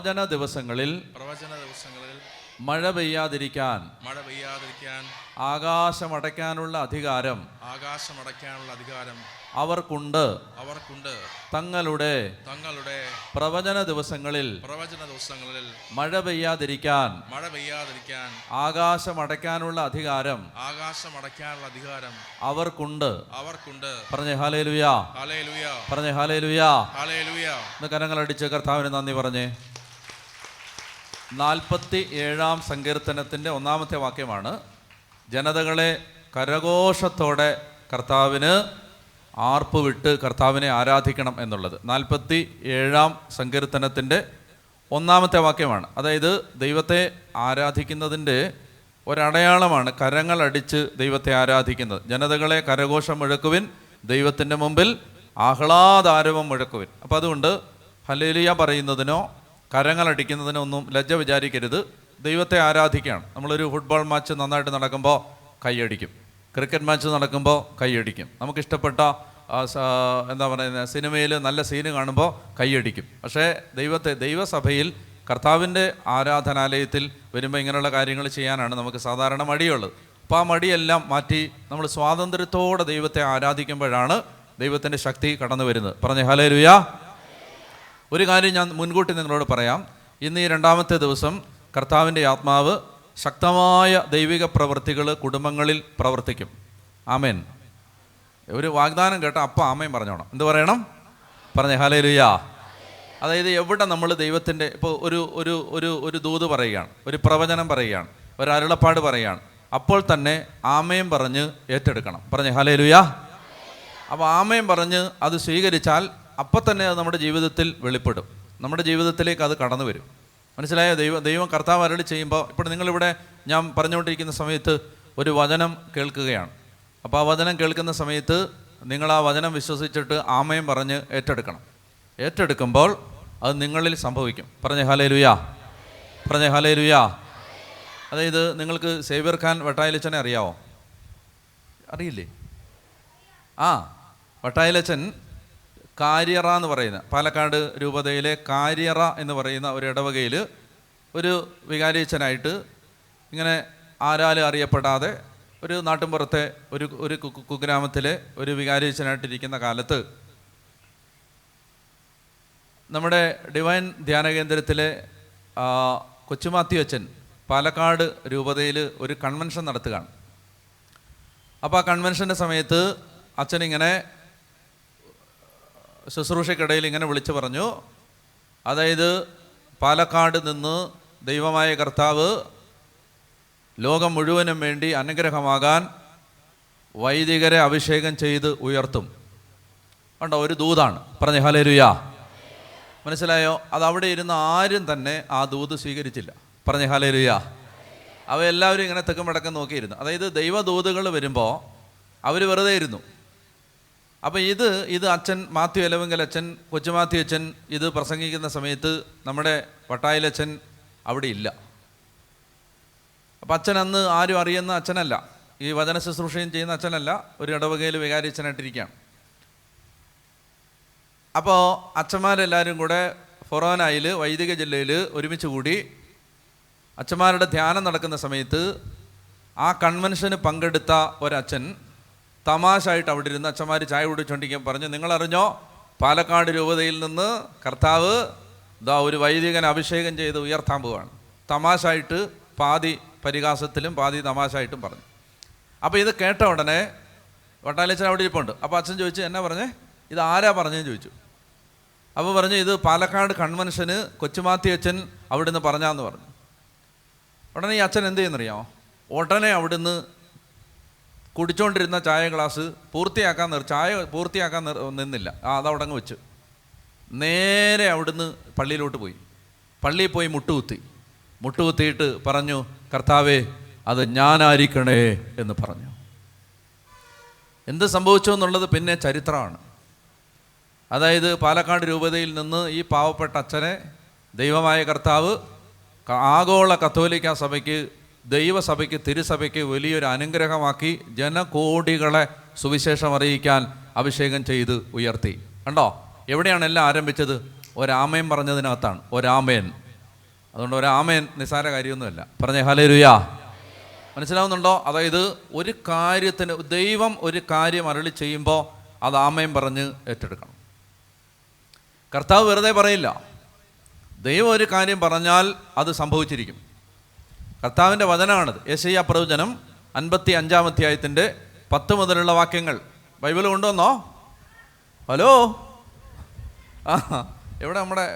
പ്രവചന ദിവസങ്ങളിൽ മഴ പെയ്യാതിരിക്കാൻ ആകാശമടയ്ക്കാനുള്ള അധികാരം അവർക്കുണ്ട്. തങ്ങളുടെ പ്രവചന ദിവസങ്ങളിൽ മഴ പെയ്യാതിരിക്കാൻ ആകാശമടയ്ക്കാനുള്ള അധികാരം അവർക്കുണ്ട്. പറഞ്ഞേ ഹല്ലേലൂയ, പറഞ്ഞേ ഹല്ലേലൂയ. ഇന്ന് കരങ്ങളടിച്ച് കർത്താവിന് നന്ദി പറഞ്ഞേ. 47-ാം സങ്കീർത്തനത്തിൻ്റെ 1-ാമത്തെ വാക്യമാണ്. ജനതകളെ കരഘോഷത്തോടെ കർത്താവിന് ആർപ്പ് വിട്ട് കർത്താവിനെ ആരാധിക്കണം എന്നുള്ളത് 47-ാം സങ്കീർത്തനത്തിൻ്റെ 1-ാമത്തെ വാക്യമാണ്. അതായത് ദൈവത്തെ ആരാധിക്കുന്നതിൻ്റെ ഒരടയാളമാണ് കരങ്ങളടിച്ച് ദൈവത്തെ ആരാധിക്കുന്നത്. ജനതകളെ കരഘോഷം മുഴക്കുവിൻ, ദൈവത്തിൻ്റെ മുമ്പിൽ ആഹ്ലാദാരവം മുഴക്കുവിൻ. അപ്പോൾ അതുകൊണ്ട് ഹല്ലേലൂയ പറയുന്നതിനോ കരങ്ങളടിക്കുന്നതിനോ ഒന്നും ലജ്ജ വിചാരിക്കരുത്. ദൈവത്തെ ആരാധിക്കുകയാണ്. നമ്മളൊരു ഫുട്ബോൾ മാച്ച് നന്നായിട്ട് നടക്കുമ്പോൾ കൈയടിക്കും, ക്രിക്കറ്റ് മാച്ച് നടക്കുമ്പോൾ കൈയടിക്കും, നമുക്കിഷ്ടപ്പെട്ട എന്താ പറയുന്നത് സിനിമയിൽ നല്ല സീന് കാണുമ്പോൾ കൈയടിക്കും. പക്ഷേ ദൈവസഭയിൽ കർത്താവിൻ്റെ ആരാധനാലയത്തിൽ വരുമ്പോൾ ഇങ്ങനെയുള്ള കാര്യങ്ങൾ ചെയ്യാനാണ് നമുക്ക് സാധാരണ മടിയുള്ളത്. അപ്പോൾ ആ മടിയെല്ലാം മാറ്റി നമ്മൾ സ്വാതന്ത്ര്യത്തോടെ ദൈവത്തെ ആരാധിക്കുമ്പോഴാണ് ദൈവത്തിൻ്റെ ശക്തി കടന്നു വരുന്നത്. പറഞ്ഞേ ഹല്ലേലൂയ. ഒരു കാര്യം ഞാൻ മുൻകൂട്ടി നിങ്ങളോട് പറയാം. ഇന്ന് ഈ 2-ാമത്തെ ദിവസം കർത്താവിൻ്റെ ആത്മാവ് ശക്തമായ ദൈവിക പ്രവൃത്തികൾ കുടുംബങ്ങളിൽ പ്രവർത്തിക്കും. ആമേൻ. ഒരു വാഗ്ദാനം കേട്ട അപ്പം ആമേൻ പറഞ്ഞോണം. എന്ത് പറയണം? പറഞ്ഞേ ഹല്ലേലൂയ. അതായത് എവിടെ നമ്മൾ ദൈവത്തിൻ്റെ ഇപ്പോൾ ഒരു ദൂത് പറയുകയാണ്, ഒരു പ്രവചനം പറയുകയാണ്, ഒരു അരുളപ്പാട് പറയുകയാണ്, അപ്പോൾ തന്നെ ആമേൻ പറഞ്ഞ് ഏറ്റെടുക്കണം. പറഞ്ഞേ ഹല്ലേലൂയ. അപ്പോൾ ആമേൻ പറഞ്ഞ് അത് സ്വീകരിച്ചാൽ അപ്പം തന്നെ അത് നമ്മുടെ ജീവിതത്തിൽ വെളിപ്പെടും, നമ്മുടെ ജീവിതത്തിലേക്ക് അത് കടന്നു വരും. മനസ്സിലായോ? ദൈവം കർത്താവ് അരുളി ചെയ്യുമ്പോൾ, ഇപ്പോൾ നിങ്ങളിവിടെ ഞാൻ പറഞ്ഞുകൊണ്ടിരിക്കുന്ന സമയത്ത് ഒരു വചനം കേൾക്കുകയാണ്. അപ്പോൾ ആ വചനം കേൾക്കുന്ന സമയത്ത് നിങ്ങൾ ആ വചനം വിശ്വസിച്ചിട്ട് ആമേൻ പറഞ്ഞ് ഏറ്റെടുക്കണം. ഏറ്റെടുക്കുമ്പോൾ അത് നിങ്ങളിൽ സംഭവിക്കും. പറഞ്ഞേ ഹല്ലേലൂയ, പറഞ്ഞേ ഹല്ലേലൂയ. അതായത് നിങ്ങൾക്ക് സേവ്യർ ഖാൻ വട്ടായിലച്ചനെ അറിയാവോ? അറിയില്ലേ? വട്ടായിലച്ചൻ കാര്യറ എന്ന് പറയുന്ന പാലക്കാട് രൂപതയിലെ കാര്യറ എന്ന് പറയുന്ന ഒരു ഇടവകയിൽ ഒരു വികാരിയച്ചനായിട്ട് ഇങ്ങനെ ആരാലും അറിയപ്പെടാതെ ഒരു നാട്ടിൻപുറത്തെ ഒരു കുഗ്രാമത്തിലെ ഒരു വികാരിയച്ചനായിട്ടിരിക്കുന്ന കാലത്ത് നമ്മുടെ ഡിവൈൻ ധ്യാന കേന്ദ്രത്തിലെ കൊച്ചുമാത്യു അച്ഛൻ പാലക്കാട് രൂപതയിൽ ഒരു കൺവെൻഷൻ നടത്തുകയാണ്. അപ്പോൾ ആ കൺവെൻഷൻ്റെ സമയത്ത് അച്ഛനിങ്ങനെ ശുശ്രൂഷയ്ക്കിടയിൽ ഇങ്ങനെ വിളിച്ചു പറഞ്ഞു, അതായത് പാലക്കാട് നിന്ന് ദൈവമായ കർത്താവ് ലോകം മുഴുവനും വേണ്ടി അനുഗ്രഹമാകാൻ വൈദികരെ അഭിഷേകം ചെയ്ത് ഉയർത്തും. കണ്ടോ, ഒരു ദൂതാണ്. പറഞ്ഞേ ഹല്ലേലൂയ. മനസ്സിലായോ? അത് അവിടെ ഇരുന്ന് ആരും തന്നെ ആ ദൂത് സ്വീകരിച്ചില്ല. പറഞ്ഞേ ഹല്ലേലൂയ. അവയെല്ലാവരും ഇങ്ങനെ തെക്കും വടക്കം നോക്കിയിരുന്നു. അതായത് ദൈവദൂതുകൾ വരുമ്പോൾ അവർ വെറുതെ ഇരുന്നു. അപ്പോൾ ഇത് അച്ഛൻ മാത്യു എലവങ്കൽ അച്ഛൻ, കൊച്ചുമാത്യു അച്ഛൻ ഇത് പ്രസംഗിക്കുന്ന സമയത്ത് നമ്മുടെ വട്ടായിലച്ഛൻ അവിടെ ഇല്ല. അപ്പം അച്ഛൻ അന്ന് ആരും അറിയുന്ന അച്ഛനല്ല, ഈ വചന ശുശ്രൂഷയും ചെയ്യുന്ന അച്ഛനല്ല, ഒരു ഇടവകയിൽ വികാരി അച്ഛനായിട്ടിരിക്കുകയാണ്. അപ്പോൾ അച്ഛന്മാരെല്ലാവരും കൂടെ ഫൊറോനായിൽ വൈദിക ജില്ലയിൽ ഒരുമിച്ച് കൂടി അച്ഛന്മാരുടെ ധ്യാനം നടക്കുന്ന സമയത്ത് ആ കൺവെൻഷന് പങ്കെടുത്ത ഒരച്ഛൻ തമാശായിട്ട് അവിടെ ഇരുന്ന് അച്ഛന്മാർ ചായ കുടിച്ചുകൊണ്ടിരിക്കാൻ പറഞ്ഞു, നിങ്ങളറിഞ്ഞോ പാലക്കാട് രൂപതയിൽ നിന്ന് കർത്താവ് ഒരു വൈദികൻ അഭിഷേകം ചെയ്ത് ഉയർത്താൻ പോവാണ്. തമാശായിട്ട് പാതി പരിഹാസത്തിലും പാതി തമാശായിട്ടും പറഞ്ഞു. അപ്പോൾ ഇത് കേട്ട ഉടനെ വട്ടാലച്ചൻ അവിടെ ഇരിപ്പുണ്ട്. അപ്പോൾ അച്ഛൻ ചോദിച്ചു, എന്നാ പറഞ്ഞേ, ഇത് ആരാ പറഞ്ഞതെന്ന് ചോദിച്ചു. അപ്പോൾ പറഞ്ഞു, ഇത് പാലക്കാട് കൺവെൻഷന് കൊച്ചുമാത്തി അച്ഛൻ അവിടുന്ന് പറഞ്ഞാന്ന് പറഞ്ഞു. ഉടനെ ഈ അച്ഛൻ എന്ത് ചെയ്യുന്നറിയാമോ? ഉടനെ അവിടുന്ന് കുടിച്ചുകൊണ്ടിരുന്ന ചായ ഗ്ലാസ് ചായ പൂർത്തിയാക്കാൻ നിന്നില്ല, അതവിടെ അങ്ങ് വെച്ച് നേരെ അവിടുന്ന് പള്ളിയിലോട്ട് പോയി. പള്ളിയിൽ പോയി മുട്ടുകുത്തിയിട്ട് പറഞ്ഞു, കർത്താവേ അത് ഞാനായിരിക്കണേ എന്ന് പറഞ്ഞു. എന്ത് സംഭവിച്ചു എന്നുള്ളത് പിന്നെ ചരിത്രമാണ്. അതായത് പാലക്കാട് രൂപതയിൽ നിന്ന് ഈ പാവപ്പെട്ട അച്ഛനെ ദൈവമായ കർത്താവ് ആഗോള കത്തോലിക്ക സഭയ്ക്ക്, ദൈവസഭയ്ക്ക്, തിരുസഭയ്ക്ക് വലിയൊരു അനുഗ്രഹമാക്കി ജനകോടികളെ സുവിശേഷം അറിയിക്കാൻ അഭിഷേകം ചെയ്ത് ഉയർത്തി. കണ്ടോ, എവിടെയാണ് എല്ലാം ആരംഭിച്ചത്? ഒരാമേൻ പറഞ്ഞതിനകത്താണ്. ഒരാമേൻ. അതുകൊണ്ട് ഒരു ആമേൻ നിസ്സാര കാര്യമൊന്നുമല്ല. പറഞ്ഞേ ഹല്ലേലൂയ. മനസ്സിലാവുന്നുണ്ടോ? അതായത് ഒരു കാര്യത്തിന് ദൈവം ഒരു കാര്യം അരുളി ചെയ്യുമ്പോൾ അത് ആമേൻ പറഞ്ഞ് ഏറ്റെടുക്കണം. കർത്താവ് വെറുതെ പറയില്ല. ദൈവം ഒരു കാര്യം പറഞ്ഞാൽ അത് സംഭവിച്ചിരിക്കും. കർത്താവിൻ്റെ വചനമാണിത്. യെശയ്യാ പ്രവചനം 55-ാം അധ്യായത്തിൻ്റെ 10 മുതലുള്ള വാക്യങ്ങൾ. ബൈബിൾ കൊണ്ടുവന്നോ? ഹലോ, എവിടെ നമ്മുടെ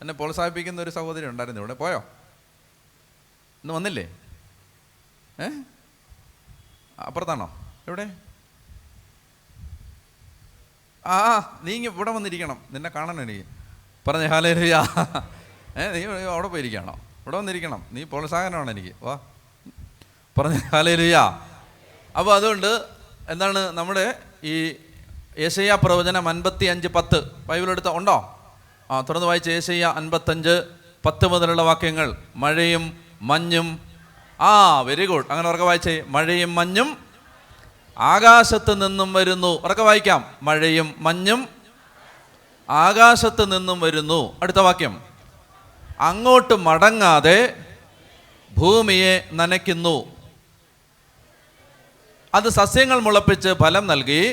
എന്നെ പ്രോത്സാഹിപ്പിക്കുന്ന ഒരു സഹോദരി ഉണ്ടായിരുന്നു, ഇവിടെ പോയോ? ഇന്ന് വന്നില്ലേ? അപ്പുറത്താണോ? എവിടെ? നീ ഇവിടെ വന്നിരിക്കണം, നിന്നെ കാണണം എനിക്ക്. പറഞ്ഞേ ഹല്ലേലൂയ. നീ അവിടെ പോയിരിക്കുകയാണോ? ഇവിടെ വന്നിരിക്കണം, നീ പ്രോത്സാഹനമാണ് എനിക്ക്. വാ, പറഞ്ഞേ ഹല്ലേലൂയ. അപ്പോൾ അതുകൊണ്ട് എന്താണ് നമ്മുടെ ഈ യെശയ്യാ പ്രവചനം 55:10 ബൈബിൾ എടുത്ത ഉണ്ടോ? തുറന്ന് വായിച്ച യെശയ്യാ 55:10 മുതലുള്ള വാക്യങ്ങൾ. മഴയും മഞ്ഞും, വെരി ഗുഡ്, അങ്ങനെ ഉറക്കെ വായിച്ചേ. മഴയും മഞ്ഞും ആകാശത്ത് നിന്നും വരുന്നു. ഉറക്കെ വായിക്കാം. മഴയും മഞ്ഞും ആകാശത്ത് നിന്നും വരുന്നു. അടുത്ത വാക്യം. അങ്ങോട്ട് മടങ്ങാതെ ഭൂമിയെ നനയ്ക്കുന്നു. അത് സസ്യങ്ങൾ മുളപ്പിച്ച് ഫലം നൽകി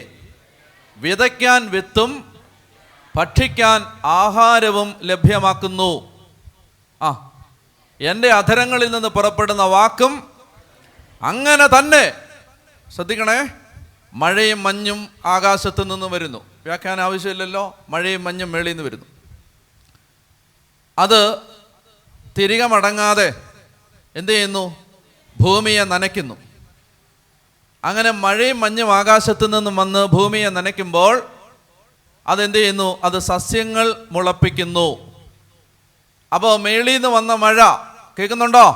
വിതയ്ക്കാൻ വിത്തും ഭക്ഷിക്കാൻ ആഹാരവും ലഭ്യമാക്കുന്നു. എൻ്റെ അധരങ്ങളിൽ നിന്ന് പുറപ്പെടുന്ന വാക്കും അങ്ങനെ തന്നെ. ശ്രദ്ധിക്കണേ, മഴയും മഞ്ഞും ആകാശത്ത് നിന്ന് വരുന്നു. വ്യാഖ്യാനം ആവശ്യമില്ലല്ലോ. മഴയും മഞ്ഞും മേളിൽ നിന്ന് വരുന്നു. അത് തിരികെ മടങ്ങാതെ എന്ത് ചെയ്യുന്നു? ഭൂമിയെ നനയ്ക്കുന്നു. അങ്ങനെ മഴയും മഞ്ഞും ആകാശത്ത് നിന്നും വന്ന് ഭൂമിയെ നനയ്ക്കുമ്പോൾ അതെന്ത് ചെയ്യുന്നു? അത് സസ്യങ്ങൾ മുളപ്പിക്കുന്നു. അപ്പോൾ മേളിൽ നിന്ന് വന്ന മഴ, കേൾക്കുന്നുണ്ടോ?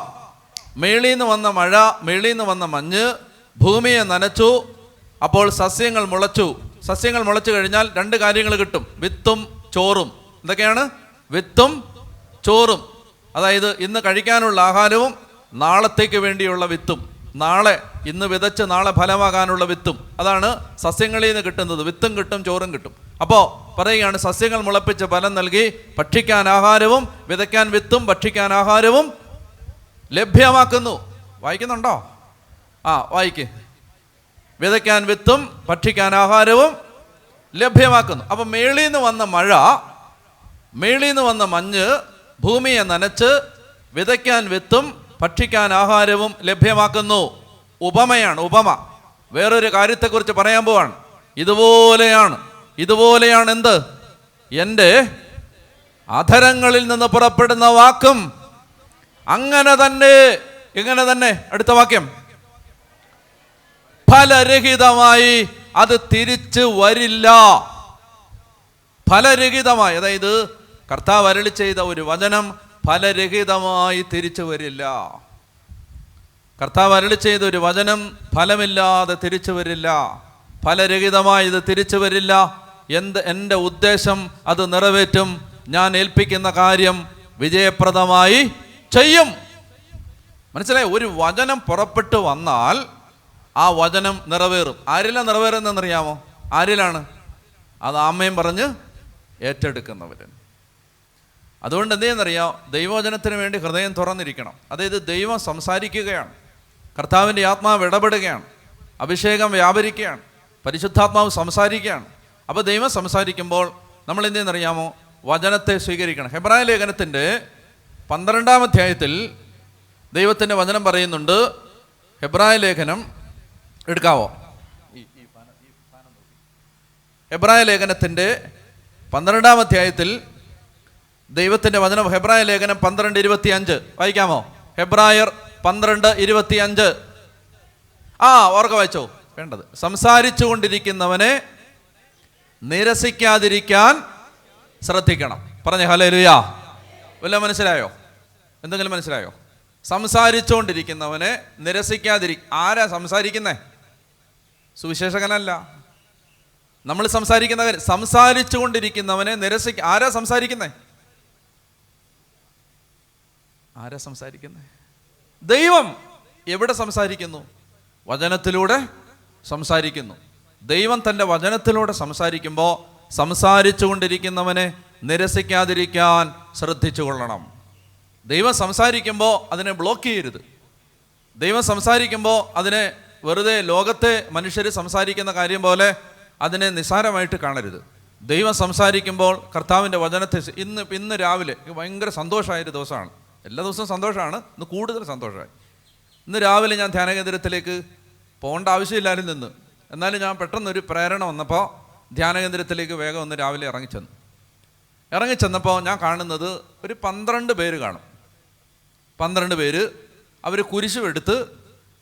മേളിൽ നിന്ന് വന്ന മഴ, മേളിൽ നിന്ന് വന്ന മഞ്ഞ് ഭൂമിയെ നനച്ചു. അപ്പോൾ സസ്യങ്ങൾ മുളച്ചു. സസ്യങ്ങൾ മുളച്ചു കഴിഞ്ഞാൽ 2 കാര്യങ്ങൾ കിട്ടും: വിത്തും ചോറും. എന്തൊക്കെയാണ്? വിത്തും ചോറും. അതായത് ഇന്ന് കഴിക്കാനുള്ള ആഹാരവും നാളത്തേക്ക് വേണ്ടിയുള്ള വിത്തും. ഇന്ന് വിതച്ച് നാളെ ഫലമാകാനുള്ള വിത്തും. അതാണ് സസ്യങ്ങളിൽ നിന്ന് കിട്ടുന്നത്. വിത്തും കിട്ടും, ചോറും കിട്ടും. അപ്പോൾ പറയുകയാണ്, സസ്യങ്ങൾ മുളപ്പിച്ച് ഫലം നൽകി ഭക്ഷിക്കാൻ ആഹാരവും വിതയ്ക്കാൻ വിത്തും ഭക്ഷിക്കാൻ ആഹാരവും ലഭ്യമാക്കുന്നു. വായിക്കുന്നുണ്ടോ? വായിക്ക്. വിതയ്ക്കാൻ വിത്തും ഭക്ഷിക്കാൻ ആഹാരവും ലഭ്യമാക്കുന്നു. അപ്പം മേളിൽ നിന്ന് വന്ന മഴ, മേളിൽ നിന്ന് വന്ന മഞ്ഞ് ഭൂമിയെ നനച്ച് വിതയ്ക്കാൻ വിത്തും ഭക്ഷിക്കാൻ ആഹാരവും ലഭ്യമാക്കുന്നു. ഉപമയാണ്, ഉപമ. വേറൊരു കാര്യത്തെക്കുറിച്ച് പറയാൻ പോവാണ്. ഇതുപോലെയാണ് എന്ത്? എൻ്റെ അധരങ്ങളിൽ നിന്ന് പുറപ്പെടുന്ന വാക്കും അങ്ങനെ തന്നെ. എങ്ങനെ തന്നെ? അടുത്ത വാക്യം. ഫലരഹിതമായി അത് തിരിച്ചു വരില്ല. ഫലരഹിതമായി, അതായത് കർത്താവ് അരുളി ചെയ്ത ഒരു വചനം ഫലരഹിതമായി തിരിച്ചു വരില്ല. കർത്താവ് അരുളി ചെയ്ത ഒരു വചനം ഫലമില്ലാതെ തിരിച്ചു വരില്ല. ഫലരഹിതമായി ഇത് തിരിച്ചു വരില്ല. എൻ്റെ ഉദ്ദേശം അത് നിറവേറ്റും. ഞാൻ ഏൽപ്പിക്കുന്ന കാര്യം വിജയപ്രദമായി ചെയ്യും. മനസ്സിലായി? ഒരു വചനം പുറപ്പെട്ടു വന്നാൽ ആ വചനം നിറവേറും. ആരിലാണ് നിറവേറുന്നതെന്നറിയാമോ? ആരിലാണ്? അത് ആമേൻ പറഞ്ഞ് ഏറ്റെടുക്കുന്നവരൻ. അതുകൊണ്ട് എന്ത് ചെയ്യുന്നറിയാം? ദൈവവചനത്തിന് വേണ്ടി ഹൃദയം തുറന്നിരിക്കണം. അതായത് ദൈവം സംസാരിക്കുകയാണ്, കർത്താവിൻ്റെ ആത്മാവ് ഇടപെടുകയാണ്, അഭിഷേകം വ്യാപരിക്കുകയാണ്, പരിശുദ്ധാത്മാവ് സംസാരിക്കുകയാണ്. അപ്പോൾ ദൈവം സംസാരിക്കുമ്പോൾ നമ്മൾ എന്ത് ചെയ്യുന്നറിയാമോ? വചനത്തെ സ്വീകരിക്കണം. ഹെബ്രായ ലേഖനത്തിൻ്റെ 12-ാം അധ്യായത്തിൽ ദൈവത്തിൻ്റെ വചനം പറയുന്നുണ്ട്. ഹെബ്രായ ലേഖനം എടുക്കാവോ? ഹെബ്രായ ലേഖനത്തിൻ്റെ 12-ാം അധ്യായത്തിൽ ദൈവത്തിൻ്റെ വചനം. ഹെബ്രായ ലേഖനം 12:25 വായിക്കാമോ? ഹെബ്രായർ 12:25. ഓർക്ക വായിച്ചോ. വേണ്ടത്. സംസാരിച്ചു കൊണ്ടിരിക്കുന്നവനെ നിരസിക്കാതിരിക്കാൻ ശ്രദ്ധിക്കണം. പറഞ്ഞേ ഹല്ലേലൂയ. വല്ല മനസ്സിലായോ? എന്തെങ്കിലും മനസ്സിലായോ? സംസാരിച്ചുകൊണ്ടിരിക്കുന്നവനെ ആരാ സംസാരിക്കുന്നേ? സുവിശേഷകനല്ല. നമ്മൾ സംസാരിക്കുന്നവൻ. സംസാരിച്ചു കൊണ്ടിരിക്കുന്നവനെ ആരാ സംസാരിക്കുന്നേ? ആരാ സംസാരിക്കുന്നേ? ദൈവം. എവിടെ സംസാരിക്കുന്നു? വചനത്തിലൂടെ സംസാരിക്കുന്നു. ദൈവം തൻ്റെ വചനത്തിലൂടെ സംസാരിക്കുമ്പോൾ സംസാരിച്ചു കൊണ്ടിരിക്കുന്നവനെ നിരസിക്കാതിരിക്കാൻ ശ്രദ്ധിച്ചു കൊള്ളണം. ദൈവം സംസാരിക്കുമ്പോൾ അതിനെ ബ്ലോക്ക് ചെയ്യരുത്. ദൈവം സംസാരിക്കുമ്പോൾ അതിനെ വെറുതെ ലോകത്തെ മനുഷ്യർ സംസാരിക്കുന്ന കാര്യം പോലെ അതിനെ നിസ്സാരമായിട്ട് കാണരുത്. ദൈവം സംസാരിക്കുമ്പോൾ കർത്താവിൻ്റെ വചനത്തെ ഇന്ന് രാവിലെ ഭയങ്കര സന്തോഷമായൊരു ദിവസമാണ്. എല്ലാ ദിവസവും സന്തോഷമാണ്, ഇന്ന് കൂടുതൽ സന്തോഷമായി. ഇന്ന് രാവിലെ ഞാൻ ധ്യാനകേന്ദ്രത്തിലേക്ക് പോകേണ്ട ആവശ്യമില്ലായിരുന്നു നിന്ന്, എന്നാലും ഞാൻ പെട്ടെന്നൊരു പ്രേരണ വന്നപ്പോൾ ധ്യാനകേന്ദ്രത്തിലേക്ക് വേഗം ഒന്ന് രാവിലെ ഇറങ്ങിച്ചെന്നപ്പോൾ ഞാൻ കാണുന്നത് ഒരു 12 പേര് കാണും. 12 പേര് അവർ കുരിശുമെടുത്ത്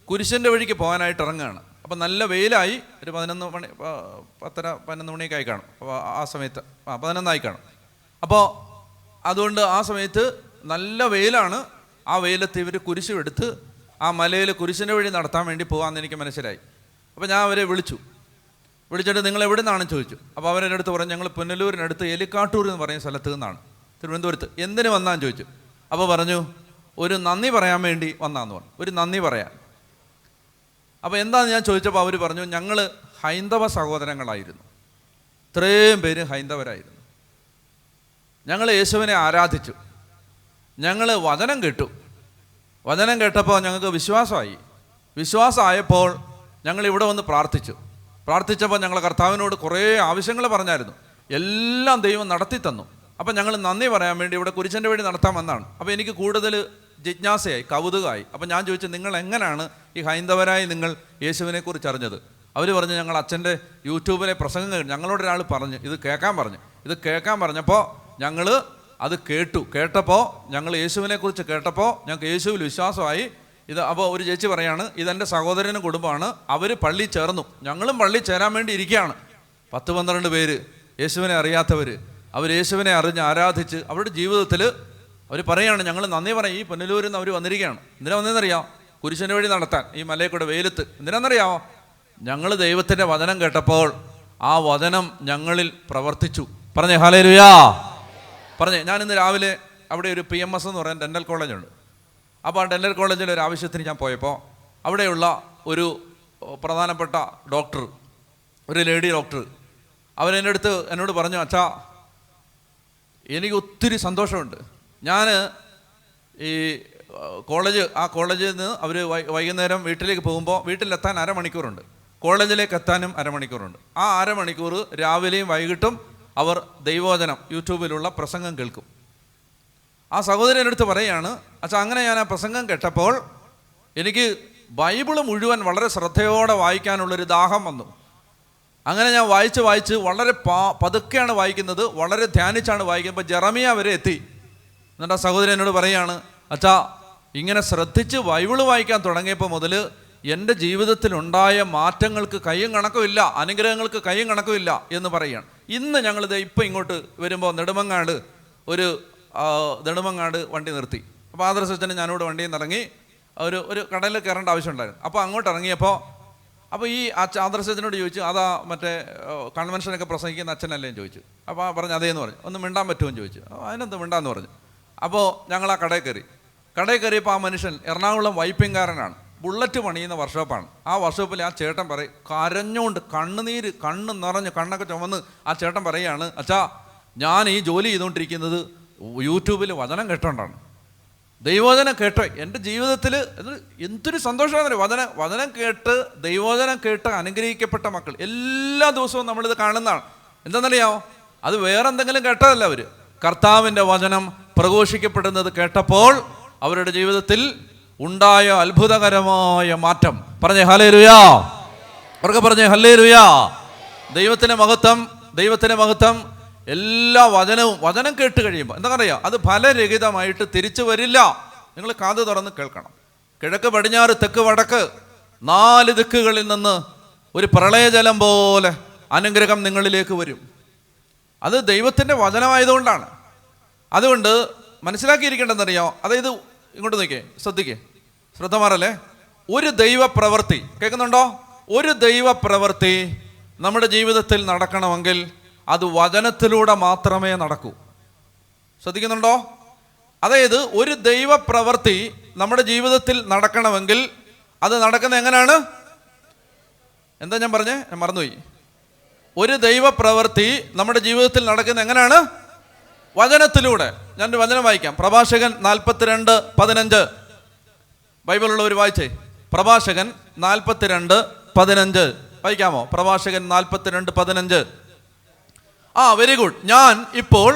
കുരിശിൻ്റെ വഴിക്ക് പോകാനായിട്ട് ഇറങ്ങുകയാണ്. അപ്പം നല്ല വെയിലായി, ഒരു 11 മണി 10-11 മണിയൊക്കെ ആയി കാണും. അപ്പോൾ ആ സമയത്ത് 11 ആയി കാണും. അപ്പോൾ അതുകൊണ്ട് ആ സമയത്ത് നല്ല വെയിലാണ്. ആ വെയിലത്ത് ഇവർ കുരിശുമെടുത്ത് ആ മലയിൽ കുരിശിൻ്റെ വഴി നടത്താൻ വേണ്ടി പോകാമെന്ന് എനിക്ക് മനസ്സിലായി. അപ്പോൾ ഞാൻ അവരെ വിളിച്ചിട്ട് നിങ്ങൾ എവിടെ നിന്നാണെന്ന് ചോദിച്ചു. അപ്പോൾ അവരെൻ്റെ അടുത്ത് പറഞ്ഞു, ഞങ്ങൾ പുനലൂരിനടുത്ത് എലിക്കാട്ടൂർ എന്ന് പറയുന്ന സ്ഥലത്ത് നിന്നാണ്, തിരുവനന്തപുരത്ത്. എന്തിനു വന്നാന്ന് ചോദിച്ചു. അപ്പോൾ പറഞ്ഞു, ഒരു നന്ദി പറയാൻ വേണ്ടി വന്നാന്ന് പറഞ്ഞു. ഒരു നന്ദി പറയാൻ. അപ്പോൾ എന്താണെന്ന് ഞാൻ ചോദിച്ചപ്പോൾ അവർ പറഞ്ഞു, ഞങ്ങൾ ഹൈന്ദവ സഹോദരങ്ങളായിരുന്നു, ഇത്രയും പേര് ഹൈന്ദവരായിരുന്നു. ഞങ്ങൾ യേശുവിനെ ആരാധിച്ചു, ഞങ്ങൾ വചനം കേട്ടു. വചനം കേട്ടപ്പോൾ ഞങ്ങൾക്ക് വിശ്വാസമായപ്പോൾ ഞങ്ങൾ ഇവിടെ വന്ന് പ്രാർത്ഥിച്ചപ്പോൾ ഞങ്ങൾ കർത്താവിനോട് കുറേ ആവശ്യങ്ങൾ പറഞ്ഞായിരുന്നു. എല്ലാം ദൈവം നടത്തി തന്നു. അപ്പം ഞങ്ങൾ നന്ദി പറയാൻ വേണ്ടി ഇവിടെ കുരിശൻ്റെ വഴി നടത്താൻ വന്നതാണ്. അപ്പോൾ എനിക്ക് കൂടുതൽ ജിജ്ഞാസയായി, കൗതുകമായി. അപ്പം ഞാൻ ചോദിച്ചു, നിങ്ങൾ എങ്ങനെയാണ് ഈ ഹൈന്ദവരായി നിങ്ങൾ യേശുവിനെക്കുറിച്ച് അറിഞ്ഞത്? അവർ പറഞ്ഞു, ഞങ്ങൾ അച്ഛൻ്റെ യൂട്യൂബിലെ പ്രസംഗം ഞങ്ങളോടൊരാൾ പറഞ്ഞു, ഇത് കേൾക്കാൻ പറഞ്ഞപ്പോൾ ഞങ്ങൾ അത് കേട്ടപ്പോൾ ഞങ്ങൾ യേശുവിനെക്കുറിച്ച് കേട്ടപ്പോൾ ഞങ്ങൾക്ക് യേശുവിൽ വിശ്വാസമായി. അപ്പോൾ ഒരു ചേച്ചി പറയാണ്, ഇതെൻ്റെ സഹോദരനും കുടുംബമാണ്, അവർ പള്ളി ചേർന്നു, ഞങ്ങളും പള്ളി ചേരാൻ വേണ്ടി ഇരിക്കുകയാണ്. 10-12 പേര് യേശുവിനെ അറിയാത്തവർ, അവർ യേശുവിനെ അറിഞ്ഞ് ആരാധിച്ച് അവരുടെ ജീവിതത്തിൽ അവർ പറയുകയാണ്, ഞങ്ങൾ നന്ദി പറയും. ഈ പുനലൂരിൽ നിന്ന് അവർ വന്നിരിക്കുകയാണ്. എന്തിനാ വന്നതെന്നറിയാമോ? കുരിശിൻ്റെ വഴി നടത്താൻ ഈ മലയിൽ കൂടെ വെയിലത്ത്. എന്തിനാണെന്നറിയാമോ? ഞങ്ങൾ ദൈവത്തിൻ്റെ വചനം കേട്ടപ്പോൾ ആ വചനം ഞങ്ങളിൽ പ്രവർത്തിച്ചു. പറഞ്ഞേ ഹല്ലേലൂയാ. ഞാൻ ഇന്ന് രാവിലെ അവിടെ ഒരു PMS എന്ന് പറയുന്ന ഡെൻ്റൽ കോളേജുണ്ട്. അപ്പോൾ ആ ഡെൻ്റൽ കോളേജിൽ ഒരു ആവശ്യത്തിന് ഞാൻ പോയപ്പോൾ അവിടെയുള്ള ഒരു പ്രധാനപ്പെട്ട ഡോക്ടർ, ഒരു ലേഡി ഡോക്ടർ, എന്നോട് പറഞ്ഞു, അച്ഛാ എനിക്ക് ഒത്തിരി സന്തോഷമുണ്ട്. ഞാൻ ഈ കോളേജിൽ നിന്ന് അവർ വൈകുന്നേരം വീട്ടിലേക്ക് പോകുമ്പോൾ വീട്ടിലെത്താൻ അരമണിക്കൂറുണ്ട്, കോളേജിലേക്ക് എത്താനും അരമണിക്കൂറുണ്ട്. ആ അരമണിക്കൂർ രാവിലെയും വൈകിട്ടും അവർ ദൈവവചനം യൂട്യൂബിലുള്ള പ്രസംഗം കേൾക്കും. ആ സഹോദരൻ്റെ അടുത്ത് പറയുകയാണ്, അച്ഛാ അങ്ങനെ ഞാൻ ആ പ്രസംഗം കേട്ടപ്പോൾ എനിക്ക് ബൈബിള് മുഴുവൻ വളരെ ശ്രദ്ധയോടെ വായിക്കാനുള്ളൊരു ദാഹം വന്നു. അങ്ങനെ ഞാൻ വായിച്ച് വളരെ പതുക്കെയാണ് വായിക്കുന്നത്, വളരെ ധ്യാനിച്ചാണ് വായിക്കുന്നത്. ജെറമിയ വരെ എത്തി. എന്നിട്ട് ആ സഹോദരൻ എന്നോട് പറയുകയാണ്, അച്ഛാ ഇങ്ങനെ ശ്രദ്ധിച്ച് ബൈബിള് വായിക്കാൻ തുടങ്ങിയപ്പോൾ മുതൽ എൻ്റെ ജീവിതത്തിലുണ്ടായ മാറ്റങ്ങൾക്ക് കയ്യും കണക്കുമില്ല, അനുഗ്രഹങ്ങൾക്ക് കയ്യും കണക്കുമില്ല എന്ന് പറയുകയാണ്. ഇന്ന് ഞങ്ങളിത് ഇപ്പം ഇങ്ങോട്ട് വരുമ്പോൾ നെടുമങ്ങാട് വണ്ടി നിർത്തി. അപ്പോൾ ആദർശത്തിന് ഞാനിവിടെ വണ്ടിയിൽ നിന്ന് ഇറങ്ങി ഒരു കടലിൽ കയറേണ്ട ആവശ്യമുണ്ടായിരുന്നു. അപ്പോൾ അങ്ങോട്ട് ഇറങ്ങിയപ്പോൾ ഈ ആദർശത്തിനോട് ചോദിച്ചു, അതാ മറ്റേ കൺവെൻഷനൊക്കെ പ്രസംഗിക്കുന്ന അച്ഛനല്ലേ എന്ന് ചോദിച്ചു. അപ്പോൾ പറഞ്ഞു അതേന്ന് പറഞ്ഞു. ഒന്ന് മിണ്ടാൻ പറ്റുമെന്ന് ചോദിച്ചു. അതിനെന്ത് മിണ്ടാന്ന് പറഞ്ഞു. അപ്പോൾ ഞങ്ങൾ ആ കടയിൽ കയറിയപ്പോൾ ആ മനുഷ്യൻ എറണാകുളം വൈപ്പിങ്കാരനാണ്, ബുള്ളറ്റ് പണിയുന്ന വർക്ക്ഷോപ്പാണ്. ആ വർക്ക്ഷോപ്പിൽ ആ ചേട്ടൻ പറയും, കരഞ്ഞുകൊണ്ട് കണ്ണ് നിറഞ്ഞ് കണ്ണൊക്കെ ചുമന്ന് ആ ചേട്ടൻ പറയുകയാണ്, അച്ഛാ ഞാൻ ഈ ജോലി ചെയ്തുകൊണ്ടിരിക്കുന്നത് യൂട്യൂബിൽ വചനം കേട്ടോണ്ടാണ്. ദൈവവചനം കേട്ട് എൻ്റെ ജീവിതത്തിൽ എന്തൊരു സന്തോഷമാണെന്നറിയോ. വചനം കേട്ട് ദൈവവചനം കേട്ട് അനുഗ്രഹിക്കപ്പെട്ട മക്കൾ എല്ലാ ദിവസവും നമ്മളിത് കാണുന്നതാണ്. എന്താണെന്നറിയാമോ? അത് വേറെ എന്തെങ്കിലും കേട്ടതല്ല, അവർ കർത്താവിൻ്റെ വചനം പ്രഘോഷിക്കപ്പെടുന്നത് കേട്ടപ്പോൾ അവരുടെ ജീവിതത്തിൽ ഉണ്ടായ അത്ഭുതകരമായ മാറ്റം. പറഞ്ഞേ ഹല്ലേലൂയാ. അവർക്ക് പറഞ്ഞേ ഹല്ലേലൂയാ. ദൈവത്തിൻ്റെ മഹത്വം. എല്ലാ വചനം കേട്ട് കഴിയുമ്പോൾ എന്താ പറയുക, അത് ഫലരഹിതമായിട്ട് തിരിച്ചു വരില്ല. നിങ്ങൾ കാത് തുറന്ന് കേൾക്കണം. കിഴക്ക് പടിഞ്ഞാറ് തെക്ക് വടക്ക് 4 ദിക്കുകളിൽ നിന്ന് ഒരു പ്രളയജലം പോലെ അനുഗ്രഹം നിങ്ങളിലേക്ക് വരും. അത് ദൈവത്തിൻ്റെ വചനമായതുകൊണ്ടാണ്. അതുകൊണ്ട് മനസ്സിലാക്കിയിരിക്കേണ്ടതെന്നറിയോ, അതായത് ഇങ്ങോട്ട് നോക്കിയേ, ശ്രദ്ധ മാറല്ലേ. ഒരു ദൈവപ്രവൃത്തി, കേൾക്കുന്നുണ്ടോ? ഒരു ദൈവപ്രവൃത്തി നമ്മുടെ ജീവിതത്തിൽ നടക്കണമെങ്കിൽ അത് വചനത്തിലൂടെ മാത്രമേ നടക്കൂ. ശ്രദ്ധിക്കുന്നുണ്ടോ? അതായത് ഒരു ദൈവപ്രവൃത്തി നമ്മുടെ ജീവിതത്തിൽ നടക്കണമെങ്കിൽ അത് നടക്കുന്നത് എങ്ങനെയാണ്? എന്താ ഞാൻ മറന്നുപോയി. ഒരു ദൈവപ്രവൃത്തി നമ്മുടെ ജീവിതത്തിൽ നടക്കുന്നത് എങ്ങനെയാണ്? വചനത്തിലൂടെ. ഞാനൊരു വചനം വായിക്കാം. പ്രഭാഷകൻ 42:15. ബൈബിളുള്ളവർ വായിച്ചേ. പ്രഭാഷകൻ 42:15 വായിക്കാമോ? പ്രഭാഷകൻ 42:15. Very good. ഞാൻ ഇപ്പോൾ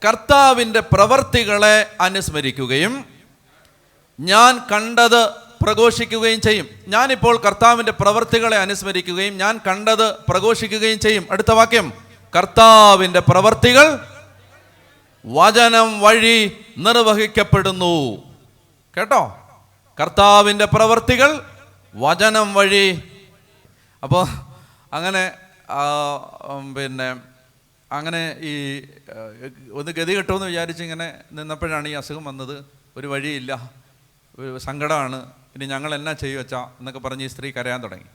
കർത്താവിൻ്റെ പ്രവർത്തികളെ അനുസ്മരിക്കുകയും ഞാൻ കണ്ടത് പ്രഘോഷിക്കുകയും ചെയ്യും. ഞാനിപ്പോൾ കർത്താവിൻ്റെ പ്രവർത്തികളെ അനുസ്മരിക്കുകയും ഞാൻ കണ്ടത് പ്രഘോഷിക്കുകയും ചെയ്യും. അടുത്ത വാക്യം, കർത്താവിൻ്റെ പ്രവർത്തികൾ വചനം വഴി നിർവഹിക്കപ്പെടുന്നു. കേട്ടോ, കർത്താവിൻ്റെ പ്രവർത്തികൾ വചനം വഴി. അപ്പോൾ അങ്ങനെ അങ്ങനെ ഈ ഒന്ന് ഗതി കിട്ടുമെന്ന് വിചാരിച്ച് ഇങ്ങനെ നിന്നപ്പോഴാണ് ഈ അസുഖം വന്നത്. ഒരു വഴിയില്ല, ഒരു സങ്കടമാണ്, ഇനി ഞങ്ങൾ എന്നാ ചെയ്യും വെച്ചാ എന്നൊക്കെ പറഞ്ഞ് ഈ സ്ത്രീ കരയാൻ തുടങ്ങി.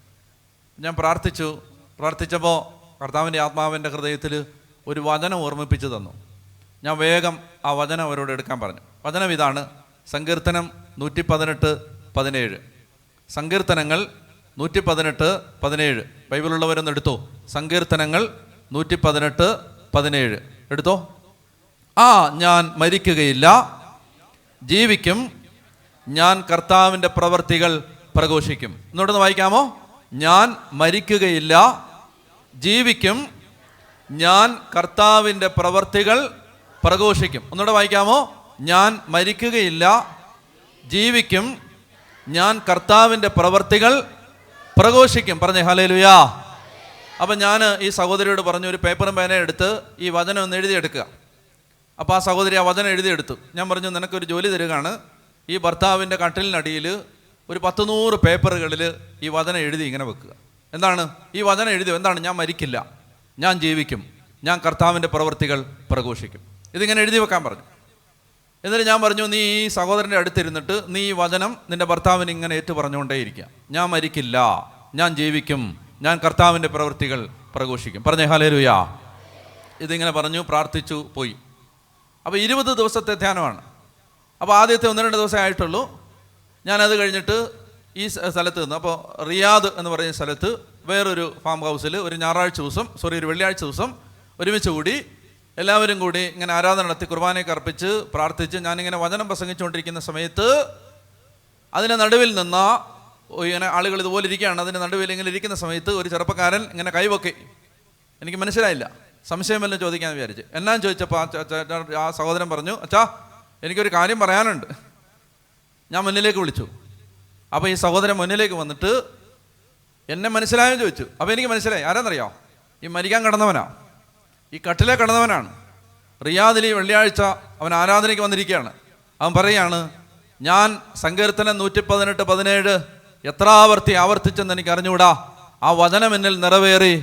ഞാൻ പ്രാർത്ഥിച്ചപ്പോൾ കർത്താവിൻ്റെ ആത്മാവിൻ്റെ ഹൃദയത്തിൽ ഒരു വചനം ഓർമ്മിപ്പിച്ച് തന്നു. ഞാൻ വേഗം ആ വചനം അവരോട് എടുക്കാൻ പറഞ്ഞു. വചനം ഇതാണ്, സങ്കീർത്തനം 118:17. സങ്കീർത്തനങ്ങൾ 118:17. ബൈബിളുള്ളവരൊന്ന് എടുത്തോ. സങ്കീർത്തനങ്ങൾ 118:17 എടുത്തോ. ഞാൻ മരിക്കുകയില്ല, ജീവിക്കും, ഞാൻ കർത്താവിൻ്റെ പ്രവർത്തികൾ പ്രഘോഷിക്കും. എന്നോടൊന്ന് വായിക്കാമോ? ഞാൻ മരിക്കുകയില്ല, ജീവിക്കും, ഞാൻ കർത്താവിൻ്റെ പ്രവർത്തികൾ പ്രഘോഷിക്കും. ഒന്നുകൂടെ വായിക്കാമോ? ഞാൻ മരിക്കുകയില്ല, ജീവിക്കും, ഞാൻ കർത്താവിൻ്റെ പ്രവർത്തികൾ പ്രഘോഷിക്കും. പറഞ്ഞേ ഹല്ലേലൂയാ. അപ്പം ഞാൻ ഈ സഹോദരിയോട് പറഞ്ഞു, ഒരു പേപ്പറും പേനയും എടുത്ത് ഈ വചനം ഒന്ന് എഴുതിയെടുക്കുക. അപ്പോൾ ആ സഹോദരി ആ വചനം എഴുതിയെടുത്തു. ഞാൻ പറഞ്ഞു, നിനക്കൊരു ജോലി തരികയാണ്. ഈ ഭർത്താവിൻ്റെ കട്ടിലിനടിയിൽ ഒരു 100 പേപ്പറുകളിൽ ഈ വചനം എഴുതി ഇങ്ങനെ വെക്കുക. എന്താണ് ഈ വചനം എഴുതി? എന്താണ്? ഞാൻ മരിക്കില്ല, ഞാൻ ജീവിക്കും, ഞാൻ കർത്താവിൻ്റെ പ്രവർത്തികൾ പ്രഘോഷിക്കും. ഇതിങ്ങനെ എഴുതി വെക്കാൻ പറഞ്ഞു. എന്നിട്ട് ഞാൻ പറഞ്ഞു, നീ ഈ സഹോദരൻ്റെ അടുത്തിരുന്നിട്ട് നീ ഈ വചനം നിൻ്റെ ഭർത്താവിന് ഇങ്ങനെ ഏറ്റു പറഞ്ഞുകൊണ്ടേയിരിക്കുക. ഞാൻ മരിക്കില്ല, ഞാൻ ജീവിക്കും, ഞാൻ കർത്താവിൻ്റെ പ്രവൃത്തികൾ പ്രഘോഷിക്കും. പറഞ്ഞേ ഹല്ലേലൂയാ. ഇതിങ്ങനെ പറഞ്ഞു, പ്രാർത്ഥിച്ചു, പോയി. അപ്പോൾ 20 ദിവസത്തെ ധ്യാനമാണ്. അപ്പോൾ ആദ്യത്തെ 1-2 ദിവസമേ ആയിട്ടുള്ളൂ. ഞാനത് കഴിഞ്ഞിട്ട് ഈ സ്ഥലത്ത് നിന്ന്, അപ്പോൾ റിയാദ് എന്ന് പറയുന്ന സ്ഥലത്ത് വേറൊരു ഫാം ഹൗസിൽ ഒരു വെള്ളിയാഴ്ച ദിവസം ഒരുമിച്ച് കൂടി എല്ലാവരും കൂടി ഇങ്ങനെ ആരാധന നടത്തി കുർബാനയൊക്കെ അർപ്പിച്ച് പ്രാർത്ഥിച്ച് ഞാനിങ്ങനെ വചനം പ്രസംഗിച്ചുകൊണ്ടിരിക്കുന്ന സമയത്ത് അതിൻ്റെ നടുവിൽ നിന്ന് ഇങ്ങനെ ആളുകൾ ഇതുപോലെ ഇരിക്കുകയാണ്. അതിൻ്റെ നടുവിൽ ഇങ്ങനെ ഇരിക്കുന്ന സമയത്ത് ഒരു ചെറുപ്പക്കാരൻ ഇങ്ങനെ കൈവക്കി. എനിക്ക് മനസ്സിലായില്ല, സംശയം വല്ലതും ചോദിക്കാമെന്ന് വിചാരിച്ച്. എന്നാന്ന് ചോദിച്ചപ്പോൾ ആ സഹോദരൻ പറഞ്ഞു, അച്ഛാ എനിക്കൊരു കാര്യം പറയാനുണ്ട്. ഞാൻ മുന്നിലേക്ക് വിളിച്ചു. അപ്പോൾ ഈ സഹോദരൻ മുന്നിലേക്ക് വന്നിട്ട് എന്നെ മനസ്സിലായെന്ന് ചോദിച്ചു. അപ്പോൾ എനിക്ക് മനസ്സിലായി, ആരാന്നറിയോ? ഈ മരിക്കാൻ കിടന്നവനാ, ഈ കട്ടിലെ കിടന്നവനാണ്. റിയാദിൽ ഈ വെള്ളിയാഴ്ച അവൻ ആരാധനയ്ക്ക് വന്നിരിക്കുകയാണ്. അവൻ പറയുകയാണ്, ഞാൻ സങ്കീർത്തനം 118:17 എത്ര ആവർത്തിച്ചെന്ന് എനിക്ക് അറിഞ്ഞുകൂടാ. ആ വചനം എന്നിൽ നിറവേറി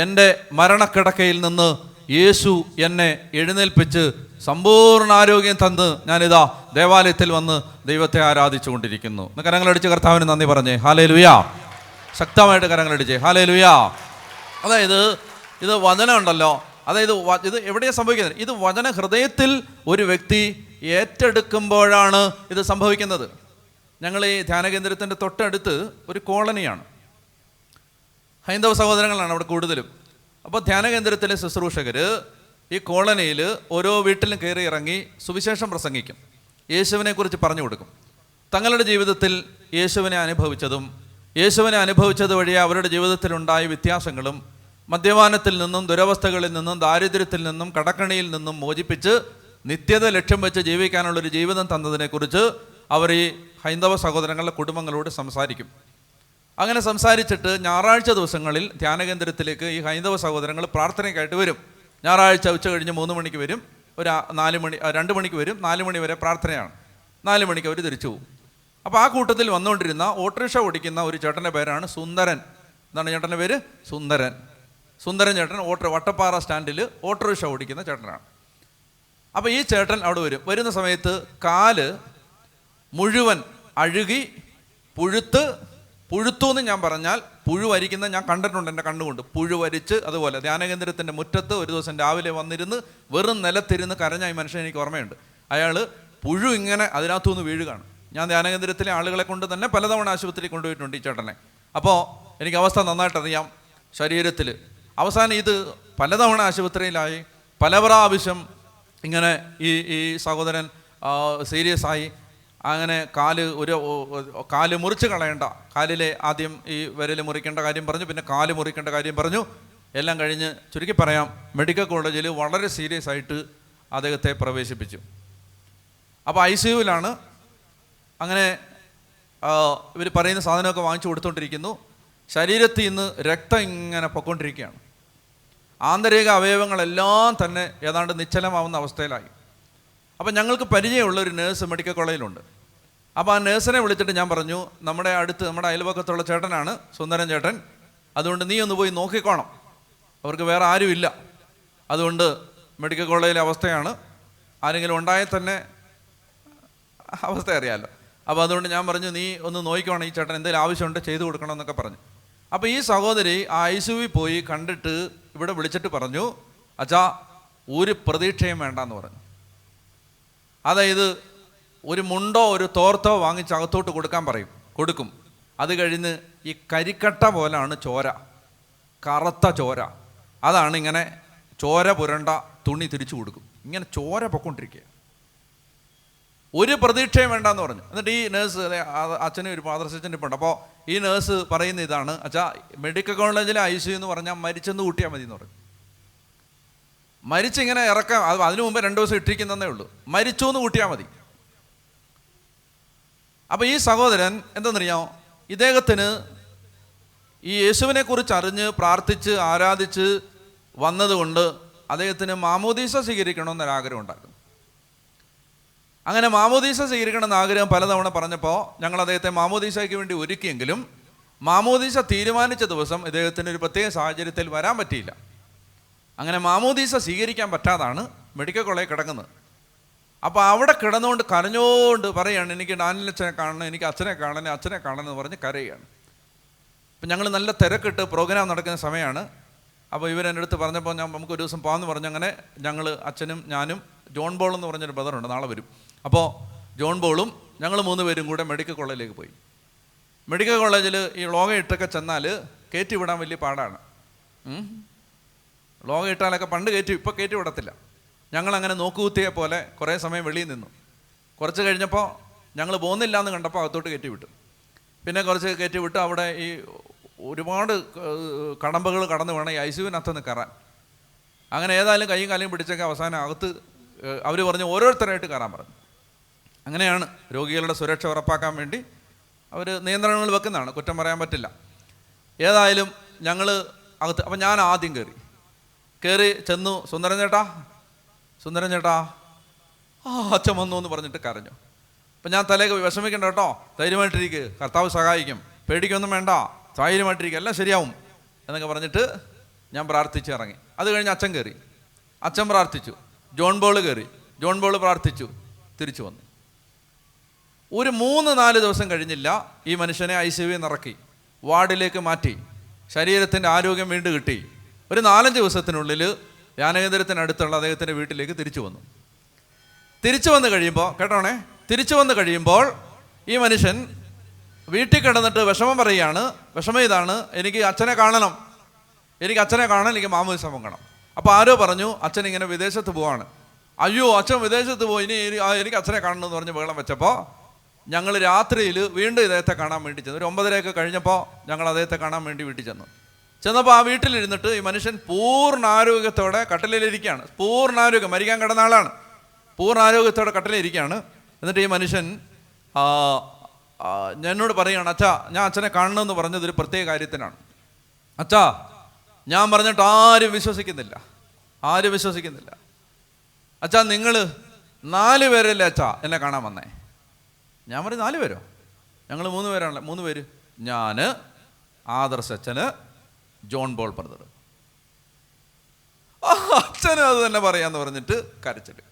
എൻ്റെ മരണക്കിടക്കയിൽ നിന്ന് യേശു എന്നെ എഴുന്നേൽപ്പിച്ച് സമ്പൂർണ്ണ ആരോഗ്യം തന്ന് ഞാനിതാ ദേവാലയത്തിൽ വന്ന് ദൈവത്തെ ആരാധിച്ചു കൊണ്ടിരിക്കുന്നു. കരങ്ങളടിച്ച് കർത്താവിന് നന്ദി പറഞ്ഞേ ഹല്ലേലൂയാ. ശക്തമായിട്ട് കരങ്ങളടിച്ചേ ഹല്ലേലൂയാ. അതായത് ഇത് വചനം ഉണ്ടല്ലോ, അതായത് ഇത് എവിടെയാണ് സംഭവിക്കുന്നത്? ഇത് വചന ഹൃദയത്തിൽ ഒരു വ്യക്തി ഏറ്റെടുക്കുമ്പോഴാണ് ഇത് സംഭവിക്കുന്നത്. ഞങ്ങൾ ഈ ധ്യാന കേന്ദ്രത്തിൻ്റെ തൊട്ടടുത്ത് ഒരു കോളനിയാണ്. ഹൈന്ദവ സഹോദരങ്ങളാണ് അവിടെ കൂടുതലും. അപ്പോൾ ധ്യാന കേന്ദ്രത്തിലെ ശുശ്രൂഷകർ ഈ കോളനിയിൽ ഓരോ വീട്ടിലും കയറി ഇറങ്ങി സുവിശേഷം പ്രസംഗിക്കും, യേശുവിനെക്കുറിച്ച് പറഞ്ഞു കൊടുക്കും. തങ്ങളുടെ ജീവിതത്തിൽ യേശുവിനെ അനുഭവിച്ചത് വഴി അവരുടെ ജീവിതത്തിലുണ്ടായ വ്യത്യാസങ്ങളും മദ്യപാനത്തിൽ നിന്നും ദുരവസ്ഥകളിൽ നിന്നും ദാരിദ്ര്യത്തിൽ നിന്നും കടക്കണിയിൽ നിന്നും മോചിപ്പിച്ച് നിത്യത ലക്ഷ്യം വെച്ച് ജീവിക്കാനുള്ളൊരു ജീവിതം തന്നതിനെക്കുറിച്ച് അവർ ഈ ഹൈന്ദവ സഹോദരങ്ങളുടെ കുടുംബങ്ങളോട് സംസാരിക്കും. അങ്ങനെ സംസാരിച്ചിട്ട് ഞായറാഴ്ച ദിവസങ്ങളിൽ ധ്യാനകേന്ദ്രത്തിലേക്ക് ഈ ഹൈന്ദവ സഹോദരങ്ങൾ പ്രാർത്ഥനയ്ക്കായിട്ട് വരും. ഞായറാഴ്ച ഉച്ച കഴിഞ്ഞ് 3 മണിക്ക് വരും, ഒരു 2 മണിക്ക് വരും, 4 മണി വരെ പ്രാർത്ഥനയാണ്. 4 മണിക്ക് അവർ തിരിച്ചു പോകും. അപ്പോൾ ആ കൂട്ടത്തിൽ വന്നുകൊണ്ടിരുന്ന ഓട്ടോറിക്ഷ ഓടിക്കുന്ന ഒരു ചേട്ടൻ്റെ പേരാണ് സുന്ദരൻ. എന്താണ് ചേട്ടൻ്റെ പേര്? സുന്ദരൻ ചേട്ടൻ. വട്ടപ്പാറ സ്റ്റാൻഡിൽ ഓട്ടോറിക്ഷ ഓടിക്കുന്ന ചേട്ടനാണ്. അപ്പോൾ ഈ ചേട്ടൻ അവിടെ വരുന്ന സമയത്ത് കാല് മുഴുവൻ അഴുകി പുഴുത്തു എന്ന് ഞാൻ പറഞ്ഞാൽ പുഴു വരിക്കുന്ന ഞാൻ കണ്ടിട്ടുണ്ട് എൻ്റെ കണ്ണുകൊണ്ട്. പുഴു വരിച്ച് അതുപോലെ ധ്യാനകേന്ദ്രത്തിൻ്റെ മുറ്റത്ത് ഒരു ദിവസം രാവിലെ വന്നിരുന്ന് വെറും നിലത്തിരുന്ന് കരഞ്ഞ ഈ മനുഷ്യൻ എനിക്ക് ഓർമ്മയുണ്ട്. അയാൾ പുഴു ഇങ്ങനെ അതിനകത്തുനിന്ന് വീഴുകയാണ്. ഞാൻ ധ്യാനകേന്ദ്രത്തിലെ ആളുകളെ കൊണ്ട് തന്നെ പലതവണ ആശുപത്രി കൊണ്ടുപോയിട്ടുണ്ട് ഈ ചേട്ടനെ. അപ്പോൾ എനിക്ക് അവസ്ഥ നന്നായിട്ടറിയാം ശരീരത്തിൽ. അവസാനം ഇത് പലതവണ ആശുപത്രിയിലായി, പല പ്രാവശ്യം ഇങ്ങനെ ഈ സഹോദരൻ സീരിയസ് ആയി. അങ്ങനെ കാല് മുറിച്ച് കളയണ്ട, കാലിലെ ആദ്യം ഈ വിരൽ മുറിക്കേണ്ട കാര്യം പറഞ്ഞു, പിന്നെ കാല് മുറിക്കേണ്ട കാര്യം പറഞ്ഞു. എല്ലാം കഴിഞ്ഞ് ചുരുക്കി പറയാം, മെഡിക്കൽ കോളേജിൽ വളരെ സീരിയസ് ആയിട്ട് അദ്ദേഹത്തെ പ്രവേശിപ്പിച്ചു. അപ്പോൾ ICUവിലാണ്. അങ്ങനെ ഇവർ പറയുന്ന സാധനമൊക്കെ വാങ്ങിച്ചു കൊടുത്തുകൊണ്ടിരിക്കുന്നു. ശരീരത്തിൽ നിന്ന് രക്തം ഇങ്ങനെ പൊയ്ക്കൊണ്ടിരിക്കുകയാണ്. ആന്തരിക അവയവങ്ങളെല്ലാം തന്നെ ഏതാണ്ട് നിശ്ചലമാവുന്ന അവസ്ഥയിലായി. അപ്പം ഞങ്ങൾക്ക് പരിചയമുള്ള ഒരു നേഴ്സ് മെഡിക്കൽ കോളേജിലുണ്ട്. അപ്പോൾ ആ നേഴ്സിനെ വിളിച്ചിട്ട് ഞാൻ പറഞ്ഞു, നമ്മുടെ അയൽപക്കത്തുള്ള ചേട്ടനാണ്, സുന്ദരൻ ചേട്ടൻ, അതുകൊണ്ട് നീ ഒന്ന് പോയി നോക്കിക്കോണം, അവർക്ക് വേറെ ആരുമില്ല, അതുകൊണ്ട് മെഡിക്കൽ കോളേജിലെ അവസ്ഥയാണ്, ആരെങ്കിലും ഉണ്ടായാൽ തന്നെ അവസ്ഥ അറിയാമല്ലോ. അപ്പോൾ അതുകൊണ്ട് ഞാൻ പറഞ്ഞു, നീ ഒന്ന് നോക്കിക്കോണം, ഈ ചേട്ടൻ എന്തെങ്കിലും ആവശ്യമുണ്ട് ചെയ്തു കൊടുക്കണം എന്നൊക്കെ പറഞ്ഞു. അപ്പോൾ ഈ സഹോദരി ആ ICUവിൽ പോയി കണ്ടിട്ട് ഇവിടെ വിളിച്ചിട്ട് പറഞ്ഞു, അച്ഛാ ഒരു പ്രതീക്ഷയും വേണ്ടെന്ന് പറഞ്ഞു. അതായത് ഒരു മുണ്ടോ ഒരു തോർത്തോ വാങ്ങിച്ച് അകത്തോട്ട് കൊടുക്കും. അത് കഴിഞ്ഞ് ഈ കരിക്കട്ട പോലാണ് ചോര, കറുത്ത ചോര, അതാണ് ഇങ്ങനെ ചോര പുരണ്ട തുണി തിരിച്ചു കൊടുക്കും. ഇങ്ങനെ ചോര പൊക്കൊണ്ടിരിക്കുക, ഒരു പ്രതീക്ഷയും വേണ്ടെന്ന് പറഞ്ഞു. എന്നിട്ട് ഈ നേഴ്സ്, അച്ഛനും ഒരു ഫാദർ അസിസ്റ്റൻ്റ് ഇപ്പോൾ ഉണ്ട്, അപ്പോൾ ഈ നേഴ്സ് പറയുന്ന ഇതാണ്, അച്ഛാ മെഡിക്കൽ കോളേജിലെ ICU എന്ന് പറഞ്ഞാൽ മരിച്ചെന്ന് കൂട്ടിയാൽ മതി എന്ന് പറഞ്ഞു. മരിച്ചിങ്ങനെ ഇറക്കാം, അതിനു മുമ്പ് 2 ദിവസം ഇട്ടിരിക്കുന്നതേ ഉള്ളൂ, മരിച്ചു എന്ന് കൂട്ടിയാൽ മതി. അപ്പോൾ ഈ സഹോദരൻ എന്തെന്നറിയാമോ, ഇദ്ദേഹത്തിന് ഈ യേശുവിനെ കുറിച്ച് അറിഞ്ഞ് പ്രാർത്ഥിച്ച് ആരാധിച്ച് വന്നതുകൊണ്ട് അദ്ദേഹത്തിന് മാമോദീസ സ്വീകരിക്കണമെന്നൊരാഗ്രഹം ഉണ്ടായിരുന്നു. അങ്ങനെ മാമോദീസ സ്വീകരിക്കണമെന്ന് ആഗ്രഹം പലതവണ പറഞ്ഞപ്പോൾ ഞങ്ങൾ അദ്ദേഹത്തെ മാമോദീസയ്ക്ക് വേണ്ടി ഒരുക്കിയെങ്കിലും മാമോദീസ തീരുമാനിച്ച ദിവസം ഇദ്ദേഹത്തിന് ഒരു പ്രത്യേക സാഹചര്യത്തിൽ വരാൻ പറ്റിയില്ല. അങ്ങനെ മാമോദീസ സ്വീകരിക്കാൻ പറ്റാതാണ് മെഡിക്കൽ കോളേജിൽ കിടക്കുന്നത്. അപ്പോൾ അവിടെ കിടന്നുകൊണ്ട് കരഞ്ഞുകൊണ്ട് പറയുകയാണ്, എനിക്ക് ഡാനിയലച്ഛനെ കാണണം, എനിക്ക് അച്ഛനെ കാണണം എന്ന് പറഞ്ഞ് കരയുകയാണ്. അപ്പം ഞങ്ങൾ നല്ല തിരക്കിട്ട് പ്രോഗ്രാം നടക്കുന്ന സമയമാണ്. അപ്പോൾ ഇവരെൻ്റെ അടുത്ത് പറഞ്ഞപ്പോൾ നമുക്ക് ഒരു ദിവസം പോകാമെന്ന് പറഞ്ഞു. അങ്ങനെ ഞങ്ങൾ അച്ഛനും ഞാനും ജോൺ ബോൾ എന്ന് പറഞ്ഞൊരു ബ്രദറുണ്ട്, നാളെ വരും. അപ്പോൾ ജോൺ ബോളും ഞങ്ങൾ 3 പേരും കൂടെ മെഡിക്കൽ കോളേജിലേക്ക് പോയി. മെഡിക്കൽ കോളേജിൽ ഈ ലോഗ ഇട്ടൊക്കെ ചെന്നാൽ കയറ്റി വിടാൻ വലിയ പാടാണ്. ലോഗ ഇട്ടാലൊക്കെ പണ്ട് ഇപ്പോൾ കയറ്റി വിടത്തില്ല. ഞങ്ങളങ്ങനെ നോക്കുകുത്തിയെ പോലെ കുറേ സമയം വെളിയിൽ നിന്നു. കുറച്ച് കഴിഞ്ഞപ്പോൾ ഞങ്ങൾ പോകുന്നില്ല എന്ന് കണ്ടപ്പോൾ അകത്തോട്ട് കയറ്റി വിട്ടു. പിന്നെ കുറച്ച് കയറ്റി വിട്ട് അവിടെ ഈ ഒരുപാട് കടമ്പകൾ കടന്ന് വേണം ഈ ICUവിനകത്തുനിന്ന് കയറാൻ. അങ്ങനെ ഏതായാലും കൈയും കാലും പിടിച്ചൊക്കെ അവസാനം അകത്ത് അവർ പറഞ്ഞു ഓരോരുത്തരായിട്ട് കയറാൻ പറഞ്ഞു. അങ്ങനെയാണ് രോഗികളുടെ സുരക്ഷ ഉറപ്പാക്കാൻ വേണ്ടി അവർ നിയന്ത്രണങ്ങൾ വെക്കുന്നതാണ്, കുറ്റം പറയാൻ പറ്റില്ല. ഏതായാലും ഞങ്ങൾ അകത്ത്, അപ്പം ഞാൻ ആദ്യം കയറി ചെന്നു. സുന്ദരൻ ചേട്ടാ അച്ഛൻ വന്നു എന്ന് പറഞ്ഞിട്ട് കരഞ്ഞു. അപ്പം ഞാൻ തലേക്ക് വിഷമിക്കണ്ട കേട്ടോ, ധൈര്യമായിട്ടിരിക്കുക, കർത്താവ് സഹായിക്കും, പേടിക്കൊന്നും വേണ്ട, ധൈര്യമായിട്ടിരിക്കുക, എല്ലാം ശരിയാവും എന്നൊക്കെ പറഞ്ഞിട്ട് ഞാൻ പ്രാർത്ഥിച്ച് ഇറങ്ങി. അത് കഴിഞ്ഞ് അച്ഛൻ കയറി, അച്ഛൻ പ്രാർത്ഥിച്ചു. ജോൺ ബോൾ കയറി, ജോൺ ബോൾ പ്രാർത്ഥിച്ചു, തിരിച്ചു വന്നു. ഒരു 3-4 ദിവസം കഴിഞ്ഞില്ല, ഈ മനുഷ്യനെ ICUവിൽ നിന്ന് ഇറക്കി വാർഡിലേക്ക് മാറ്റി, ശരീരത്തിൻ്റെ ആരോഗ്യം വീണ്ടും കിട്ടി. ഒരു 4-5 ദിവസത്തിനുള്ളിൽ ധ്യാനകേന്ദ്രത്തിനടുത്തുള്ള അദ്ദേഹത്തിൻ്റെ വീട്ടിലേക്ക് തിരിച്ചു വന്നു. തിരിച്ചു വന്ന് കഴിയുമ്പോൾ ഈ മനുഷ്യൻ വീട്ടിൽ കിടന്നിട്ട് വിഷമം പറയുകയാണ്. വിഷമം ഇതാണ്, എനിക്ക് അച്ഛനെ കാണണം, എനിക്ക് മാമോദീസ പൊങ്ങണം. അപ്പോൾ ആരോ പറഞ്ഞു അച്ഛൻ ഇങ്ങനെ വിദേശത്ത് പോവാണ്. അയ്യോ അച്ഛൻ വിദേശത്ത് പോയി, ഇനി എനിക്ക് അച്ഛനെ കാണണം എന്ന് പറഞ്ഞ് ബഹളം വെച്ചപ്പോൾ ഞങ്ങൾ രാത്രിയിൽ വീണ്ടും ഇദ്ദേഹത്തെ കാണാൻ വേണ്ടി ചെന്നു. ഒരു 9:30 കഴിഞ്ഞപ്പോൾ ഞങ്ങൾ അദ്ദേഹത്തെ കാണാൻ വേണ്ടി വീട്ടിൽ ചെന്നപ്പോൾ ആ വീട്ടിലിരുന്നിട്ട് ഈ മനുഷ്യൻ പൂർണ്ണ ആരോഗ്യത്തോടെ കട്ടിലിരിക്കുകയാണ്. പൂർണ്ണാരോഗ്യം, മരിക്കാൻ കിടന്ന ആളാണ്, പൂർണ്ണാരോഗ്യത്തോടെ കട്ടിലിരിക്കുകയാണ്. എന്നിട്ട് ഈ മനുഷ്യൻ എന്നോട് പറയുകയാണ്, അച്ഛാ ഞാൻ അച്ഛനെ കാണണമെന്ന് പറഞ്ഞതൊരു പ്രത്യേക കാര്യത്തിനാണ്. അച്ഛാ ഞാൻ പറഞ്ഞിട്ട് ആരും വിശ്വസിക്കുന്നില്ല. അച്ഛാ നിങ്ങൾ 4 പേരല്ലേ അച്ഛാ എന്നെ കാണാൻ വന്നേ? ഞാൻ പറഞ്ഞു 4 പേരോ? ഞങ്ങൾ 3 പേരാണല്ലോ. 3 പേര്, ഞാൻ, ആദർശ് അച്ഛന്, ജോൺ ബോൾ ബ്രദർ. അച്ഛനും അത് തന്നെ പറയാന്ന് പറഞ്ഞിട്ട് കരച്ചിട്ട്,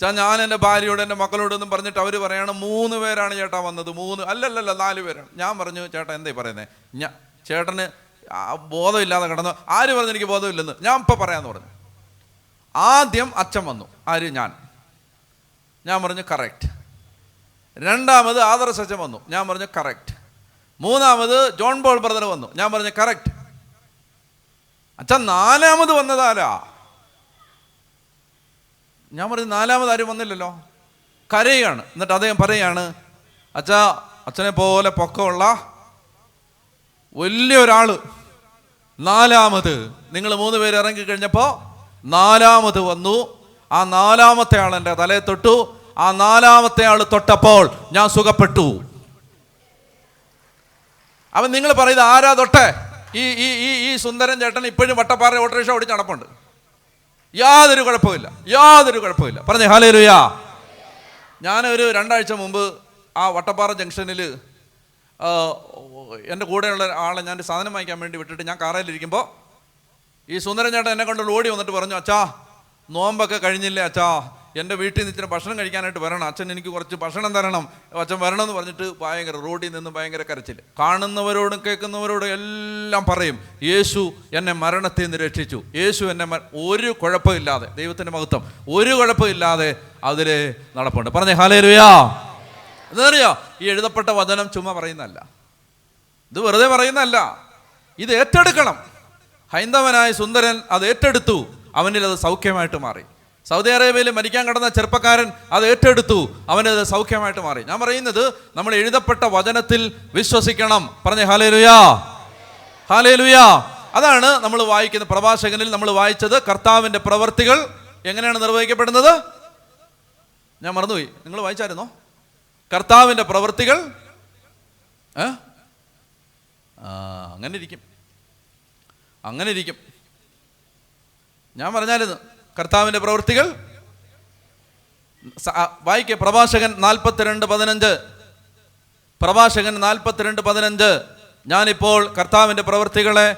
ഞാൻ എൻ്റെ ഭാര്യയോട് എൻ്റെ മക്കളോടൊന്നും പറഞ്ഞിട്ട് അവർ പറയാണ് 3 പേരാണ് ചേട്ടാ വന്നത്. 3 അല്ലല്ല 4 പേരാണ്. ഞാൻ പറഞ്ഞു ചേട്ടാ എന്തായി പറയുന്നത്, ചേട്ടന് ബോധമില്ലാതെ കിടന്നു. ആര് പറഞ്ഞു എനിക്ക് ബോധമില്ലെന്ന്? ഞാൻ ഇപ്പം പറയാമെന്ന് പറഞ്ഞു. ആദ്യം അച്ഛൻ വന്നു, ഞാൻ പറഞ്ഞു കറക്റ്റ്. രണ്ടാമത് ആദർശ് അച്ഛൻ വന്നു, ഞാൻ പറഞ്ഞു കറക്റ്റ്. മൂന്നാമത് ജോൺ ബോൾ ബ്രദർ വന്നു, ഞാൻ പറഞ്ഞു കറക്റ്റ്. അച്ഛൻ 4ാമത് വന്നതാരാ? ഞാൻ പറഞ്ഞു 4-മത് ആരും വന്നില്ലല്ലോ. കരയുകയാണ്. എന്നിട്ട് അദ്ദേഹം പറയാണ്, അച്ഛാ, അച്ഛനെ പോലെ പൊക്കമുള്ള വലിയൊരാള് 4-മത്, നിങ്ങൾ 3 പേര് ഇറങ്ങിക്കഴിഞ്ഞപ്പോൾ 4-മത് വന്നു. ആ 4-മത്തെ ആൾ എൻ്റെ തലയെ തൊട്ടു. ആ 4-മത്തെ ആൾ തൊട്ടപ്പോൾ ഞാൻ സുഖപ്പെട്ടു. അവൻ നിങ്ങൾ പറയുന്നത് ആരാ തൊട്ടേ? ഈ ഈ ഈ ഈ സുന്ദരൻ ചേട്ടൻ ഇപ്പോഴും വട്ടപ്പാറ ഓട്ടോറിക്ഷ ഓടിച്ച് നടപ്പുണ്ട്. യാതൊരു കുഴപ്പമില്ല. പറഞ്ഞേ ഹല്ലേലൂയ. ഞാനൊരു 2 ആഴ്ച മുമ്പ് ആ വട്ടപ്പാറ ജംഗ്ഷനിൽ എൻ്റെ കൂടെയുള്ള ആളെ ഞാൻ സാധനം വാങ്ങിക്കാൻ വേണ്ടി വിട്ടിട്ട് ഞാൻ കാറിലിരിക്കുമ്പോൾ ഈ സുന്ദരൻ ചേട്ടൻ എന്നെ കൊണ്ട് ഓടി വന്നിട്ട് പറഞ്ഞു, അച്ഛാ, നോമ്പൊക്കെ കഴിഞ്ഞില്ലേ അച്ഛാ, എൻ്റെ വീട്ടിൽ നിന്ന് ഇച്ചിരി ഭക്ഷണം കഴിക്കാനായിട്ട് വരണം, അച്ഛൻ എനിക്ക് കുറച്ച് ഭക്ഷണം തരണം, അച്ഛൻ വരണമെന്ന് പറഞ്ഞിട്ട് ഭയങ്കര റോഡിൽ നിന്ന് ഭയങ്കര കരച്ചിൽ. കാണുന്നവരോടും കേൾക്കുന്നവരോടും എല്ലാം പറയും, യേശു എന്നെ മരണത്തിൽ നിന്ന് രക്ഷിച്ചു, യേശു എന്നെ ഒരു കുഴപ്പമില്ലാതെ, ദൈവത്തിൻ്റെ മഹത്വം, ഒരു കുഴപ്പമില്ലാതെ അതിലെ നടപ്പുണ്ട്. പറഞ്ഞേ ഹല്ലേലൂയാ. എന്നറിയോ, ഈ എഴുതപ്പെട്ട വചനം ചുമ്മാ പറയുന്നതല്ല, ഇത് വെറുതെ പറയുന്നതല്ല, ഇത് ഏറ്റെടുക്കണം. ഹൈന്ദവനായ സുന്ദരൻ അത് ഏറ്റെടുത്തു, അവനിൽ അത് സൗഖ്യമായിട്ട് മാറി. സൗദി അറേബ്യയിൽ മരിക്കാൻ കിടന്ന ചെറുപ്പക്കാരൻ അത് ഏറ്റെടുത്തു, അവനത് സൗഖ്യമായിട്ട് മാറി. ഞാൻ പറയുന്നത് നമ്മൾ എഴുതപ്പെട്ട വചനത്തിൽ വിശ്വസിക്കണം. പറഞ്ഞേ ഹല്ലേലൂയാ, ഹല്ലേലൂയാ. അതാണ് നമ്മൾ വായിക്കുന്ന പ്രഭാഷകനിൽ നമ്മൾ വായിച്ചത്. കർത്താവിൻ്റെ പ്രവൃത്തികൾ എങ്ങനെയാണ് നിർവഹിക്കപ്പെടുന്നത്? ഞാൻ മറന്നുപോയി, നിങ്ങൾ വായിച്ചായിരുന്നോ? കർത്താവിൻ്റെ പ്രവൃത്തികൾ അങ്ങനെ ഇരിക്കും. ഞാൻ പറഞ്ഞാലിത് കർത്താവിൻ്റെ പ്രവൃത്തികൾ വായിക്കുക. പ്രഭാഷകൻ 42:15. പ്രഭാഷകൻ 42:15. ഞാനിപ്പോൾ കർത്താവിൻ്റെ പ്രവൃത്തികളെ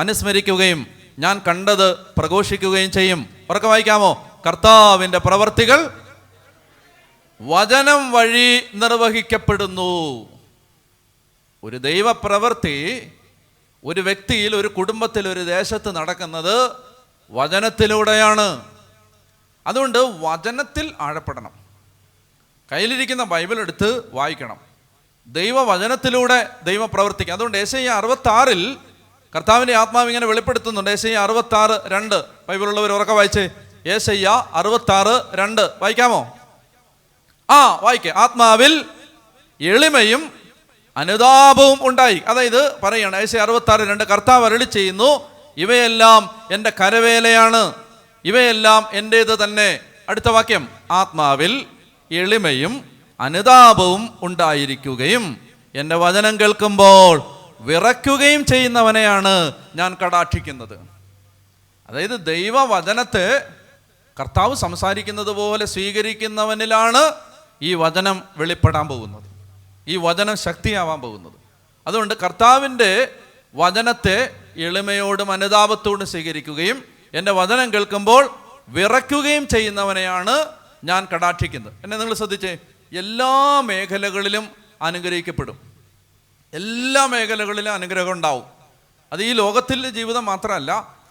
അനുസ്മരിക്കുകയും ഞാൻ കണ്ടത് പ്രഘോഷിക്കുകയും ചെയ്യും. ഉറക്കെ വായിക്കാമോ? കർത്താവിൻ്റെ പ്രവൃത്തികൾ വചനം വഴി നിർവഹിക്കപ്പെടുന്നു. ഒരു ദൈവപ്രവൃത്തി ഒരു വ്യക്തിയിൽ, ഒരു കുടുംബത്തിൽ, ഒരു ദേശത്ത് നടക്കുന്നത് വചനത്തിലൂടെയാണ്. അതുകൊണ്ട് വചനത്തിൽ ആഴപ്പെടണം. കയ്യിലിരിക്കുന്ന ബൈബിൾ എടുത്ത് വായിക്കണം. ദൈവവചനത്തിലൂടെ ദൈവം പ്രവർത്തിക്കും. അതുകൊണ്ട് യെശയ്യാ 66 കർത്താവിൻ്റെ ആത്മാവ് ഇങ്ങനെ വെളിപ്പെടുത്തുന്നുണ്ട്. യെശയ്യാ 66:2 ബൈബിളുള്ളവർ ഉറക്കെ വായിച്ചേ. യെശയ്യാ 66:2 വായിക്കാമോ? വായിക്കേ. ആത്മാവിൽ എളിമയും അനുതാപവും ഉണ്ടായി. അതായത് പറയാണ് യെശയ്യാ 66:2, കർത്താവ് അരുളി ചെയ്യുന്നു, ഇവയെല്ലാം എൻ്റെ കരവേലയാണ്, ഇവയെല്ലാം എൻ്റേത് തന്നെ. അടുത്ത വാക്യം, ആത്മാവിൽ എളിമയും അനുതാപവും ഉണ്ടായിരിക്കുകയും എൻ്റെ വചനം കേൾക്കുമ്പോൾ വിറയ്ക്കുകയും ചെയ്യുന്നവനെയാണ് ഞാൻ കടാക്ഷിക്കുന്നത്. അതായത് ദൈവവചനത്തെ കർത്താവ് സംസാരിക്കുന്നത് പോലെ സ്വീകരിക്കുന്നവനിലാണ് ഈ വചനം വെളിപ്പെടാൻ പോകുന്നത്, ഈ വചനം ശക്തിയാവാൻ പോകുന്നത്. അതുകൊണ്ട് കർത്താവിൻ്റെ വചനത്തെ എളിമയോടും അനുതാപത്തോടും സ്വീകരിക്കുകയും എൻ്റെ വചനം കേൾക്കുമ്പോൾ വിറയ്ക്കുകയും ചെയ്യുന്നവനെയാണ് ഞാൻ കടാക്ഷിക്കുന്നത്. എന്നെ നിങ്ങൾ ശ്രദ്ധിച്ചേ, എല്ലാ മേഖലകളിലും അനുഗ്രഹിക്കപ്പെടും. എല്ലാ മേഖലകളിലും അനുഗ്രഹം ഉണ്ടാവും. അത് ഈ ലോകത്തിലെ ജീവിതം മാത്രമല്ല,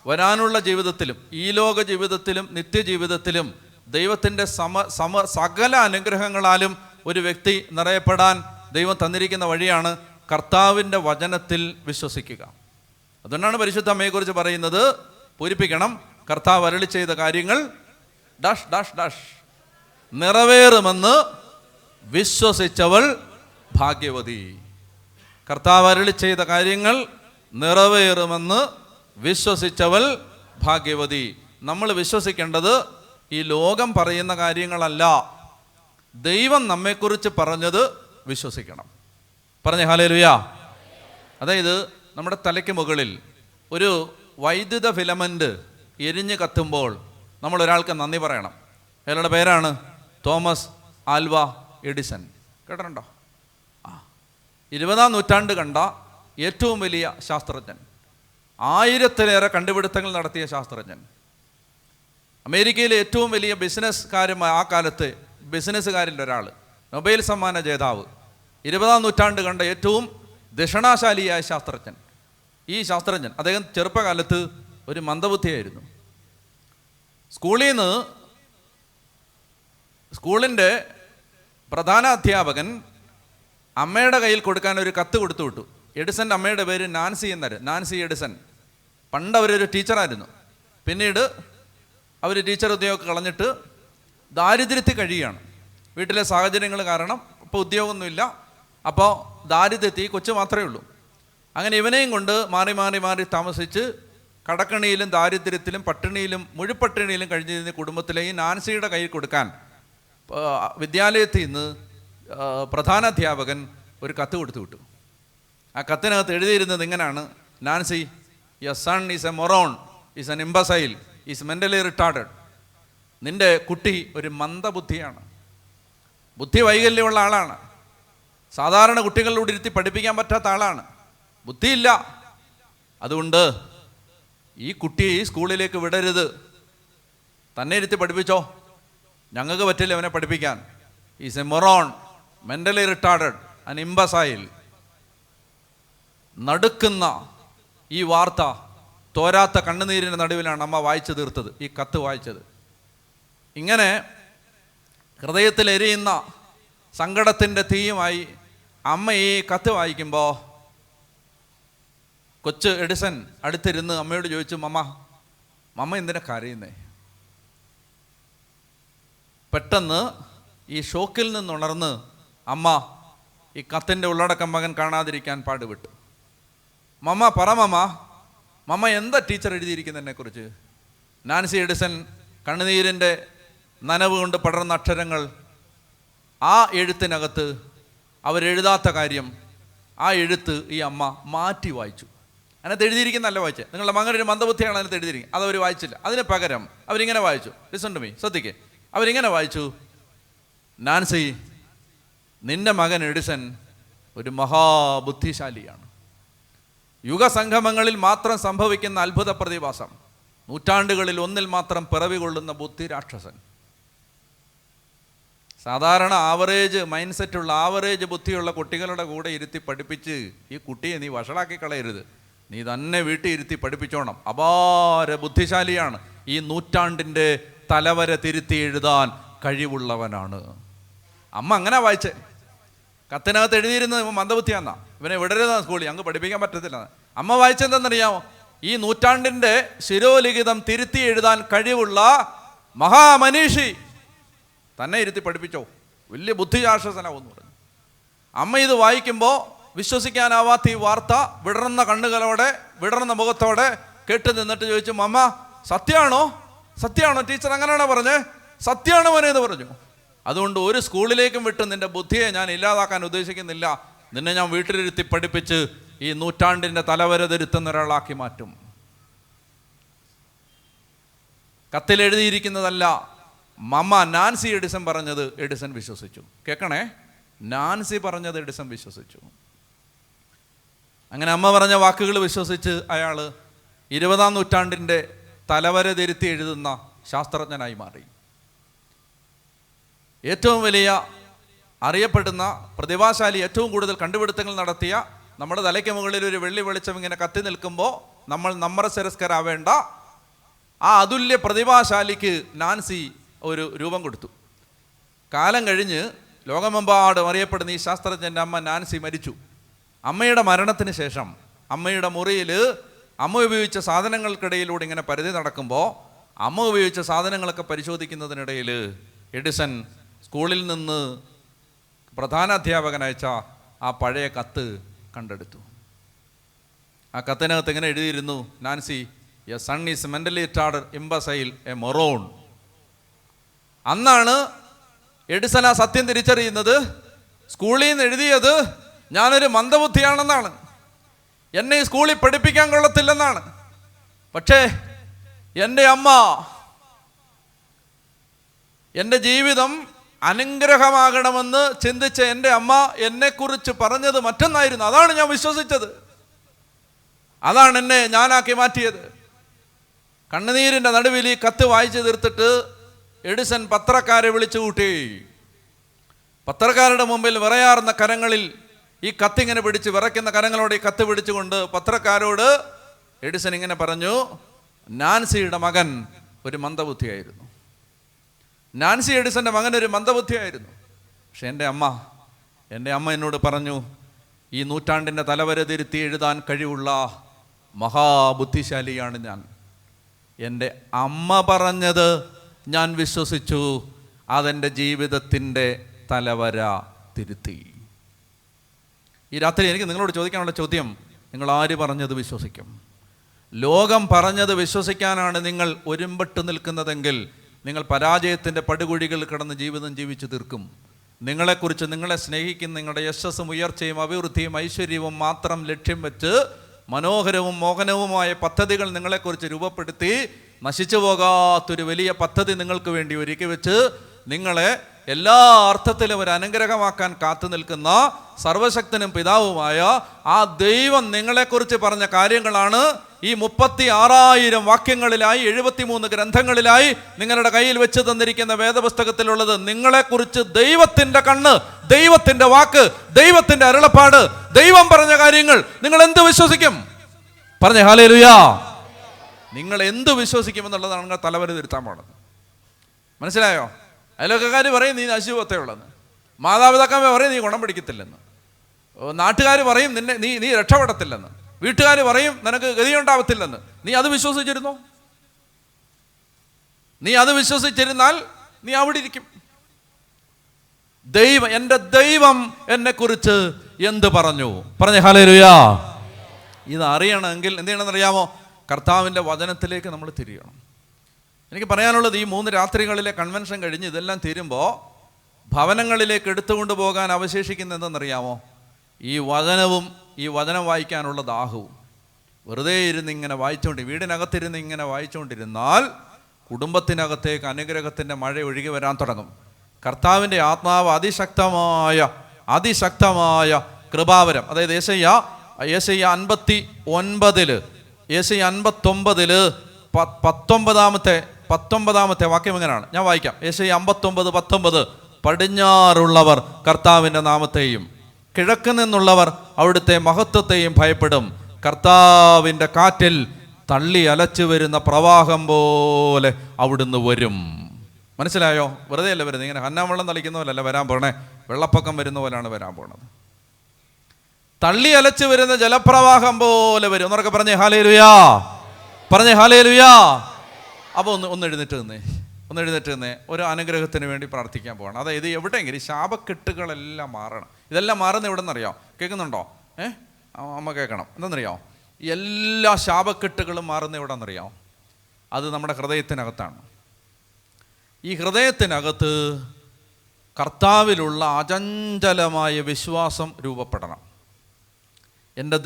വരാനുള്ള ജീവിതത്തിലും, ഈ ലോക ജീവിതത്തിലും, നിത്യജീവിതത്തിലും ദൈവത്തിൻ്റെ സകല അനുഗ്രഹങ്ങളാലും ഒരു വ്യക്തി നിറയപ്പെടാൻ ദൈവം തന്നിരിക്കുന്ന വഴിയാണ് കർത്താവിൻ്റെ വചനത്തിൽ വിശ്വസിക്കുക. അതുകൊണ്ടാണ് പരിശുദ്ധ അമ്മയെക്കുറിച്ച് പറയുന്നത്, പൂരിപ്പിക്കണം, കർത്താവ് അരുളി ചെയ്ത കാര്യങ്ങൾ ഡാഷ് ഡാഷ് ഡാഷ് നിറവേറുമെന്ന് വിശ്വസിച്ചവൾ ഭാഗ്യവതി. കർത്താവ് അരുളി ചെയ്ത കാര്യങ്ങൾ നിറവേറുമെന്ന് വിശ്വസിച്ചവൾ ഭാഗ്യവതി. നമ്മൾ വിശ്വസിക്കേണ്ടത് ഈ ലോകം പറയുന്ന കാര്യങ്ങളല്ല, ദൈവം നമ്മെക്കുറിച്ച് പറഞ്ഞത് വിശ്വസിക്കണം. പറഞ്ഞേ ഹല്ലേലൂയാ. അതായത് നമ്മുടെ തലയ്ക്ക് മുകളിൽ ഒരു വൈദ്യുത ഫിലമെൻ്റ് എരിഞ്ഞ് കത്തുമ്പോൾ നമ്മൾ ഒരാൾക്ക് നന്ദി പറയണം. അയാളുടെ പേരാണ് തോമസ് ആൽവ എഡിസൺ. കേട്ടിട്ടുണ്ടോ? 20-ാം നൂറ്റാണ്ട് കണ്ട ഏറ്റവും വലിയ ശാസ്ത്രജ്ഞൻ, 1000-ലേറെ കണ്ടുപിടുത്തങ്ങൾ നടത്തിയ ശാസ്ത്രജ്ഞൻ, അമേരിക്കയിലെ ഏറ്റവും വലിയ ബിസിനസ്സുകാരുമായ ആ കാലത്ത് ബിസിനസ്സുകാരിൽ ഒരാൾ, നൊബേൽ സമ്മാന ജേതാവ്, 20-ാം നൂറ്റാണ്ട് കണ്ട ഏറ്റവും ദക്ഷിണാശാലിയായ ശാസ്ത്രജ്ഞൻ. ഈ ശാസ്ത്രജ്ഞൻ അദ്ദേഹം ചെറുപ്പകാലത്ത് ഒരു മന്ദബുദ്ധിയായിരുന്നു. സ്കൂളിൻ്റെ പ്രധാന അധ്യാപകൻ അമ്മയുടെ കയ്യിൽ കൊടുക്കാൻ ഒരു കത്ത് കൊടുത്തു വിട്ടു. എഡിസൻ്റെ അമ്മയുടെ പേര് നാൻസി എന്നായിരുന്നു, നാൻസി എഡിസൺ. പണ്ട് അവരൊരു ടീച്ചറായിരുന്നു. പിന്നീട് അവർ ടീച്ചർ ഉദ്യോഗമൊക്കെ കളഞ്ഞിട്ട് ദാരിദ്ര്യത്തിൽ കഴിയുകയാണ്. വീട്ടിലെ സാഹചര്യങ്ങൾ കാരണം ഇപ്പോൾ ഉദ്യോഗമൊന്നുമില്ല. അപ്പോൾ ദാരിദ്ര്യത്തിൽ കൊച്ചു മാത്രമേ ഉള്ളൂ. അങ്ങനെ ഇവനെയും കൊണ്ട് മാറി മാറി മാറി താമസിച്ച് കടക്കണിയിലും ദാരിദ്ര്യത്തിലും പട്ടിണിയിലും മുഴുപട്ടിണിയിലും കഴിഞ്ഞിരുന്ന കുടുംബത്തിലെ ഈ നാൻസിയുടെ കയ്യിൽ കൊടുക്കാൻ വിദ്യാലയത്തിൽ നിന്ന് പ്രധാനാധ്യാപകൻ ഒരു കത്ത് കൊടുത്തു വിട്ടു. ആ കത്തിനകത്ത് എഴുതിയിരുന്നത് ഇങ്ങനെയാണ്: Nancy, your son is a moron, is an imbecile, is mentally retarded. നിൻ്റെ കുട്ടി ഒരു മന്ദബുദ്ധിയാണ്, ബുദ്ധി വൈകല്യമുള്ള ആളാണ്, സാധാരണ കുട്ടികളിലൂടെ ഇരുത്തി പഠിപ്പിക്കാൻ പറ്റാത്ത ആളാണ്, ബുദ്ധിയില്ല. അതുകൊണ്ട് ഈ കുട്ടിയെ ഈ സ്കൂളിലേക്ക് വിടരുത്, തന്നെ ഇരുത്തി പഠിപ്പിച്ചോ, ഞങ്ങൾക്ക് പറ്റില്ല അവനെ പഠിപ്പിക്കാൻ. Is a moron, mentally retarded, an imbecile. നടുക്കുന്ന ഈ വാർത്ത തോരാത്ത കണ്ണുനീരിൻ്റെ നടുവിലാണ് അമ്മ വായിച്ചു തീർത്തത്, ഈ കത്ത് വായിച്ചത്. ഇങ്ങനെ ഹൃദയത്തിൽ എരിയുന്ന സങ്കടത്തിൻ്റെ തീയുമായി അമ്മ ഈ കത്ത് വായിക്കുമ്പോൾ കൊച്ച് എഡിസൺ അടുത്തിരുന്ന് അമ്മയോട് ചോദിച്ചു, മമ്മ എന്തിനാ കരയുന്നേ? പെട്ടെന്ന് ഈ ഷോക്കിൽ നിന്നുണർന്ന് അമ്മ ഈ കത്തിൻ്റെ ഉള്ളടക്കം മകൻ കാണാതിരിക്കാൻ പാടുപെട്ടു. പറ മമ്മ എന്താ ടീച്ചർ എഴുതിയിരിക്കുന്നതിനെക്കുറിച്ച്? നാൻസി എഡിസൺ കണ്ണുനീരിൻ്റെ നനവ് കൊണ്ട് പടർന്ന അക്ഷരങ്ങൾ, ആ എഴുത്തിനകത്ത് അവരെഴുതാത്ത കാര്യം, ആ എഴുത്ത് ഈ അമ്മ മാറ്റി വായിച്ചു. അതിനകത്ത് എഴുതിയിരിക്കുന്നല്ല വായിച്ചത്. നിങ്ങളുടെ മകനൊരു മന്ദബുദ്ധിയാണ് അതിനകത്ത് എഴുതിയിരിക്കുന്നത്, അതവർ വായിച്ചില്ല. അതിന് പകരം അവരിങ്ങനെ വായിച്ചു. ലിസൺ ടു മീ, ശ്രദ്ധിക്കേ. അവരിങ്ങനെ വായിച്ചു: നാൻസി, നിന്റെ മകൻ എഡിസൺ ഒരു മഹാബുദ്ധിശാലിയാണ്. യുഗസംഗമങ്ങളിൽ മാത്രം സംഭവിക്കുന്ന അത്ഭുത പ്രതിഭാസം, നൂറ്റാണ്ടുകളിൽ ഒന്നിൽ മാത്രം പിറവി കൊള്ളുന്ന ബുദ്ധി രാക്ഷസൻ. സാധാരണ ആവറേജ് മൈൻഡ് സെറ്റുള്ള ആവറേജ് ബുദ്ധിയുള്ള കുട്ടികളുടെ കൂടെ ഇരുത്തി പഠിപ്പിച്ച് ഈ കുട്ടിയെ നീ വഷളാക്കി കളയരുത്, നീ തന്നെ വീട്ടിൽ ഇരുത്തി പഠിപ്പിച്ചോണം. അപാര ബുദ്ധിശാലിയാണ്, ഈ നൂറ്റാണ്ടിൻ്റെ തലവര തിരുത്തി എഴുതാൻ കഴിവുള്ളവനാണ്. അമ്മ അങ്ങനെ വായിച്ചേ. കത്തിനകത്ത് എഴുതിയിരുന്നത് മന്ദബുദ്ധിയാന്നാ, ഇവനെ വിടരുന്ന സ്കൂളിൽ ഞങ്ങൾക്ക് പഠിപ്പിക്കാൻ പറ്റത്തില്ല. അമ്മ വായിച്ചെന്തെന്നറിയാമോ? ഈ നൂറ്റാണ്ടിൻ്റെ ശിരോലിഖിതം തിരുത്തി എഴുതാൻ കഴിവുള്ള മഹാമനീഷി, തന്നെ ഇരുത്തി പഠിപ്പിച്ചോ, വലിയ ബുദ്ധിരാക്ഷസനാവെന്ന് പറഞ്ഞു. അമ്മ ഇത് വായിക്കുമ്പോൾ വിശ്വസിക്കാനാവാത്ത ഈ വാർത്ത വിടർന്ന കണ്ണുകളോടെ വിടർന്ന മുഖത്തോടെ കേട്ട് നിന്നിട്ട് ചോദിച്ചു, സത്യമാണോ ടീച്ചർ അങ്ങനെയാണോ പറഞ്ഞേ? സത്യമാണോ മോനെ എന്ന് പറഞ്ഞു. അതുകൊണ്ട് ഒരു സ്കൂളിലേക്കും വിട്ട് നിന്റെ ബുദ്ധിയെ ഞാൻ ഇല്ലാതാക്കാൻ ഉദ്ദേശിക്കുന്നില്ല, നിന്നെ ഞാൻ വീട്ടിലിരുത്തി പഠിപ്പിച്ച് ഈ നൂറ്റാണ്ടിൻ്റെ തലവര തിരുത്തുന്ന ഒരാളാക്കി മാറ്റും. കത്തിലെഴുതിയിരിക്കുന്നതല്ല, നാൻസി എഡിസൺ പറഞ്ഞത് എഡിസൺ വിശ്വസിച്ചു. കേൾക്കണേ, നാൻസി പറഞ്ഞത് എഡിസൺ വിശ്വസിച്ചു. അങ്ങനെ അമ്മ പറഞ്ഞ വാക്കുകൾ വിശ്വസിച്ച് അയാൾ 20-ാം നൂറ്റാണ്ടിൻ്റെ തലവര തിരുത്തി എഴുതുന്ന ശാസ്ത്രജ്ഞനായി മാറി. ഏറ്റവും വലിയ അറിയപ്പെടുന്ന പ്രതിഭാശാലി, ഏറ്റവും കൂടുതൽ കണ്ടുപിടുത്തങ്ങൾ നടത്തിയ, നമ്മുടെ തലയ്ക്ക് മുകളിൽ ഒരു വെള്ളി വെളിച്ചം ഇങ്ങനെ കത്തി നിൽക്കുമ്പോൾ നമ്മൾ നമ്രശിരസ്കരാവേണ്ട ആ അതുല്യ പ്രതിഭാശാലിക്ക് നാൻസി ഒരു രൂപം കൊടുത്തു. കാലം കഴിഞ്ഞ് ലോകമെമ്പാടും അറിയപ്പെടുന്ന ഈ ശാസ്ത്രജ്ഞൻ്റെ അമ്മ നാൻസി മരിച്ചു. അമ്മയുടെ മരണത്തിന് ശേഷം അമ്മയുടെ മുറിയിൽ അമ്മ ഉപയോഗിച്ച സാധനങ്ങൾക്കിടയിലൂടെ ഇങ്ങനെ പരിധി നടക്കുമ്പോൾ അമ്മ ഉപയോഗിച്ച സാധനങ്ങളൊക്കെ പരിശോധിക്കുന്നതിനിടയിൽ എഡിസൺ സ്കൂളിൽ നിന്ന് പ്രധാനാധ്യാപകൻ അയച്ച ആ പഴയ കത്ത് കണ്ടെടുത്തു. ആ കത്തിനകത്ത് ഇങ്ങനെ എഴുതിയിരുന്നു: Nancy, your son is mentally retarded, imbecile, a moron. അന്നാണ് എഡിസൺ ആ സത്യം തിരിച്ചറിയുന്നത്. സ്കൂളിൽ നിന്ന് എഴുതിയത് ഞാനൊരു മന്ദബുദ്ധിയാണെന്നാണ്, എന്നെ ഈ സ്കൂളിൽ പഠിപ്പിക്കാൻ കൊള്ളത്തില്ലെന്നാണ്. പക്ഷേ എൻ്റെ അമ്മ, എൻ്റെ ജീവിതം അനുഗ്രഹമാകണമെന്ന് ചിന്തിച്ച എൻ്റെ അമ്മ എന്നെക്കുറിച്ച് പറഞ്ഞത് മറ്റൊന്നായിരുന്നു. അതാണ് ഞാൻ വിശ്വസിച്ചത്, അതാണ് എന്നെ ഞാനാക്കി മാറ്റിയത്. കണ്ണുനീരിൻ്റെ നടുവിൽ ഈ കത്ത് വായിച്ചു തീർത്തിട്ട് എഡിസൺ പത്രക്കാരെ വിളിച്ചു കൂട്ടി. പത്രക്കാരുടെ മുമ്പിൽ വിറയാർന്ന കരങ്ങളിൽ ഈ കത്തിങ്ങനെ പിടിച്ച്, വിറയ്ക്കുന്ന കരങ്ങളോട് ഈ കത്ത് പിടിച്ചുകൊണ്ട് പത്രക്കാരോട് എഡിസൺ ഇങ്ങനെ പറഞ്ഞു: നാൻസിയുടെ മകൻ ഒരു മന്ദബുദ്ധിയായിരുന്നു. നാൻസി എഡിസന്റെ മകൻ ഒരു മന്ദബുദ്ധിയായിരുന്നു. പക്ഷെ എൻ്റെ അമ്മ എന്നോട് പറഞ്ഞു, ഈ നൂറ്റാണ്ടിൻ്റെ തലവര തിരുത്തി എഴുതാൻ കഴിവുള്ള മഹാബുദ്ധിശാലിയാണ് ഞാൻ. എൻ്റെ അമ്മ പറഞ്ഞത് ഞാൻ വിശ്വസിച്ചു. അതെൻ്റെ ജീവിതത്തിൻ്റെ തലവര തിരുത്തി. ഈ രാത്രി എനിക്ക് നിങ്ങളോട് ചോദിക്കാനുള്ള ചോദ്യം, നിങ്ങൾ ആര് പറഞ്ഞത് വിശ്വസിക്കും? ലോകം പറഞ്ഞത് വിശ്വസിക്കാനാണ് നിങ്ങൾ ഒരുമ്പെട്ട് നിൽക്കുന്നതെങ്കിൽ നിങ്ങൾ പരാജയത്തിൻ്റെ പടുകുഴികൾ കിടന്ന് ജീവിതം ജീവിച്ചു തീർക്കും. നിങ്ങളെക്കുറിച്ച്, നിങ്ങളെ സ്നേഹിക്കുന്ന, നിങ്ങളുടെ യശസ്സും ഉയർച്ചയും അഭിവൃദ്ധിയും ഐശ്വര്യവും മാത്രം ലക്ഷ്യം വെച്ച് മനോഹരവും മോഹനവുമായ പദ്ധതികൾ നിങ്ങളെക്കുറിച്ച് രൂപപ്പെടുത്തി നശിച്ചു പോകാത്തൊരു വലിയ പദ്ധതി നിങ്ങൾക്ക് വേണ്ടി ഒരുക്കി വെച്ച് നിങ്ങളെ എല്ലാ അർത്ഥത്തിലും ഒരു അനുഗ്രഹമാക്കാൻ കാത്തു നിൽക്കുന്ന സർവശക്തനും പിതാവുമായ ആ ദൈവം നിങ്ങളെക്കുറിച്ച് പറഞ്ഞ കാര്യങ്ങളാണ് ഈ 36,000 വാക്യങ്ങളിലായി 73 ഗ്രന്ഥങ്ങളിലായി നിങ്ങളുടെ കയ്യിൽ വെച്ച് തന്നിരിക്കുന്ന വേദപുസ്തകത്തിലുള്ളത്. നിങ്ങളെക്കുറിച്ച് ദൈവത്തിൻ്റെ കണ്ണ്, ദൈവത്തിൻ്റെ വാക്ക്, ദൈവത്തിൻ്റെ അരുളപ്പാട്, ദൈവം പറഞ്ഞ കാര്യങ്ങൾ നിങ്ങൾ എന്ത് വിശ്വസിക്കും? പറഞ്ഞേ ഹല്ലേലൂയാ. നിങ്ങൾ എന്ത് വിശ്വസിക്കുമെന്നുള്ളതാണ് നിങ്ങൾ തലവര തിരുത്താൻ പോണത്. മനസ്സിലായോ? അയൽവക്കക്കാർ പറയും നീ നശിവത്തയുള്ളെന്ന്, മാതാപിതാക്കന്മാർ പറയും നീ ഗുണം പിടിക്കത്തില്ലെന്ന്, നാട്ടുകാർ പറയും നിന്നെ നീ രക്ഷപ്പെടത്തില്ലെന്ന്, വീട്ടുകാർ പറയും നിനക്ക് ഗതിയുണ്ടാവത്തില്ലെന്ന്. നീ അത് വിശ്വസിച്ചിരുന്നോ? നീ അത് വിശ്വസിച്ചിരുന്നാൽ നീ അവിടെ ഇരിക്കും. ദൈവം, എൻ്റെ ദൈവം എന്നെക്കുറിച്ച് എന്ത് പറഞ്ഞു? പറഞ്ഞേ ഹല്ലേലൂയാ. ഇത് അറിയണമെങ്കിൽ എന്ത് ചെയ്യണമെന്നറിയാമോ? കർത്താവിൻ്റെ വചനത്തിലേക്ക് നമ്മൾ തിരിയണം. എനിക്ക് പറയാനുള്ളത്, ഈ 3 രാത്രികളിലെ കൺവെൻഷൻ കഴിഞ്ഞ് ഇതെല്ലാം തീരുമ്പോൾ ഭവനങ്ങളിലേക്ക് എടുത്തുകൊണ്ട് പോകാൻ അവശേഷിക്കുന്ന എന്തെന്നറിയാമോ? ഈ വചനവും ഈ വചനം വായിക്കാനുള്ള ദാഹവും. വെറുതെ ഇരുന്ന് ഇങ്ങനെ വീടിനകത്തിരുന്ന് ഇങ്ങനെ വായിച്ചുകൊണ്ടിരുന്നാൽ കുടുംബത്തിനകത്തേക്ക് അനുഗ്രഹത്തിൻ്റെ മഴ ഒഴുകി വരാൻ തുടങ്ങും. കർത്താവിൻ്റെ ആത്മാവ് അതിശക്തമായ കൃപാവരം. അതായത് യേശയ്യ 59 യേശയ്യ 59 19 വാക്യം എങ്ങനെയാണ്? ഞാൻ വായിക്കാം. യേശയ്യ 59:19 പടിഞ്ഞാറുള്ളവർ കർത്താവിൻ്റെ നാമത്തെയും കിഴക്ക് നിന്നുള്ളവർ അവിടുത്തെ മഹത്വത്തെയും ഭയപ്പെടും. കർത്താവിൻ്റെ കാറ്റിൽ തള്ളി അലച്ചു വരുന്ന പ്രവാഹം പോലെ അവിടുന്ന് വരും. മനസ്സിലായോ? വെറുതെ അല്ല വരുന്നത്. ഇങ്ങനെ ഹന്നാവെള്ളം തളിക്കുന്ന പോലല്ല വരാൻ പോണേ, വെള്ളപ്പൊക്കം വരുന്ന പോലെയാണ് വരാൻ പോണത്. തള്ളി അലച്ചു വരുന്ന ജലപ്രവാഹം പോലെ വരും. എന്നൊക്കെ പറഞ്ഞേ ഹല്ലേലൂയാ. പറഞ്ഞേ ഹല്ലേലൂയാ. അപ്പോൾ ഒന്ന് എഴുന്നേറ്റ് നിന്നേ ഒരു അനുഗ്രഹത്തിന് വേണ്ടി പ്രാർത്ഥിക്കാൻ പോകണം. അതായത് എവിടെയെങ്കിലും ശാപക്കെട്ടുകളെല്ലാം മാറണം. ഇതെല്ലാം മാറുന്ന എവിടെ നിന്നറിയാം? കേൾക്കുന്നുണ്ടോ? അമ്മ കേൾക്കണം. എന്താണെന്നറിയാം? എല്ലാ ശാപക്കെട്ടുകളും മാറുന്ന എവിടെ നിന്നറിയാം? അത് നമ്മുടെ ഹൃദയത്തിനകത്താണ്. ഈ ഹൃദയത്തിനകത്ത് കർത്താവിലുള്ള അചഞ്ചലമായ വിശ്വാസം രൂപപ്പെടണം. എൻ്റെ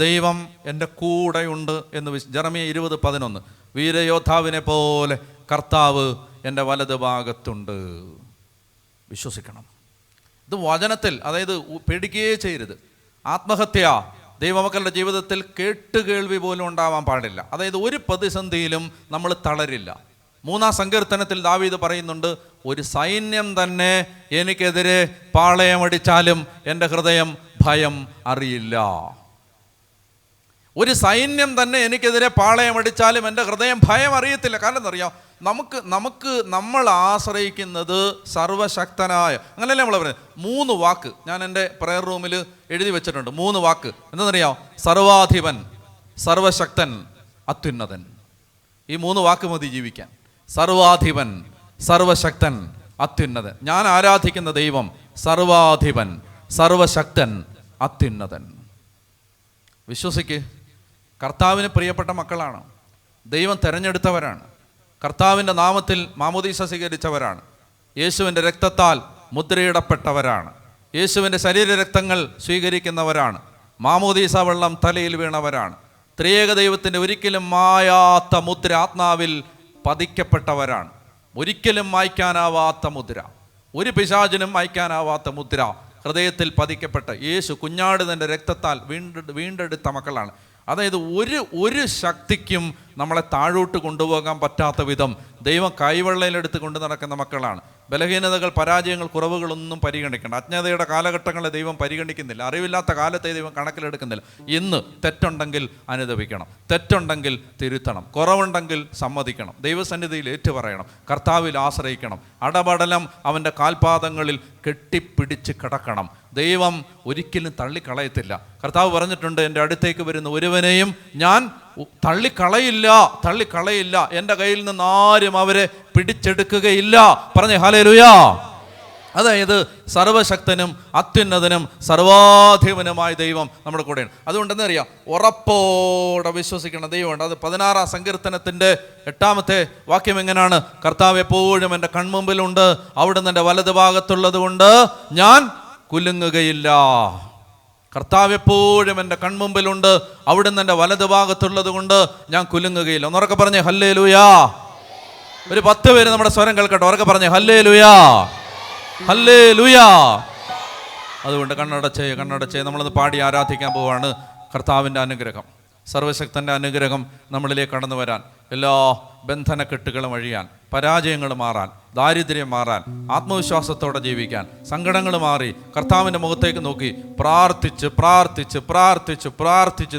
ദൈവം എൻ്റെ കൂടെയുണ്ട് എന്ന് ജെറമ്യ 20:11 വീരയോദ്ധാവിനെ പോലെ കർത്താവ് എൻ്റെ വലത് ഭാഗത്തുണ്ട്. വിശ്വസിക്കണം. ഇത് വചനത്തിൽ, അതായത് പേടിക്കുകയേ ചെയ്യരുത്. ആത്മഹത്യ ദൈവമക്കളുടെ ജീവിതത്തിൽ കേട്ടുകേൾവി പോലും ഉണ്ടാവാൻ പാടില്ല. അതായത് ഒരു പ്രതിസന്ധിയിലും നമ്മൾ തളരില്ല. 3-ാം സങ്കീർത്തനത്തിൽ ദാവീദ് പറയുന്നുണ്ട്, ഒരു സൈന്യം തന്നെ എനിക്കെതിരെ പാളയമടിച്ചാലും എൻ്റെ ഹൃദയം ഭയം അറിയില്ല. ഒരു സൈന്യം തന്നെ എനിക്കെതിരെ പാളയമടിച്ചാലും എൻ്റെ ഹൃദയം ഭയം അറിയത്തില്ല. കാരണം എന്നറിയാം, നമ്മൾ ആശ്രയിക്കുന്നത് സർവശക്തനായ, അങ്ങനെയല്ലേ നമ്മൾ പറയുന്നത്. 3 വാക്ക് ഞാൻ എൻ്റെ പ്രയർ റൂമിൽ എഴുതി വെച്ചിട്ടുണ്ട്. 3 വാക്ക് എന്താണെന്നറിയാം? സർവാധിപൻ, സർവശക്തൻ, അത്യുന്നതൻ. ഈ 3 വാക്ക് മതി ജീവിക്കാൻ. സർവാധിപൻ, സർവശക്തൻ, അത്യുന്നതൻ. ഞാൻ ആരാധിക്കുന്ന ദൈവം സർവാധിപൻ, സർവശക്തൻ, അത്യുന്നതൻ. വിശ്വസിക്ക്. കർത്താവിന് പ്രിയപ്പെട്ട മക്കളാണ്. ദൈവം തിരഞ്ഞെടുത്തവരാണ്. കർത്താവിൻ്റെ നാമത്തിൽ മാമോദീസ സ്വീകരിച്ചവരാണ്. യേശുവിൻ്റെ രക്തത്താൽ മുദ്രയിടപ്പെട്ടവരാണ്. യേശുവിൻ്റെ ശരീരരക്തങ്ങൾ സ്വീകരിക്കുന്നവരാണ്. മാമോദീസ വെള്ളം തലയിൽ വീണവരാണ്. ത്രിയേക ദൈവത്തിൻ്റെ ഒരിക്കലും മായാത്ത മുദ്ര ആത്മാവിൽ പതിക്കപ്പെട്ടവരാണ്. ഒരിക്കലും മായ്ക്കാനാവാത്ത മുദ്ര, ഒരു പിശാചിനും മായ്ക്കാനാവാത്ത മുദ്ര ഹൃദയത്തിൽ പതിക്കപ്പെട്ട യേശു കുഞ്ഞാട് തൻ്റെ രക്തത്താൽ വീണ്ടെടുത്ത മക്കളാണ്. അതായത് ഒരു ശക്തിക്കും നമ്മളെ താഴോട്ട് കൊണ്ടുപോകാൻ പറ്റാത്ത വിധം ദൈവം കൈവെള്ളയിലെടുത്ത് കൊണ്ട് നടക്കുന്ന മക്കളാണ്. ബലഹീനതകൾ, പരാജയങ്ങൾ, കുറവുകളൊന്നും പരിഗണിക്കേണ്ട. അജ്ഞതയുടെ കാലഘട്ടങ്ങളെ ദൈവം പരിഗണിക്കുന്നില്ല. അറിവില്ലാത്ത കാലത്തെ ദൈവം കണക്കിലെടുക്കുന്നില്ല. ഇന്ന് തെറ്റുണ്ടെങ്കിൽ അനുദപിക്കണം, തെറ്റുണ്ടെങ്കിൽ തിരുത്തണം, കുറവുണ്ടെങ്കിൽ സമ്മതിക്കണം, ദൈവസന്നിധിയിൽ ഏറ്റുപറയണം, കർത്താവിൽ ആശ്രയിക്കണം, അടപടലം അവൻ്റെ കാൽപാദങ്ങളിൽ കെട്ടിപ്പിടിച്ച് കിടക്കണം. ദൈവം ഒരിക്കലും തള്ളിക്കളയത്തില്ല. കർത്താവ് പറഞ്ഞിട്ടുണ്ട്, എൻ്റെ അടുത്തേക്ക് വരുന്ന ഒരുവനെയും ഞാൻ തള്ളിക്കളയില്ല. എൻ്റെ കയ്യിൽ നിന്ന് ആരും അവരെ പിടിച്ചെടുക്കുകയില്ല. പറഞ്ഞേ ഹല്ലേലൂയാ. അതായത് സർവശക്തനും അത്യുന്നതനും സർവാധിപനുമായ ദൈവം നമ്മുടെ കൂടെയാണ്. അതുകൊണ്ടെന്ന് അറിയാം, ഉറപ്പോടെ വിശ്വസിക്കണം ദൈവമുണ്ട്. അത് 16 സങ്കീർത്തനത്തിൻ്റെ 8-ാമത്തെ വാക്യം എങ്ങനെയാണ്? കർത്താവ് എപ്പോഴും എൻ്റെ കൺമുമ്പിലുണ്ട്, അവിടുന്ന് എൻ്റെ വലതു ഭാഗത്തുള്ളത് കൊണ്ട് ഞാൻ കുലുങ്ങുകയില്ല. കർത്താവ് എപ്പോഴും എൻ്റെ കൺമുമ്പിലുണ്ട്, അവിടുന്ന് എൻ്റെ വലതു ഭാഗത്തുള്ളത് കൊണ്ട് ഞാൻ കുലുങ്ങുകയില്ല. ഒന്നുറക്കെ പറഞ്ഞേ ഹല്ലേലൂയാ. ഒരു 10 പേര് നമ്മുടെ സ്വരം കേൾക്കട്ടെ. ഉറക്കെ പറഞ്ഞേ ഹല്ലേലൂയാ, ഹല്ലേലൂയാ. അതുകൊണ്ട് കണ്ണടച്ചേ നമ്മളത് പാടി ആരാധിക്കാൻ പോവാണ്. കർത്താവിൻ്റെ അനുഗ്രഹം, സർവശക്തൻ്റെ അനുഗ്രഹം നമ്മളിലേക്ക് കടന്നു വരാൻ, എല്ലാ ബന്ധനക്കെട്ടുകളും അഴിയാൻ, പരാജയങ്ങൾ മാറാൻ, ദാരിദ്ര്യം മാറാൻ, ആത്മവിശ്വാസത്തോടെ ജീവിക്കാൻ, സങ്കടങ്ങൾ മാറി കർത്താവിൻ്റെ മുഖത്തേക്ക് നോക്കി പ്രാർത്ഥിച്ച്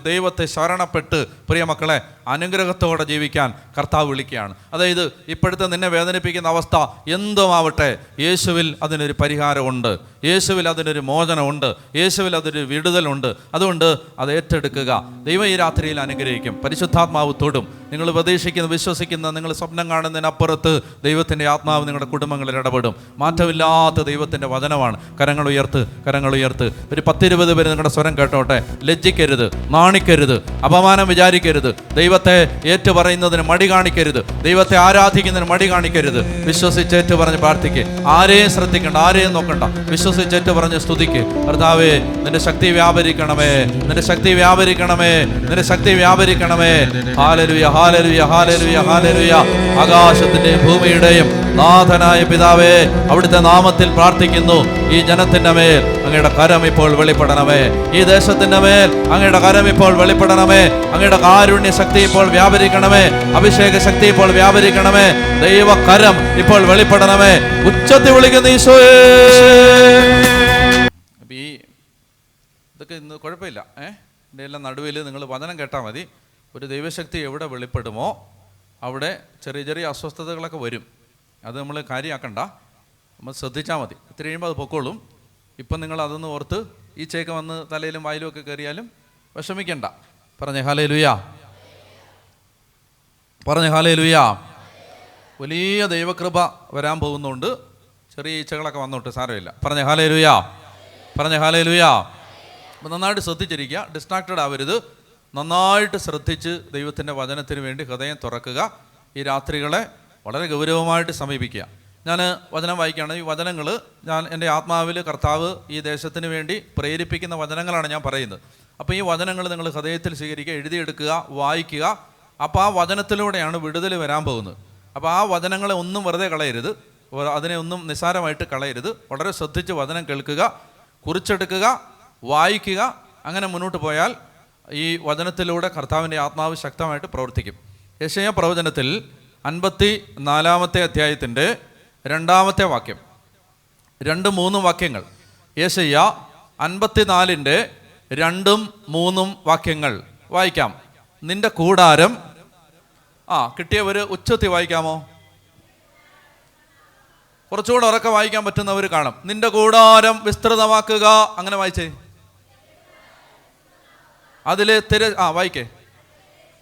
ദൈവത്തെ ശരണപ്പെട്ട് പ്രിയമക്കളെ അനുഗ്രഹത്തോടെ ജീവിക്കാൻ കർത്താവ് വിളിക്കുകയാണ്. അതായത് ഇപ്പോഴത്തെ നിന്നെ വേദനിപ്പിക്കുന്ന അവസ്ഥ എന്തുമാവട്ടെ, യേശുവിൽ അതിനൊരു പരിഹാരമുണ്ട്, യേശുവിൽ അതിനൊരു മോചനമുണ്ട്, യേശുവിൽ അതിനൊരു വിടുതലുണ്ട്. അതുകൊണ്ട് അത് ഏറ്റെടുക്കുക. ദൈവം ഈ രാത്രിയിൽ അനുഗ്രഹിക്കും. പരിശുദ്ധാത്മാവ് തൊടും. നിങ്ങൾ പ്രതീക്ഷിക്കുന്ന, വിശ്വസിക്കുന്ന, നിങ്ങൾ സ്വപ്നം കാണുന്നതിനപ്പുറത്ത് ദൈവത്തിൻ്റെ ആത്മാവ് നിങ്ങളുടെ കുടുംബങ്ങളിൽ ഇടപെടും. മാറ്റമില്ലാത്ത ദൈവത്തിൻ്റെ വചനമാണ്. കരങ്ങൾ ഉയർത്ത്. ഒരു 10-20 പേര് നിങ്ങളുടെ സ്വരം കേട്ടോട്ടെ. ലജ്ജിക്കരുത്, നാണിക്കരുത്, അപമാനം വിചാരിക്കരുത്, ദൈവത്തെ ഏറ്റുപറയുന്നതിന് മടി കാണിക്കരുത്, ദൈവത്തെ ആരാധിക്കുന്നതിന് മടി കാണിക്കരുത്. വിശ്വസിച്ചേറ്റ് പറഞ്ഞ് പ്രാർത്ഥിക്ക്. ആരെയും ശ്രദ്ധിക്കണ്ട, ആരെയും നോക്കണ്ട. വിശ്വസിച്ചേറ്റ് പറഞ്ഞ് സ്തുതിക്ക്. കർത്താവേ, നിന്റെ ശക്തി വ്യാപരിക്കണമേ, നിന്റെ ശക്തി വ്യാപരിക്കണമേ, നിന്റെ ശക്തി വ്യാപരിക്കണമേ. Hallelujah, hallelujah, hallelujah, hallelujah. ആകാശത്തിന്റെയും ഭൂമിയുടെയും നാഥനായ പിതാവേ, അവിടുത്തെ നാമത്തിൽ പ്രാർത്ഥിക്കുന്നു. ഈ ജനത്തിന്റെ മേൽ അങ്ങയുടെ കരം ഇപ്പോൾ വെളിപ്പെടണമേ. ഈ ദേശത്തിന്റെ മേൽ അങ്ങയുടെ കരം ഇപ്പോൾ വെളിപ്പെടണമേ. അങ്ങയുടെ കാരുണ്യ ശക്തി ഇപ്പോൾ വ്യാപരിക്കണമേ. അഭിഷേക ശക്തി ഇപ്പോൾ വ്യാപരിക്കണമേ. ദൈവ കരം ഇപ്പോൾ വെളിപ്പെടണമേ. ഉച്ചത്തിൽ വിളിക്കുന്ന ഈശോയേ. ഈ ഇതൊക്കെ ഇന്ന് കുഴപ്പമില്ല. എൻ്റെ എല്ലാം നടുവിൽ നിങ്ങൾ വചനം കേട്ടാൽ മതി. ഒരു ദൈവശക്തി എവിടെ വെളിപ്പെടുമോ അവിടെ ചെറിയ ചെറിയ അസ്വസ്ഥതകളൊക്കെ വരും. അത് നമ്മൾ കാര്യമാക്കണ്ട, നമ്മൾ ശ്രദ്ധിച്ചാൽ മതി. ഇത്തിരി കഴിയുമ്പോൾ അത് പൊക്കോളും. ഇപ്പം നിങ്ങൾ അതൊന്ന് ഓർത്ത് ഈ ചേക്ക് വന്ന് തലയിലും വായിലും ഒക്കെ കയറിയാലും വിഷമിക്കണ്ട. പറഞ്ഞേ ഹല്ലേലൂയാ, പറഞ്ഞേ ഹല്ലേലൂയാ. വലിയ ദൈവകൃപ വരാൻ പോകുന്നുണ്ട്. ചെറിയ ഈച്ചകളൊക്കെ വന്നോട്ട് സാരമില്ല. പറഞ്ഞേ ഹല്ലേലൂയാ, പറഞ്ഞേ ഹല്ലേലൂയാ. അപ്പം നന്നായിട്ട് ശ്രദ്ധിച്ചിരിക്കുക, ഡിസ്ട്രാക്റ്റഡ് ആവരുത്. നന്നായിട്ട് ശ്രദ്ധിച്ച് ദൈവത്തിൻ്റെ വചനത്തിന് വേണ്ടി ഹൃദയം തുറക്കുക. ഈ രാത്രികളെ വളരെ ഗൗരവമായിട്ട് സമീപിക്കുക. ഞാൻ വചനം വായിക്കുകയാണ്. ഈ വചനങ്ങൾ ഞാൻ എൻ്റെ ആത്മാവിൽ കർത്താവ് ഈ ദേശത്തിന് വേണ്ടി പ്രേരിപ്പിക്കുന്ന വചനങ്ങളാണ് ഞാൻ പറയുന്നത്. അപ്പോൾ ഈ വചനങ്ങൾ നിങ്ങൾ ഹൃദയത്തിൽ സ്വീകരിക്കുക, എഴുതിയെടുക്കുക, വായിക്കുക. അപ്പോൾ ആ വചനത്തിലൂടെയാണ് വിടുതൽ വരാൻ പോകുന്നത്. അപ്പോൾ ആ വചനങ്ങളെ ഒന്നും വെറുതെ കളയരുത്, അതിനെ ഒന്നും നിസ്സാരമായിട്ട് കളയരുത്. വളരെ ശ്രദ്ധിച്ച് വചനം കേൾക്കുക, കുറിച്ചെടുക്കുക, വായിക്കുക. അങ്ങനെ മുന്നോട്ട് പോയാൽ ഈ വചനത്തിലൂടെ കർത്താവിൻ്റെ ആത്മാവ് ശക്തമായിട്ട് പ്രവർത്തിക്കും. യെശയ്യാ പ്രവചനത്തിൽ 54-ാമത്തെ അധ്യായത്തിൻ്റെ 2-ാമത്തെ വാക്യം, 2-3 വാക്യങ്ങൾ. യെശയ്യാ 54-ന്റെ 2-3 വാക്യങ്ങൾ വായിക്കാം. നിന്റെ കൂടാരം, കിട്ടിയവർ ഉച്ചത്തിൽ വായിക്കാമോ? കുറച്ചുകൂടെ ഉറക്കെ വായിക്കാൻ പറ്റുന്നവർ കാണും. നിന്റെ കൂടാരം വിസ്തൃതമാക്കുക. അങ്ങനെ വായിച്ചേ.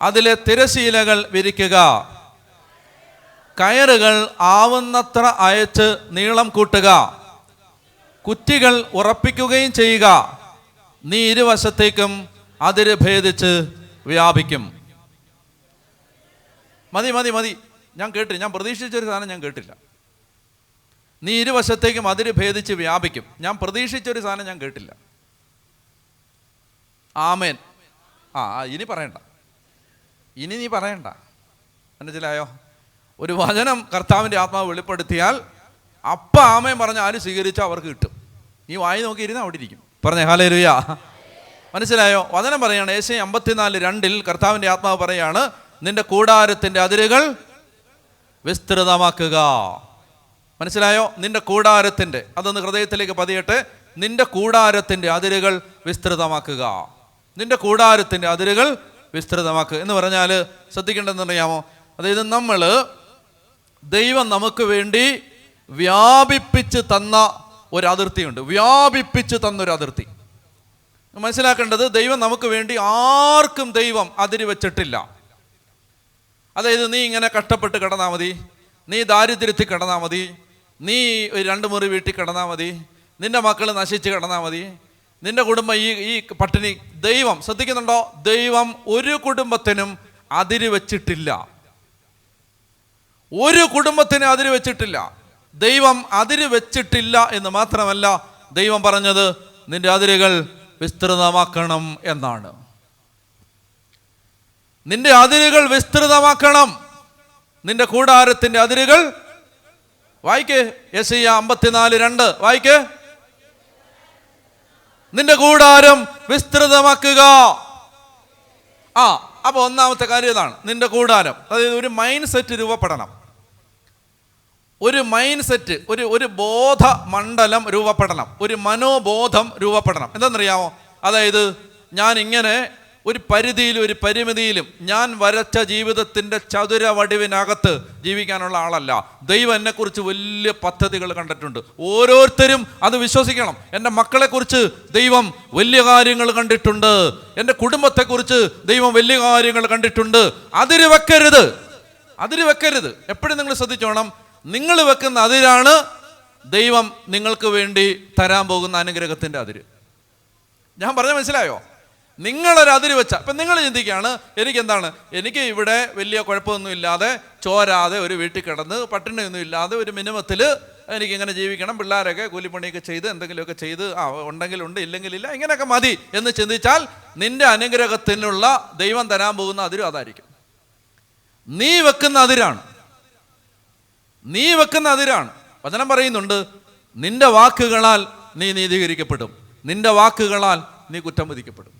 അതിലെ തിരശീലകൾ വിരിക്കുക, കയറുകൾ ആവുന്നത്ര അയച്ച് നീളം കൂട്ടുക, കുറ്റികൾ ഉറപ്പിക്കുകയും ചെയ്യുക. നീ ഇരുവശത്തേക്കും അതിര് ഭേദിച്ച് വ്യാപിക്കും. മതി, ഞാൻ കേട്ടില്ല. ഞാൻ പ്രതീക്ഷിച്ചൊരു സാധനം ഞാൻ കേട്ടില്ല. നീ ഇരുവശത്തേക്കും അതിര് ഭേദിച്ച് വ്യാപിക്കും. ഞാൻ പ്രതീക്ഷിച്ചൊരു സാധനം ഞാൻ കേട്ടില്ല. ആമേൻ. ഇനി പറയണ്ട, ഇനി നീ പറയണ്ട. മനസ്സിലായോ? ഒരു വചനം കർത്താവിൻ്റെ ആത്മാവ് വെളിപ്പെടുത്തിയാൽ അപ്പം ആമേൻ പറഞ്ഞ ആര് സ്വീകരിച്ചാൽ അവർക്ക് കിട്ടും. നീ വായി നോക്കി ഇരുന്ന് അവിടെ ഇരിക്കും. പറഞ്ഞേ ഹല്ലേലൂയാ. മനസ്സിലായോ? വചനം പറയാണ്. യെശയ്യാ 54:2 കർത്താവിൻ്റെ ആത്മാവ് പറയാണ്, നിന്റെ കൂടാരത്തിൻ്റെ അതിരുകൾ വിസ്തൃതമാക്കുക. മനസ്സിലായോ? നിന്റെ കൂടാരത്തിൻ്റെ, അതൊന്ന് ഹൃദയത്തിലേക്ക് പതിയട്ടെ. നിന്റെ കൂടാരത്തിൻ്റെ അതിരുകൾ വിസ്തൃതമാക്കുക. നിന്റെ കൂടാരത്തിൻ്റെ അതിരുകൾ വിസ്തൃതമാക്കുക എന്ന് പറഞ്ഞാൽ ശ്രദ്ധിക്കേണ്ടതെന്നറിയാമോ? അതായത് ദൈവം നമുക്ക് വേണ്ടി വ്യാപിപ്പിച്ച് തന്ന ഒരു അതിർത്തിയുണ്ട്. വ്യാപിപ്പിച്ച് തന്നൊരു അതിർത്തി. മനസ്സിലാക്കേണ്ടത്, ദൈവം നമുക്ക് വേണ്ടി ആർക്കും ദൈവം അതിര് വെച്ചിട്ടില്ല. അതായത് നീ ഇങ്ങനെ കഷ്ടപ്പെട്ട് കിടന്നാൽ മതി, നീ ദാരിദ്ര്യത്തിൽ കിടന്നാൽ മതി, നീ 2 മുറി വീട്ടിൽ കിടന്നാൽ മതി, നിന്റെ മക്കൾ നശിച്ച് കിടന്നാൽ മതി, നിന്റെ കുടുംബം ഈ പട്ടിണി. ദൈവം, ശ്രദ്ധിക്കുന്നുണ്ടോ, ദൈവം ഒരു കുടുംബത്തിനും അതിര് വെച്ചിട്ടില്ല. ഒരു കുടുംബത്തിന് അതിര് വെച്ചിട്ടില്ല. ദൈവം അതിര് വെച്ചിട്ടില്ല എന്ന് മാത്രമല്ല, ദൈവം പറഞ്ഞത് നിന്റെ അതിരുകൾ വിസ്തൃതമാക്കണം എന്നാണ്. നിന്റെ അതിരുകൾ വിസ്തൃതമാക്കണം. നിന്റെ കൂടാരത്തിന്റെ അതിരുകൾ വായിക്കേ, യെശയ്യാ 54:2 വായിക്കേ. നിന്റെ കൂടാരം വിസ്തൃതമാക്കുക. അപ്പൊ ഒന്നാമത്തെ കാര്യം ഇതാണ്, നിന്റെ കൂടാരം. അതായത് ഒരു മൈൻഡ് സെറ്റ് രൂപപ്പെടണം. ഒരു മൈൻഡ് സെറ്റ്, ഒരു ബോധ മണ്ഡലം രൂപപ്പെടണം, ഒരു മനോബോധം രൂപപ്പെടണം. എന്താണെന്നറിയാമോ? അതായത് ഞാൻ ഇങ്ങനെ ഒരു പരിധിയിലും ഒരു പരിമിതിയിലും ഞാൻ വരച്ച ജീവിതത്തിൻ്റെ ചതുര വടിവിനകത്ത് ജീവിക്കാനുള്ള ആളല്ല. ദൈവം എന്നെക്കുറിച്ച് വലിയ പദ്ധതികൾ കണ്ടിട്ടുണ്ട്. ഓരോരുത്തരും അത് വിശ്വസിക്കണം. എൻ്റെ മക്കളെക്കുറിച്ച് ദൈവം വലിയ കാര്യങ്ങൾ കണ്ടിട്ടുണ്ട്. എൻ്റെ കുടുംബത്തെക്കുറിച്ച് ദൈവം വലിയ കാര്യങ്ങൾ കണ്ടിട്ടുണ്ട്. അതിര് വെക്കരുത്, അതിര് വെക്കരുത്. എപ്പോഴും നിങ്ങൾ ശ്രദ്ധിച്ചോണം, നിങ്ങൾ വെക്കുന്ന അതിരാണ് ദൈവം നിങ്ങൾക്ക് വേണ്ടി തരാൻ പോകുന്ന അനുഗ്രഹത്തിൻ്റെ അതിര്. ഞാൻ പറഞ്ഞ മനസ്സിലായോ? നിങ്ങളൊരു അതിര് വെച്ച, ഇപ്പം നിങ്ങൾ ചിന്തിക്കുകയാണ്, എനിക്ക് ഇവിടെ വലിയ കുഴപ്പമൊന്നും ഇല്ലാതെ, ചോരാതെ, ഒരു വീട്ടിൽ കിടന്ന് പട്ടിണിയൊന്നും ഇല്ലാതെ, ഒരു മിനിമത്തിൽ എനിക്കിങ്ങനെ ജീവിക്കണം, പിള്ളേരൊക്കെ കൂലിപ്പണിയൊക്കെ ചെയ്ത് എന്തെങ്കിലുമൊക്കെ ചെയ്ത് ഉണ്ടെങ്കിലുണ്ട് ഇല്ലെങ്കിലില്ല, ഇങ്ങനെയൊക്കെ മതി എന്ന് ചിന്തിച്ചാൽ നിന്റെ അനുഗ്രഹത്തിനുള്ള ദൈവം തരാൻ പോകുന്ന അതിരും അതായിരിക്കും. നീ വെക്കുന്ന അതിരാണ്, നീ വെക്കുന്ന അതിരാണ്. വചനം പറയുന്നുണ്ട്, നിന്റെ വാക്കുകളാൽ നീ നീതീകരിക്കപ്പെടും, നിന്റെ വാക്കുകളാൽ നീ കുറ്റം വിധിക്കപ്പെടും.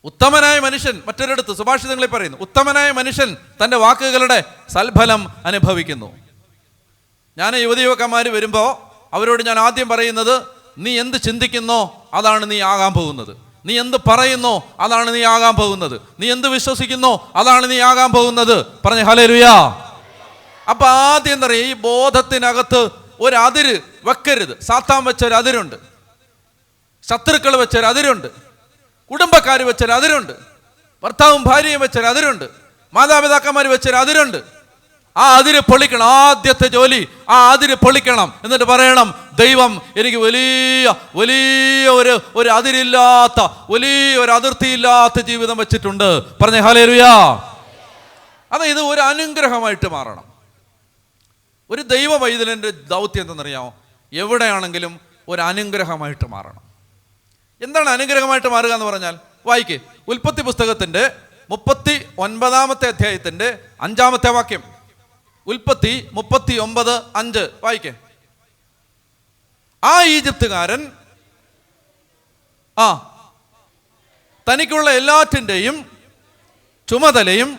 ഉത്തമനായ മനുഷ്യൻ, മറ്റൊരിടത്ത് സുഭാഷിതങ്ങളിൽ പറയുന്നു, ഉത്തമനായ മനുഷ്യൻ തൻ്റെ വാക്കുകളുടെ സൽഫലം അനുഭവിക്കുന്നു. ഞാൻ യുവതിയുവക്കന്മാർ വരുമ്പോൾ അവരോട് ഞാൻ ആദ്യം പറയുന്നത്, നീ എന്ത് ചിന്തിക്കുന്നോ അതാണ് നീ ആകാൻ പോകുന്നത്. നീ എന്ത് പറയുന്നോ അതാണ് നീ ആകാൻ പോകുന്നത്. നീ എന്ത് വിശ്വസിക്കുന്നോ അതാണ് നീ ആകാൻ പോകുന്നത്. പറഞ്ഞ ഹല്ലേലൂയ. അപ്പൊ ആദ്യം എന്താ പറയുക, ഈ ബോധത്തിനകത്ത് ഒരു അതിര് വെക്കരുത്. സാത്താൻ വെച്ചൊരു അതിരുണ്ട്, ശത്രുക്കൾ വെച്ചൊരു അതിരുണ്ട്, കുടുംബക്കാർ വെച്ചൊരു അതിരുണ്ട്, ഭർത്താവും ഭാര്യയും വെച്ചൊരു അതിരുണ്ട്, മാതാപിതാക്കന്മാർ വെച്ചൊരു അതിരുണ്ട്. ആ അതിര് പൊളിക്കണം. ആദ്യത്തെ ജോലി ആ അതിര് പൊളിക്കണം. എന്നിട്ട് പറയണം, ദൈവം എനിക്ക് വലിയ വലിയ ഒരു അതിരില്ലാത്ത, വലിയ ഒരു അതിർത്തിയില്ലാത്ത ജീവിതം വെച്ചിട്ടുണ്ട്. പറഞ്ഞേ ഹല്ലേലൂയ. ഇത് ഒരു അനുഗ്രഹമായിട്ട് മാറണം. ഒരു ദൈവ വൈതലിൻ്റെ ദൗത്യം എന്തെന്നറിയാമോ? എവിടെയാണെങ്കിലും ഒരു അനുഗ്രഹമായിട്ട് മാറണം. എന്താണ് അനുഗ്രഹമായിട്ട് മാറുക എന്ന് പറഞ്ഞാൽ? വായിക്കേ, ഉൽപ്പത്തി പുസ്തകത്തിൻ്റെ 39 അധ്യായത്തിൻ്റെ 5 വാക്യം. ഉൽപ്പത്തി 39:5 വായിക്കേ. ആ ഈജിപ്തുകാരൻ തനിക്കുള്ള എല്ലാറ്റിൻ്റെയും ചുമതലയും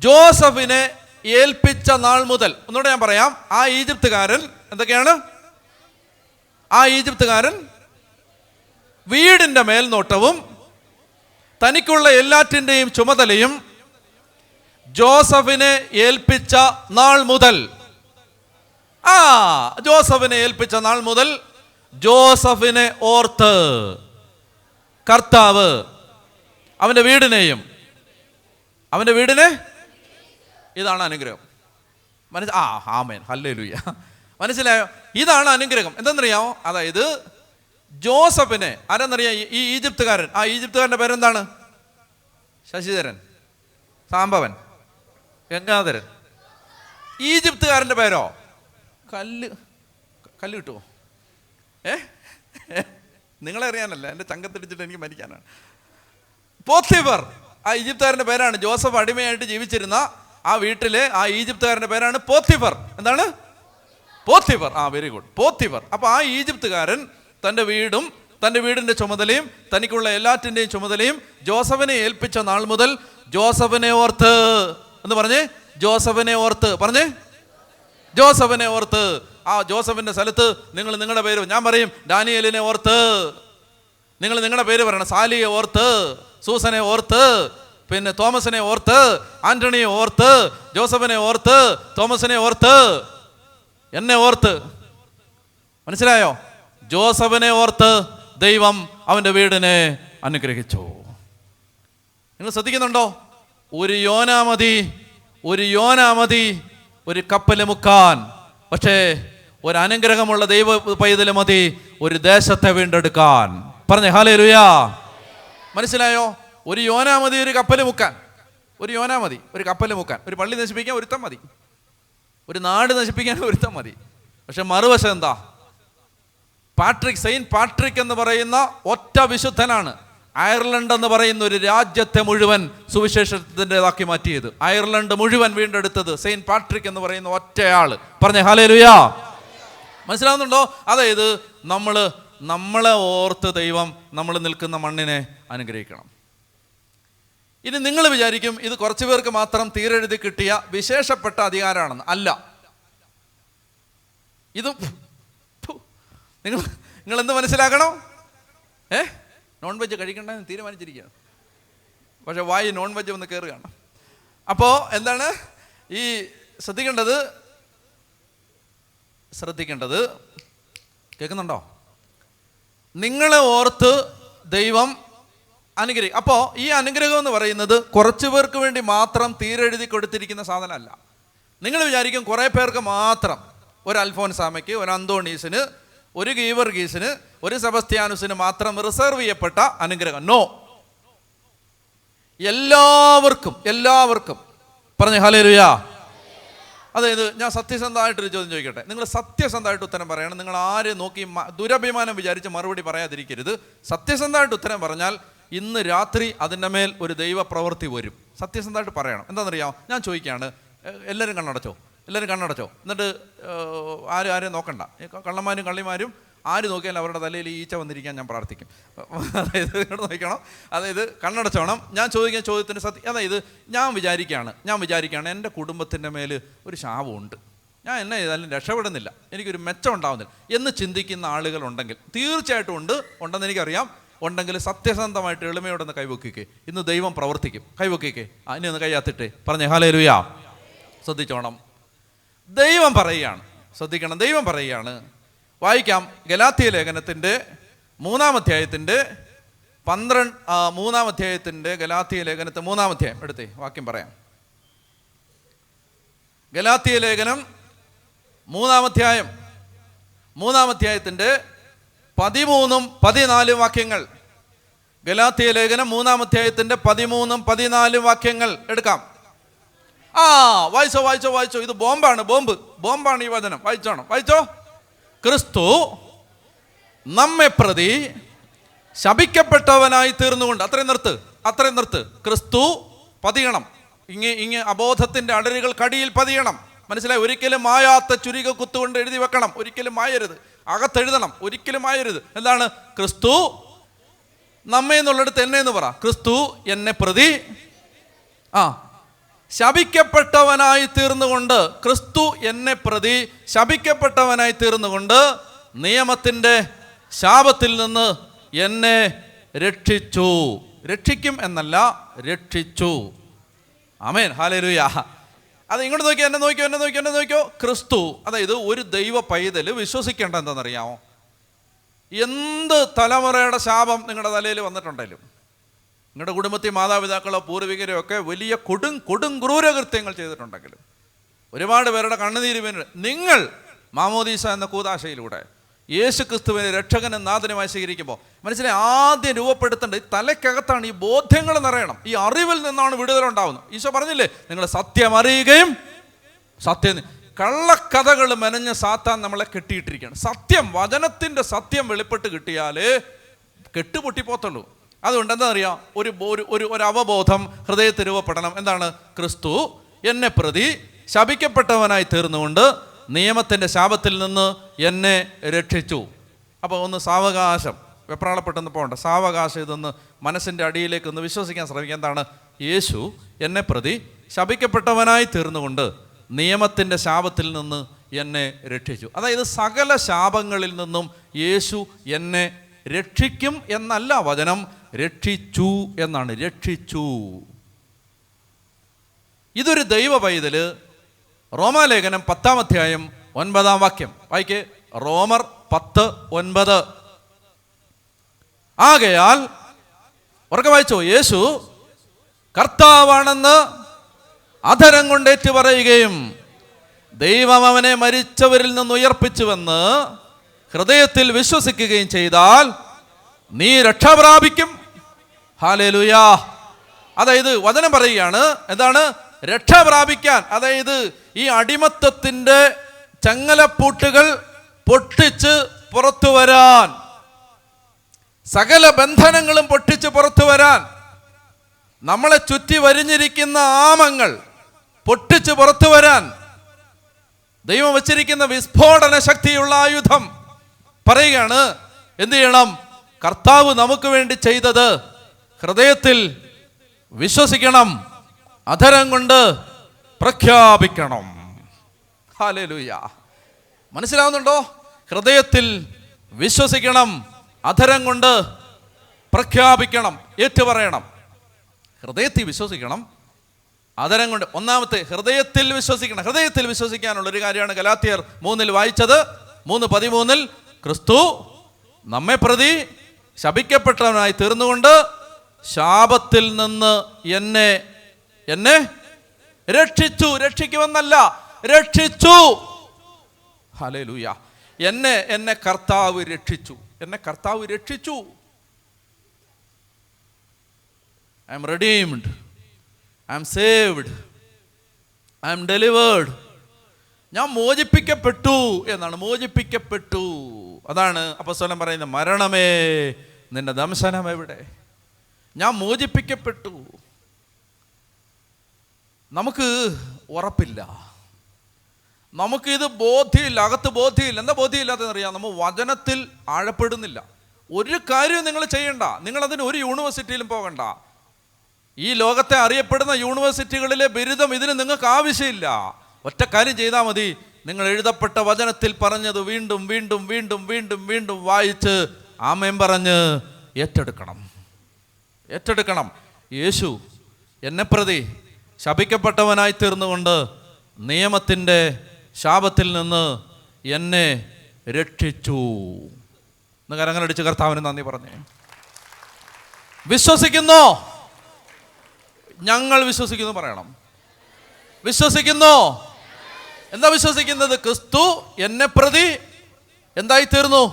ജോസഫിനെ ഏൽപ്പിച്ച നാൾ മുതൽ, ഒന്നുകൂടെ ഞാൻ പറയാം, ആ ഈജിപ്തുകാരൻ എന്തൊക്കെയാണ്? ആ ഈജിപ്തുകാരൻ വീടിൻ്റെ മേൽനോട്ടവും തനിക്കുള്ള എല്ലാറ്റിൻ്റെയും ചുമതലയും ജോസഫിനെ ഏൽപ്പിച്ച നാൾ മുതൽ, ജോസഫിനെ ഏൽപ്പിച്ച നാൾ മുതൽ ജോസഫിനെ ഓർത്ത് കർത്താവ് അവൻ്റെ വീടിനെ ഇതാണ് അനുഗ്രഹം. ആമേൻ, ഹല്ലേലൂയ. മനസ്സിലായോ? ഇതാണ് അനുഗ്രഹം. എന്തെന്നറിയാമോ? അതായത് ജോസഫിനെ ആരെന്നറിയാം? ഈ ഈജിപ്തുകാരൻ. ആ ഈജിപ്തുകാരൻ്റെ പേരെന്താണ്? ശശിധരൻ, സാംബവൻ, ഗംഗാധരൻ. ഈജിപ്തുകാരൻ്റെ പേരോ? കല്ല് കിട്ടുമോ? നിങ്ങളെ അറിയാനല്ല, എൻ്റെ ചങ്കത്തിടിച്ചിട്ട് എനിക്ക് മരിക്കാനാണ്. പോത്തിഫർ, ആ ഈജിപ്തുകാരൻ്റെ പേരാണ്. ജോസഫ് അടിമയായിട്ട് ജീവിച്ചിരുന്ന ആ വീട്ടിലെ ആ ഈജിപ്തുകാരൻ്റെ പേരാണ് പോത്തിഫർ. എന്താണ്? പോത്തിഫർ. Very good, Potiphar. അപ്പോൾ ആ ഈജിപ്തുകാരൻ തൻ്റെ വീടും തൻ്റെ വീടിൻ്റെ ചുമതലയും തനിക്കുള്ള എല്ലാറ്റിൻ്റെയും ചുമതലയും ജോസഫിനെ ഏൽപ്പിച്ച നാൾ മുതൽ ജോസഫിനെ ഓർത്ത് എന്ന് പറഞ്ഞേ, ജോസഫിനെ ഓർത്ത് പറഞ്ഞേ, ജോസഫിനെ ഓർത്ത്. ആ ജോസഫിൻ്റെ സ്ഥലത്ത് നിങ്ങൾ നിങ്ങളുടെ പേര്, ഞാൻ പറയും ഡാനിയേലിനെ ഓർത്ത്, നിങ്ങൾ നിങ്ങളുടെ പേര് പറയണം. സാലിയെ ഓർത്ത്, സൂസനെ ഓർത്ത്, പിന്നെ തോമസിനെ ഓർത്ത്, ആന്റണിയെ ഓർത്ത്, ജോസഫിനെ ഓർത്ത്, തോമസിനെ ഓർത്ത്, എന്നെ ഓർത്ത്. മനസ്സിലായോ? ജോസഫിനെ ഓർത്ത് ദൈവം അവൻ്റെ വീടിനെ അനുഗ്രഹിച്ചു. നിങ്ങൾ ശ്രദ്ധിക്കുന്നുണ്ടോ? ഒരു യോനാ മതി ഒരു കപ്പല് മുക്കാൻ. പക്ഷേ ഒരു അനുഗ്രഹമുള്ള ദൈവ പൈതൽ മതി ഒരു ദേശത്തെ വീണ്ടെടുക്കാൻ. പറഞ്ഞേ ഹല്ലേലൂയാ. മനസ്സിലായോ? ഒരു യോനാ മതി ഒരു കപ്പല് മുക്കാൻ. ഒരു കപ്പല് മുക്കാൻ. ഒരു പള്ളി നശിപ്പിക്കാൻ ഒരുത്തം മതി. ഒരു നാട് നശിപ്പിക്കാൻ ഒരുത്തം മതി. പക്ഷെ മറുവശം എന്താ? സെയിന്റ് പാട്രിക് എന്ന് പറയുന്ന ഒറ്റ വിശുദ്ധനാണ് അയർലൻഡ് എന്ന് പറയുന്ന ഒരു രാജ്യത്തെ മുഴുവൻ സുവിശേഷത്തിൻ്റെതാക്കി മാറ്റിയത്. അയർലൻഡ് മുഴുവൻ വീണ്ടെടുത്തത് സെയിന്റ് പാട്രിക് എന്ന് പറയുന്ന ഒറ്റയാള്. പറഞ്ഞേ ഹല്ലേലൂയാ. മനസ്സിലാവുന്നുണ്ടോ? അതായത് നമ്മളെ ഓർത്ത് ദൈവം നമ്മൾ നിൽക്കുന്ന മണ്ണിനെ അനുഗ്രഹിക്കണം. ഇനി നിങ്ങൾ വിചാരിക്കും ഇത് കുറച്ചു പേർക്ക് മാത്രം തീരെഴുതി കിട്ടിയ വിശേഷപ്പെട്ട അധികാരമാണെന്ന്. അല്ല. ഇത് നിങ്ങൾ എന്ത് മനസ്സിലാക്കണം? നോൺ വെജ് കഴിക്കണ്ടെന്ന് തീരുമാനിച്ചിരിക്കുകയാണ്. പക്ഷെ വായി നോൺ വെജ് ഒന്ന് കയറുകയാണ്. അപ്പോൾ എന്താണ് ഈ ശ്രദ്ധിക്കേണ്ടത്? കേൾക്കുന്നുണ്ടോ? നിങ്ങളെ ഓർത്ത് ദൈവം അനുഗ്രഹിക്കും. അപ്പോൾ ഈ അനുഗ്രഹം എന്ന് പറയുന്നത് കുറച്ചു പേർക്ക് വേണ്ടി മാത്രം തീരെഴുതി കൊടുത്തിരിക്കുന്ന സാധനമല്ല. നിങ്ങൾ വിചാരിക്കും കുറേ പേർക്ക് മാത്രം, ഒരു അൽഫോൻസാമയ്ക്ക്, ഒരു അന്തോണീസിന്, ഒരു ഗീവർഗീസിന്, ഒരു സെബസ്ത്യാനുസിന് മാത്രം റിസർവ് ചെയ്യപ്പെട്ട അനുഗ്രഹം. നോ, എല്ലാവർക്കും. പറഞ്ഞു ഹല്ലേലൂയാ. അതായത് ഞാൻ സത്യസന്ധമായിട്ടൊരു ചോദ്യം ചോദിക്കട്ടെ. നിങ്ങൾ സത്യസന്ധമായിട്ട് ഉത്തരം പറയണം. നിങ്ങൾ ആരെ നോക്കി ദുരഭിമാനം വിചാരിച്ച് മറുപടി പറയാതിരിക്കരുത്. സത്യസന്ധമായിട്ട് ഉത്തരം പറഞ്ഞാൽ ഇന്ന് രാത്രി അതിൻ്റെ മേൽ ഒരു ദൈവ പ്രവൃത്തി വരും. സത്യസന്ധമായിട്ട് പറയണം. എന്താണെന്നറിയാമോ? ഞാൻ ചോദിക്കുകയാണ്, എല്ലാവരും കണ്ണടച്ചോ? എന്നിട്ട് ആരും നോക്കണ്ട. കള്ളന്മാരും കള്ളിമാരും ആര് നോക്കിയാലും അവരുടെ തലയിൽ ഈച്ച വന്നിരിക്കാൻ ഞാൻ പ്രാർത്ഥിക്കും. അതായത് ഇങ്ങോട്ട് നോക്കണം. അതായത് കണ്ണടച്ചോണം. ഞാൻ ചോദിക്കുന്ന ചോദ്യത്തിന് അതായത് ഞാൻ വിചാരിക്കുകയാണ് എൻ്റെ കുടുംബത്തിൻ്റെ മേൽ ഒരു ശാപമുണ്ട്, ഞാൻ എന്നെ ചെയ്താലും രക്ഷപ്പെടുന്നില്ല, എനിക്കൊരു മെച്ചം ഉണ്ടാവുന്നില്ല എന്ന് ചിന്തിക്കുന്ന ആളുകളുണ്ടെങ്കിൽ തീർച്ചയായിട്ടും ഉണ്ടെന്ന് എനിക്കറിയാം. ഉണ്ടെങ്കിൽ സത്യസന്ധമായിട്ട് എളിമയോടൊന്ന് കൈവക്കിക്കേ. ഇന്ന് ദൈവം പ്രവർത്തിക്കും. കൈവക്കിക്കേ. അതിനെ ഒന്ന് കൈയാത്തിട്ടേ. പറഞ്ഞേ ഹല്ലേലൂയാ. ശ്രദ്ധിച്ചോണം. ദൈവം പറയുകയാണ്. ശ്രദ്ധിക്കണം. ദൈവം പറയുകയാണ്. വായിക്കാം. ഗലാത്യ ലേഖനത്തിൻ്റെ 3-ാം അധ്യായത്തിൻ്റെ 3-ാം അധ്യായത്തിൻ്റെ ഗലാത്യ ലേഖനത്തെ 3-ാം അധ്യായം എടുത്തേ, വാക്യം പറയാം. ഗലാത്യ ലേഖനം 3-ാം അധ്യായം 3-ാം അധ്യായത്തിൻ്റെ 13-14 വാക്യങ്ങൾ. ഗലാത്യ ലേഖനം 3-ാം അധ്യായത്തിൻ്റെ 13-14 വാക്യങ്ങൾ എടുക്കാം. വായിച്ചോ. ഇത് ബോംബാണ് ഈ വചനം. വായിച്ചോ. ക്രിസ്തു നമ്മെ പ്രതി ശപിക്കപ്പെട്ടവനായി തീർന്നുകൊണ്ട്. അത്രയും നിർത്ത്. ക്രിസ്തു പതിയണം. ഇങ്ങ അബോധത്തിന്റെ അടരുകൾ കടിയിൽ പതിയണം. മനസ്സിലായി? ഒരിക്കലും മായാത്ത ചുരിക കുത്തുകൊണ്ട് എഴുതി വെക്കണം. ഒരിക്കലും മായരുത്. അകത്തെഴുതണം. ഒരിക്കലും മായരുത്. എന്താണ്? ക്രിസ്തു നമ്മെ എന്നുള്ളിടത്ത് എന്നെ എന്ന് പറ. ക്രിസ്തു എന്നെ പ്രതി ശപിക്കപ്പെട്ടവനായി തീർന്നുകൊണ്ട്. ക്രിസ്തു എന്നെ പ്രതി ശപിക്കപ്പെട്ടവനായി തീർന്നുകൊണ്ട് നിയമത്തിൻ്റെ ശാപത്തിൽ നിന്ന് എന്നെ രക്ഷിച്ചു. രക്ഷിക്കും എന്നല്ല, രക്ഷിച്ചു. ആമേൻ. ഹല്ലേലൂയ. അത് ഇങ്ങോട്ട് നോക്കിയോ, എന്നെ നോക്കിയോ. ക്രിസ്തു, അതായത് ഒരു ദൈവ പൈതൽ വിശ്വസിക്കേണ്ട എന്താണെന്നറിയാമോ? എന്ത് തലമുറയുടെ ശാപം നിങ്ങളുടെ തലയിൽ വന്നിട്ടുണ്ടെങ്കിലും, നിങ്ങളുടെ കുടുംബത്തിൽ മാതാപിതാക്കളോ പൂർവികരോ ഒക്കെ വലിയ കൊടും ക്രൂരകൃത്യങ്ങൾ ചെയ്തിട്ടുണ്ടെങ്കിലും, ഒരുപാട് പേരുടെ കണ്ണുനീര് വീണ് നിങ്ങൾ മാമോദീസ എന്ന കൂദാശയിലൂടെ യേശു ക്രിസ്തുവിനെ രക്ഷകനും നാഥനുമായി സ്വീകരിക്കുമ്പോൾ മനസ്സിലായി, ആദ്യം രൂപപ്പെടുത്തേണ്ടത് ഈ തലയ്ക്കകത്താണ്. ഈ ബോധ്യങ്ങൾ നിറയണം. ഈ അറിവിൽ നിന്നാണ് വിടുതലുണ്ടാവുന്നത്. ഈശോ പറഞ്ഞില്ലേ, നിങ്ങൾ സത്യം അറിയുകയും കള്ളക്കഥകൾ മെനഞ്ഞ സാത്താൻ നമ്മളെ കെട്ടിയിട്ടിരിക്കുകയാണ്. സത്യം, വചനത്തിൻ്റെ സത്യം വെളിപ്പെട്ട് കിട്ടിയാലേ കെട്ടുപൊട്ടിപ്പോത്തുള്ളൂ. അതുകൊണ്ട് എന്താ അറിയാം, ഒരു അവബോധം ഹൃദയത്തിൽ രൂപപ്പെടണം. എന്താണ്? ക്രിസ്തു എന്നെ പ്രതി ശപിക്കപ്പെട്ടവനായി തീർന്നുകൊണ്ട് നിയമത്തിൻ്റെ ശാപത്തിൽ നിന്ന് എന്നെ രക്ഷിച്ചു. അപ്പോൾ ഒന്ന് സാവകാശം, വെപ്രാളപ്പെട്ടെന്ന് പോകണ്ട, സാവകാശം ഇതൊന്ന് മനസ്സിൻ്റെ അടിയിലേക്ക് ഒന്ന് വിശ്വസിക്കാൻ ശ്രമിക്കുക. എന്താണ്? യേശു എന്നെ പ്രതി ശപിക്കപ്പെട്ടവനായി തീർന്നുകൊണ്ട് നിയമത്തിൻ്റെ ശാപത്തിൽ നിന്ന് എന്നെ രക്ഷിച്ചു. അതായത് സകല ശാപങ്ങളിൽ നിന്നും യേശു എന്നെ രക്ഷിക്കും എന്നല്ല വചനം, രക്ഷിച്ചു എന്നാണ്. രക്ഷിച്ചു. ഇതൊരു ദൈവ പൈതല്. റോമാലേഖനം 10-ാം അധ്യായം 9-ാം വാക്യം വായിക്കേ. റോമർ 10:9. ആകയാൽ ഉറക്കെ വായിച്ചോ, യേശു കർത്താവാണെന്ന് അധരം കൊണ്ട് ഏറ്റു പറയുകയും ദൈവം അവനെ മരിച്ചവരിൽ നിന്ന് ഉയർപ്പിച്ചുവെന്ന് ഹൃദയത്തിൽ വിശ്വസിക്കുകയും ചെയ്താൽ നീ രക്ഷ പ്രാപിക്കും. ഹല്ലേലൂയ. അതായത് വചനം പറയുകയാണ്, എന്താണ്? രക്ഷ പ്രാപിക്കാൻ, അതായത് ഈ അടിമത്തത്തിൻ്റെ ചങ്ങലപ്പൂട്ടുകൾ പൊട്ടിച്ച് പുറത്തു വരാൻ, സകല ബന്ധനങ്ങളും പൊട്ടിച്ച് പുറത്തു വരാൻ, നമ്മളെ ചുറ്റി വരിഞ്ഞിരിക്കുന്ന ആമങ്ങൾ പൊട്ടിച്ച് പുറത്തു വരാൻ ദൈവം വച്ചിരിക്കുന്ന വിസ്ഫോടന ശക്തിയുള്ള ആയുധം പറയുകയാണ്. എന്ത് ചെയ്യണം? കർത്താവ് നമുക്ക് വേണ്ടി ചെയ്തത് ഹൃദയത്തിൽ വിശ്വസിക്കണം, അധരം കൊണ്ട് പ്രഖ്യാപിക്കണം. ഹല്ലേലൂയ. മനസ്സിലാവുന്നുണ്ടോ? ഹൃദയത്തിൽ വിശ്വസിക്കണം, അധരം കൊണ്ട് പ്രഖ്യാപിക്കണം, ഏറ്റുപറയണം. ഹൃദയത്തിൽ വിശ്വസിക്കണം, അധരം കൊണ്ട്. ഒന്നാമത്തെ ഹൃദയത്തിൽ വിശ്വസിക്കണം. ഹൃദയത്തിൽ വിശ്വസിക്കാനുള്ളൊരു കാര്യമാണ് ഗലാത്യർ 3 വായിച്ചത്. 3:13 ക്രിസ്തു നമ്മെ പ്രതി ശപിക്കപ്പെട്ടവനായി തീർന്നുകൊണ്ട് ശാപത്തിൽ നിന്ന് എന്നെ രക്ഷിച്ചു. രക്ഷിക്കുമെന്നല്ല, രക്ഷിച്ചു. ഹല്ലേലൂയ. എന്നെ കർത്താവ് രക്ഷിച്ചു. എന്നെ കർത്താവ് രക്ഷിച്ചു. I am redeemed, I am saved, I am delivered. ഞാൻ മോചിപ്പിക്കപ്പെട്ടു എന്നാണ്. മോചിപ്പിക്കപ്പെട്ടു. അതാണ് അപ്പോസ്തലൻ പറയുന്നത്, മരണമേ നിന്റെ ദംശനം എവിടെ? ഞാൻ മോചിപ്പിക്കപ്പെട്ടു. നമുക്ക് ഉറപ്പില്ല, നമുക്കിത് ബോധ്യമില്ല, അകത്ത് ബോധ്യമില്ല. എന്താ ബോധ്യമില്ലാത്തതെന്നറിയാം? നമ്മൾ വചനത്തിൽ ആഴപ്പെടുന്നില്ല. ഒരു കാര്യവും നിങ്ങൾ ചെയ്യണ്ട. നിങ്ങളതിന് ഒരു യൂണിവേഴ്സിറ്റിയിലും പോകണ്ട. ഈ ലോകത്തെ അറിയപ്പെടുന്ന യൂണിവേഴ്സിറ്റികളിലെ ബിരുദം ഇതിന് നിങ്ങൾക്ക് ആവശ്യമില്ല. ഒറ്റ കാര്യം ചെയ്താൽ മതി. നിങ്ങൾ എഴുതപ്പെട്ട വചനത്തിൽ പറഞ്ഞത് വീണ്ടും വീണ്ടും വീണ്ടും വീണ്ടും വീണ്ടും വായിച്ച് ആമേൻ പറഞ്ഞ് ഏറ്റെടുക്കണം. യേശു എന്നെ പ്രതി ശപിക്കപ്പെട്ടവനായി തീർന്നുകൊണ്ട് നിയമത്തിൻ്റെ ശാപത്തിൽ നിന്ന് എന്നെ രക്ഷിച്ചു. എന്ന് കരങ്ങളടിച്ച് കർത്താവിന് നന്ദി പറഞ്ഞേ. വിശ്വസിക്കുന്നോ? ഞങ്ങൾ വിശ്വസിക്കുന്നു പറയണം. വിശ്വസിക്കുന്നോ? എന്താ വിശ്വസിക്കുന്നത്? ക്രിസ്തു എന്നെ പ്രതി എന്തായി തീർന്നു.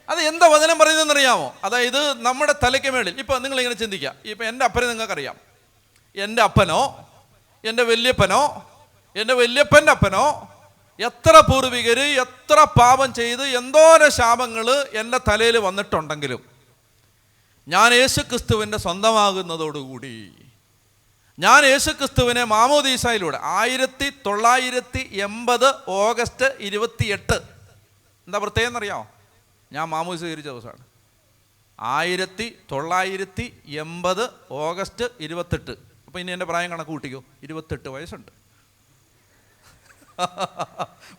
അത് എന്താ വചനം പറയുന്നതെന്നറിയാമോ? അതായത് നമ്മുടെ തലയ്ക്ക് മേളിൽ, ഇപ്പം നിങ്ങളിങ്ങനെ ചിന്തിക്കുക. ഇപ്പം എൻ്റെ അപ്പനെ നിങ്ങൾക്കറിയാം. എൻ്റെ അപ്പനോ എൻ്റെ വല്യപ്പനോ എൻ്റെ വല്യപ്പൻ്റെ അപ്പനോ എത്ര പൂർവികർ എത്ര പാപം ചെയ്ത് എന്തോരം ശാപങ്ങൾ എൻ്റെ തലയിൽ വന്നിട്ടുണ്ടെങ്കിലും ഞാൻ യേശുക്രിസ്തുവിൻ്റെ സ്വന്തമാകുന്നതോടുകൂടി, ഞാൻ യേശുക്രിസ്തുവിനെ മാമോദീസായിലൂടെ 1980 ഓഗസ്റ്റ് 28, എന്താ പ്രത്യേകം എന്നറിയാമോ? ഞാൻ മാമോദീസ സ്വീകരിച്ച ദിവസമാണ്. 1980 ഓഗസ്റ്റ് 28. അപ്പോൾ ഇനി എൻ്റെ പ്രായം കണക്ക് കൂട്ടിക്കോ. 28 വയസ്സുണ്ട്.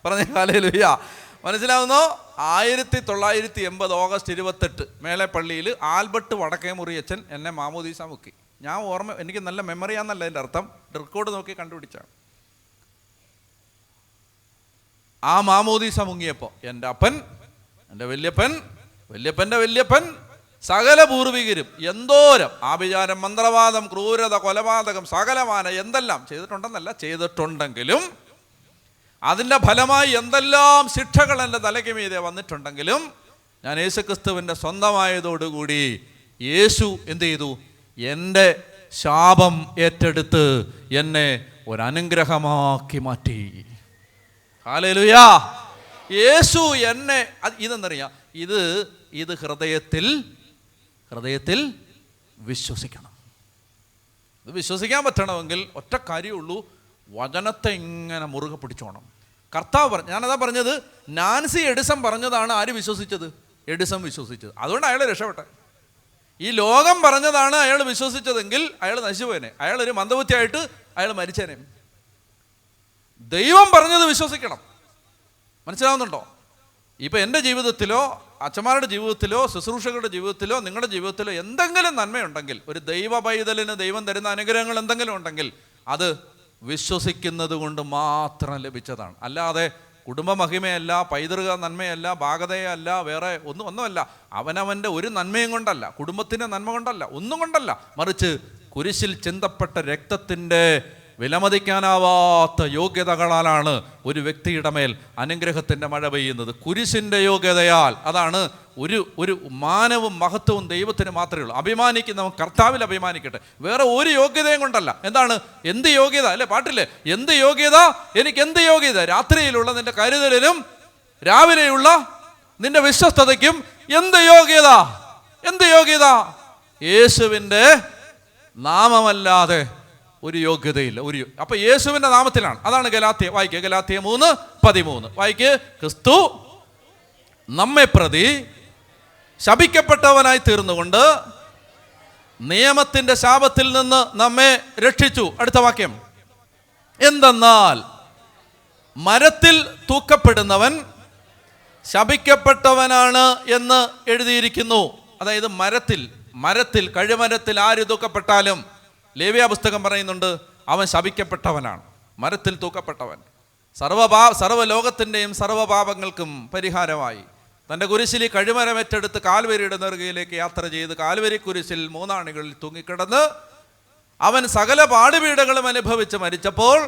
പറഞ്ഞ ഹല്ലേലൂയ. മനസ്സിലാവുന്നോ? 1980 ഓഗസ്റ്റ് 28 മേളപ്പള്ളിയിൽ ആൽബർട്ട് വടക്കേമുറിയച്ചൻ എന്നെ മാമോദീസ മുക്കി. ഞാൻ ഓർമ്മ, എനിക്ക് നല്ല മെമ്മറിയാന്നല്ല എൻ്റെ അർത്ഥം, റെക്കോർഡ് നോക്കി കണ്ടുപിടിച്ചാണ്. ആ മാമോദീസ മുങ്ങിയപ്പോൾ എൻ്റെ അപ്പൻ, എൻ്റെ വല്യപ്പൻ, വല്യപ്പൻ്റെ വല്യപ്പൻ, സകല പൂർവികരും എന്തോരം ആഭിചാരം, മന്ത്രവാദം, ക്രൂരത, കൊലപാതകം, സകലമാന എന്തെല്ലാം ചെയ്തിട്ടുണ്ടെന്നല്ല, ചെയ്തിട്ടുണ്ടെങ്കിലും അതിൻ്റെ ഫലമായി എന്തെല്ലാം ശിക്ഷകൾ എൻ്റെ തലയ്ക്ക് മീതെ വന്നിട്ടുണ്ടെങ്കിലും ഞാൻ യേശുക്രിസ്തുവിൻ്റെ സ്വന്തമായതോടുകൂടി യേശു എന്ത് ചെയ്തു? എൻ്റെ ശാപം ഏറ്റെടുത്ത് എന്നെ ഒരനുഗ്രഹമാക്കി മാറ്റി. ഹല്ലേലൂയ. യേശു എന്നെ, ഇതെന്നറിയാം, ഇത് ഹൃദയത്തിൽ വിശ്വസിക്കണം. ഇത് വിശ്വസിക്കാൻ പറ്റണമെങ്കിൽ ഒറ്റ കാര്യമുള്ളൂ, വചനത്തെ ഇങ്ങനെ മുറുകെ പിടിച്ചോണം. കർത്താവ് പറഞ്ഞു, ഞാനതാ പറഞ്ഞത്, നാൻസി എഡിസൺ പറഞ്ഞതാണ് ആര് വിശ്വസിച്ചത്? എഡിസൺ വിശ്വസിച്ചത്. അതുകൊണ്ട് അയാൾ രക്ഷപ്പെട്ടെ. ഈ ലോകം പറഞ്ഞതാണ് അയാൾ വിശ്വസിച്ചതെങ്കിൽ അയാൾ നശിച്ചുപോയനെ, അയാളൊരു മന്ദബുദ്ധിയായിട്ട് അയാൾ മരിച്ചേനെ. ദൈവം പറഞ്ഞത് വിശ്വസിക്കണം. മനസ്സിലാവുന്നുണ്ടോ? ഇപ്പം എൻ്റെ ജീവിതത്തിലോ അച്ഛന്മാരുടെ ജീവിതത്തിലോ ശുശ്രൂഷകളുടെ ജീവിതത്തിലോ നിങ്ങളുടെ ജീവിതത്തിലോ എന്തെങ്കിലും നന്മയുണ്ടെങ്കിൽ, ഒരു ദൈവ പൈതലിന് ദൈവം തരുന്ന അനുഗ്രഹങ്ങൾ എന്തെങ്കിലും ഉണ്ടെങ്കിൽ അത് വിശ്വസിക്കുന്നത് കൊണ്ട് മാത്രം ലഭിച്ചതാണ്. അല്ലാതെ കുടുംബ മഹിമയല്ല, പൈതൃക നന്മയല്ല, ഭാഗതയല്ല, വേറെ ഒന്നുമല്ല. അവനവൻ്റെ ഒരു നന്മയും കൊണ്ടല്ല, കുടുംബത്തിൻ്റെ നന്മ കൊണ്ടല്ല, ഒന്നും കൊണ്ടല്ല, മറിച്ച് കുരിശിൽ ചിന്തപ്പെട്ട രക്തത്തിൻ്റെ വിലമതിക്കാനാവാത്ത യോഗ്യതകളാലാണ് ഒരു വ്യക്തിയുടെ മേൽ അനുഗ്രഹത്തിൻ്റെ മഴ പെയ്യുന്നത്. കുരിശിൻ്റെ യോഗ്യതയാൽ. അതാണ് ഒരു മാനവും മഹത്വവും ദൈവത്തിന് മാത്രമേ ഉള്ളൂ. അഭിമാനിക്കുന്നവൻ കർത്താവിൽ അഭിമാനിക്കട്ടെ, വേറെ ഒരു യോഗ്യതയും കൊണ്ടല്ല. എന്താണ്? എന്ത് യോഗ്യത അല്ലേ? പാട്ടില്ലേ, എന്ത് യോഗ്യത, എനിക്ക് എന്ത് യോഗ്യത? രാത്രിയിലുള്ള നിന്റെ കരുതലിനും രാവിലെയുള്ള നിന്റെ വിശ്വസ്തതയ്ക്കും എന്ത് യോഗ്യത? എന്ത് യോഗ്യത? യേശുവിൻ്റെ നാമമല്ലാതെ ഒരു യോഗ്യതയില്ല. അപ്പൊ യേശുവിന്റെ നാമത്തിലാണ്. അതാണ് ഗലാത്യ. വായിക്കുക, ഗലാത്യ 3:13 വായിക്കുക. ക്രിസ്തു നമ്മെ പ്രതി ശപിക്കപ്പെട്ടവനായി തീർന്നുകൊണ്ട് നിയമത്തിന്റെ ശാപത്തിൽ നിന്ന് നമ്മെ രക്ഷിച്ചു. അടുത്ത വാക്യം, എന്തെന്നാൽ മരത്തിൽ തൂക്കപ്പെടുന്നവൻ ശപിക്കപ്പെട്ടവനാണ് എന്ന് എഴുതിയിരിക്കുന്നു. അതായത് മരത്തിൽ കഴുമരത്തിൽ ആര് തൂക്കപ്പെട്ടാലും, ലേവ്യ പുസ്തകം പറയുന്നുണ്ട്, അവൻ ശപിക്കപ്പെട്ടവനാണ്. മരത്തിൽ തൂക്കപ്പെട്ടവൻ സർവ്വലോകത്തിൻ്റെയും സർവ്വപാപങ്ങൾക്കും പരിഹാരമായി തൻ്റെ കുരിശിൽ കഴുമരമേറ്റെടുത്ത് കാൽവരിയുടെ നെറുകയിലേക്ക് യാത്ര ചെയ്ത് കാൽവരി കുരിശിൽ 3 ആണികളിൽ തൂങ്ങിക്കിടന്ന് അവൻ സകല പാടുപീഡകളും അനുഭവിച്ച് മരിച്ചപ്പോൾ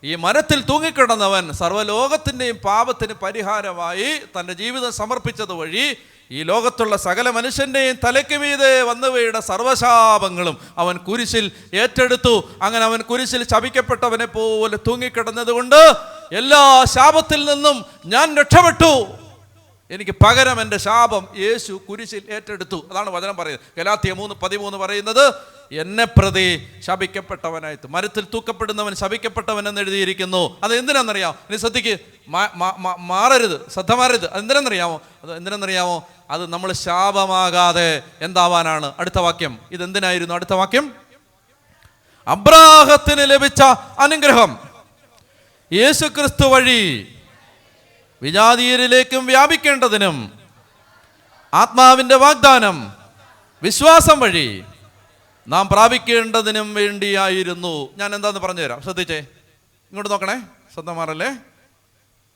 ഈ മരത്തിൽ തൂങ്ങിക്കിടന്നവൻ സർവ്വലോകത്തിൻ്റെയും പാപത്തിന് പരിഹാരമായി തൻ്റെ ജീവിതം സമർപ്പിച്ചത് വഴി ഈ ലോകത്തുള്ള സകല മനുഷ്യൻ്റെയും തലയ്ക്ക് മീതെ വന്നവയുടെ സർവ്വശാപങ്ങളും അവൻ കുരിശിൽ ഏറ്റെടുത്തു. അങ്ങനെ അവൻ കുരിശിൽ ശപിക്കപ്പെട്ടവനെ പോലെ തൂങ്ങിക്കിടന്നത് കൊണ്ട് എല്ലാ ശാപത്തിൽ നിന്നും ഞാൻ രക്ഷപ്പെട്ടു. എനിക്ക് പകരം എൻ്റെ ശാപം യേശു കുരിശിൽ ഏറ്റെടുത്തു. അതാണ് വചനം പറയുന്നത്. ഗലാത്യ 3:13 പറയുന്നത്, എന്നെ പ്രതി ശപിക്കപ്പെട്ടവനായിട്ട് മരത്തിൽ തൂക്കപ്പെടുന്നവൻ ശപിക്കപ്പെട്ടവൻ എന്ന് എഴുതിയിരിക്കുന്നു. അത് എന്തിനാണെന്നറിയാമോ? ഇനി ശ്രദ്ധിക്ക്, ശ്രദ്ധ മാറരുത്. അത് എന്തിനാണെന്നറിയാമോ? അത് നമ്മൾ ശാപമാകാതെ എന്താവാനാണ്. അടുത്ത വാക്യം ഇതെന്തിനായിരുന്നു? അടുത്ത വാക്യം, അബ്രാഹത്തിന് ലഭിച്ച അനുഗ്രഹം യേശുക്രിസ്തു വഴി വിജാതീയരിലേക്കും വ്യാപിക്കേണ്ടതിനും ആത്മാവിൻ്റെ വാഗ്ദാനം വിശ്വാസം വഴി നാം പ്രാപിക്കേണ്ടതിനും വേണ്ടിയായിരുന്നു. ഞാൻ എന്താന്ന് പറഞ്ഞുതരാം, ശ്രദ്ധിച്ചേ, ഇങ്ങോട്ട് നോക്കണേ, ശ്രദ്ധ മാറല്ലേ.